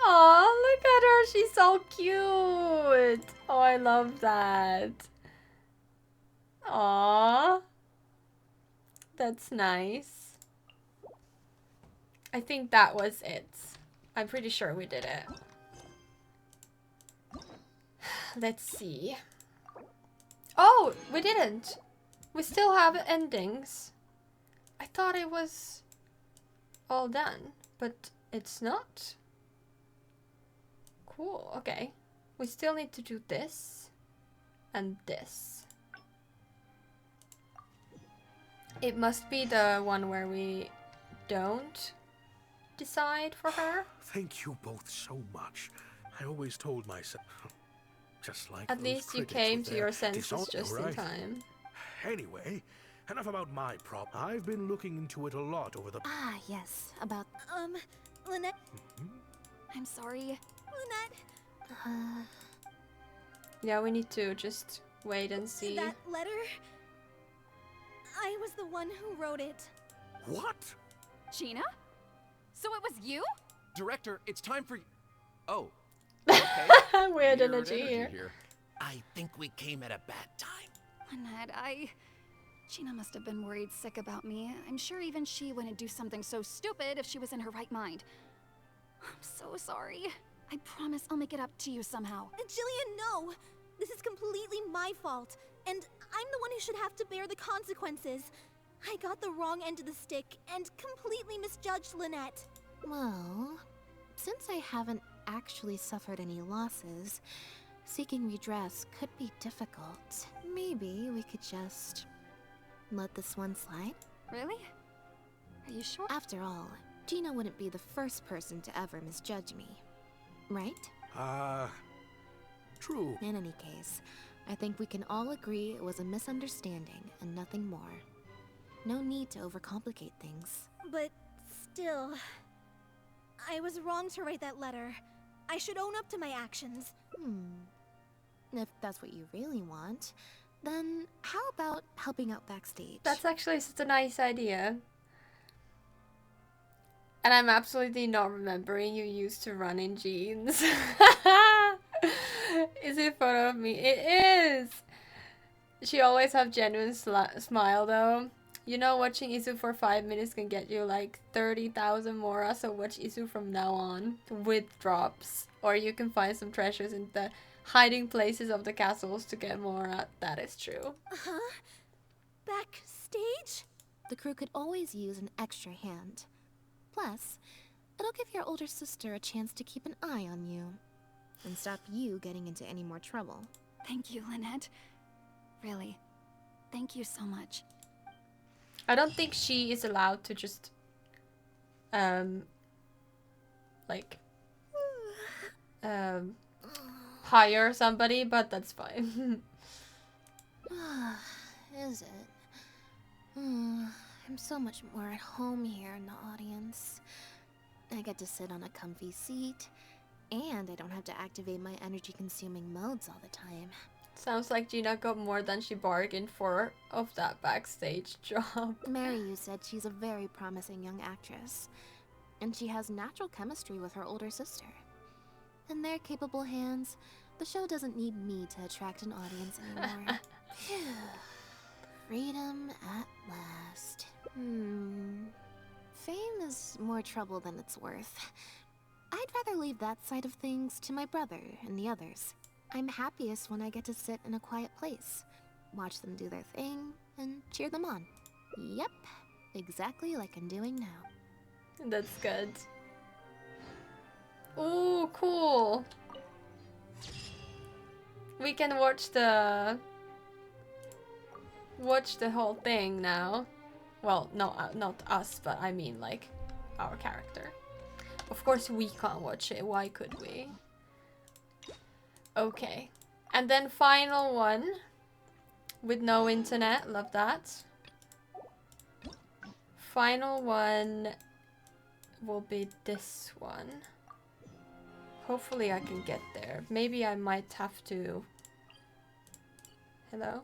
Aw, look at her. She's so cute. Oh, I love that. Aw. That's nice. I think that was it. I'm pretty sure we did it. Let's see. Oh, we didn't. We still have endings. I thought it was all done, but it's not. Cool, okay. We still need to do this and this. It must be the one where we don't decide for her. Thank you both so much. I always told myself, just like At those least you critics came with to their your senses just in right. time. Anyway, enough about my prop. I've been looking into it a lot over the... Ah, yes, about... Lynette? I'm sorry. Lynette? Yeah, we need to just wait and see. That letter? I was the one who wrote it. What? Gina? So it was you? Director, it's time for... Oh. Weird Weird energy here. I think we came at a bad time. Lynette, Gina must have been worried sick about me. I'm sure even she wouldn't do something so stupid if she was in her right mind. I'm so sorry. I promise I'll make it up to you somehow. Jillian, no! This is completely my fault, and I'm the one who should have to bear the consequences. I got the wrong end of the stick and completely misjudged Lynette. Well, since I haven't actually suffered any losses, seeking redress could be difficult. Maybe we could just let this one slide? Really? Are you sure? After all, Gina wouldn't be the first person to ever misjudge me, right? True. In any case, I think we can all agree it was a misunderstanding and nothing more. No need to overcomplicate things. But still, I was wrong to write that letter. I should own up to my actions. If that's what you really want, then how about helping out backstage? That's actually such a nice idea. And I'm absolutely not remembering you used to run in jeans. Is it a photo of me? It is! She always have genuine smile though. You know, watching Isu for 5 minutes can get you like 30,000 mora, so watch Isu from now on with drops. Or you can find some treasures in the hiding places of the castles to get mora. That is true. Huh? Backstage? The crew could always use an extra hand. Plus, it'll give your older sister a chance to keep an eye on you. And stop you getting into any more trouble. Thank you, Lynette. Really, thank you so much. I don't think she is allowed to just, hire somebody, but that's fine. Is it? I'm so much more at home here in the audience. I get to sit on a comfy seat, and I don't have to activate my energy-consuming modes all the time. Sounds like Gina got more than she bargained for of that backstage job. Mary said she's a very promising young actress, and she has natural chemistry with her older sister. In their capable hands, the show doesn't need me to attract an audience anymore. Phew. Freedom at last. Fame is more trouble than it's worth. I'd rather leave that side of things to my brother and the others. I'm happiest when I get to sit in a quiet place, watch them do their thing, and cheer them on. Yep, exactly like I'm doing now. That's good. Ooh, cool. We can watch the whole thing now. Well, no, not us, but I mean like our character. Of course we can't watch it. Why could we? Okay. And then final one with no internet. Love that. Final one will be this one. Hopefully I can get there. Maybe I might have to... Hello?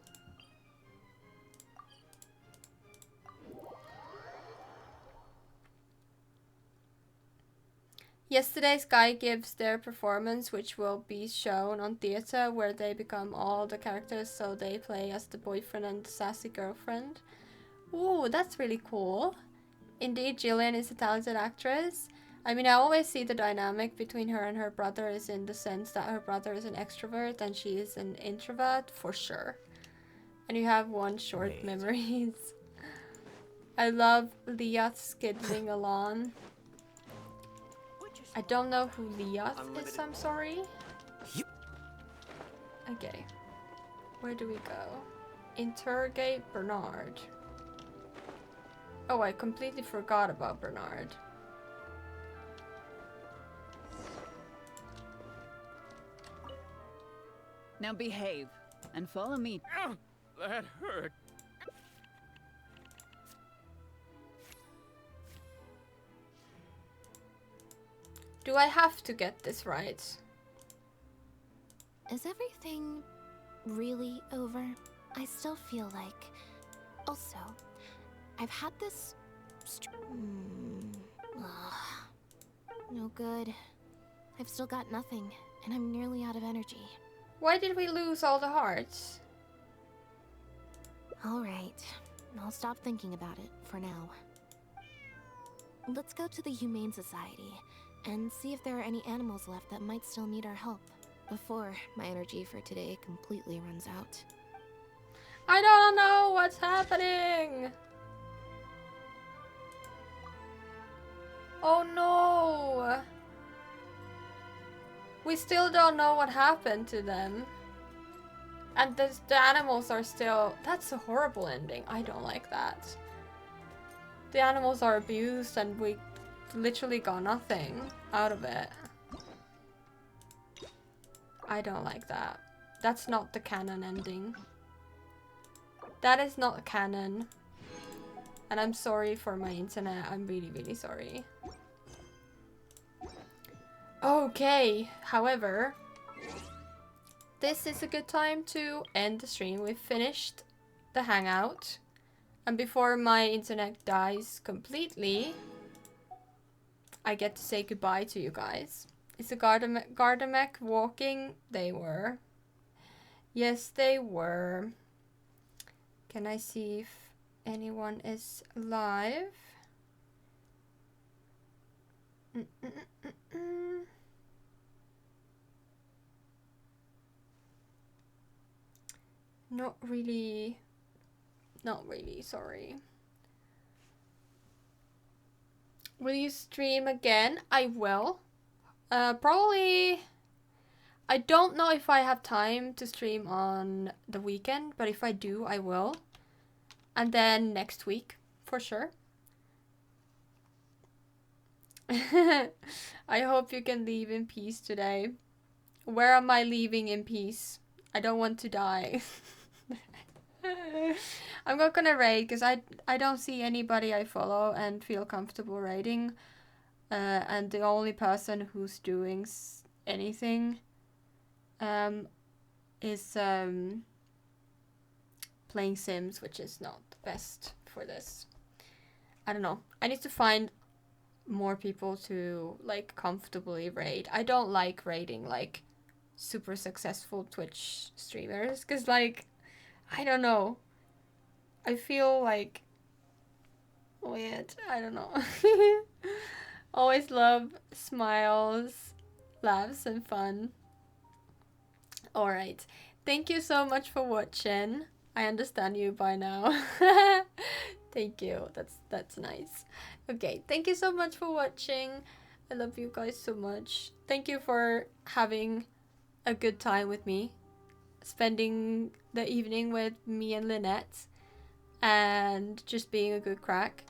Yesterday's guy gives their performance, which will be shown on theater, where they become all the characters, so they play as the boyfriend and the sassy girlfriend. Ooh, that's really cool. Indeed, Jillian is a talented actress. I mean, I always see the dynamic between her and her brother is in the sense that her brother is an extrovert and she is an introvert, for sure. And you have one short memories. I love Leah skidding along. I don't know who Leah is, I'm sorry. Okay. Where do we go? Interrogate Bernard. Oh, I completely forgot about Bernard. Now behave and follow me. That hurt. Do I have to get this right? Is everything really over? I still feel like... Also, I've had this... No good. I've still got nothing, and I'm nearly out of energy. Why did we lose all the hearts? Alright, I'll stop thinking about it for now. Let's go to the Humane Society and see if there are any animals left that might still need our help before my energy for today completely runs out. I don't know what's happening! Oh no! We still don't know what happened to them. And the animals are still... That's a horrible ending. I don't like that. The animals are abused and we literally got nothing out of it. I don't like that. That's not the canon ending. That is not canon. And I'm sorry for my internet. I'm really, really sorry. Okay, however, this is a good time to end the stream. We've finished the hangout. And before my internet dies completely, I get to say goodbye to you guys. Is the Gardamek walking? They were. Yes, they were. Can I see if anyone is alive? Not really. Not really, sorry. Will you stream again? I will. Probably... I don't know if I have time to stream on the weekend, but if I do, I will. And then next week, for sure. I hope you can leave in peace today. Where am I leaving in peace? I don't want to die. I'm not gonna raid because I don't see anybody I follow and feel comfortable raiding. And the only person who's doing anything is playing Sims, which is not the best for this. I don't know. I need to find more people to like comfortably raid. I don't like raiding like super successful Twitch streamers because like I don't know. I feel like weird. I don't know. Always love smiles, laughs, and fun. Alright. Thank you so much for watching. I understand you by now. Thank you. That's nice. Okay, thank you so much for watching. I love you guys so much. Thank you for having a good time with me. Spending the evening with me and Lynette. And just being a good crack.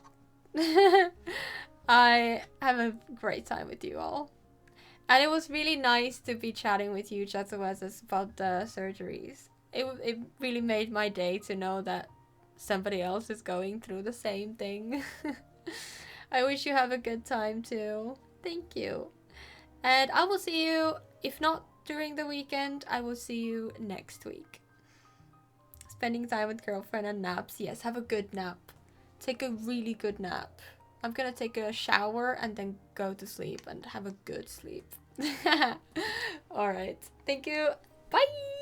I have a great time with you all. And it was really nice to be chatting with you, Chatawazas, about the surgeries. It really made my day to know that somebody else is going through the same thing. I wish you have a good time too. Thank you. And I will see you, if not during the weekend, I will see you next week. Spending time with girlfriend and naps. Yes, have a good nap. Take a really good nap. I'm gonna take a shower and then go to sleep and have a good sleep. Alright. Thank you. Bye!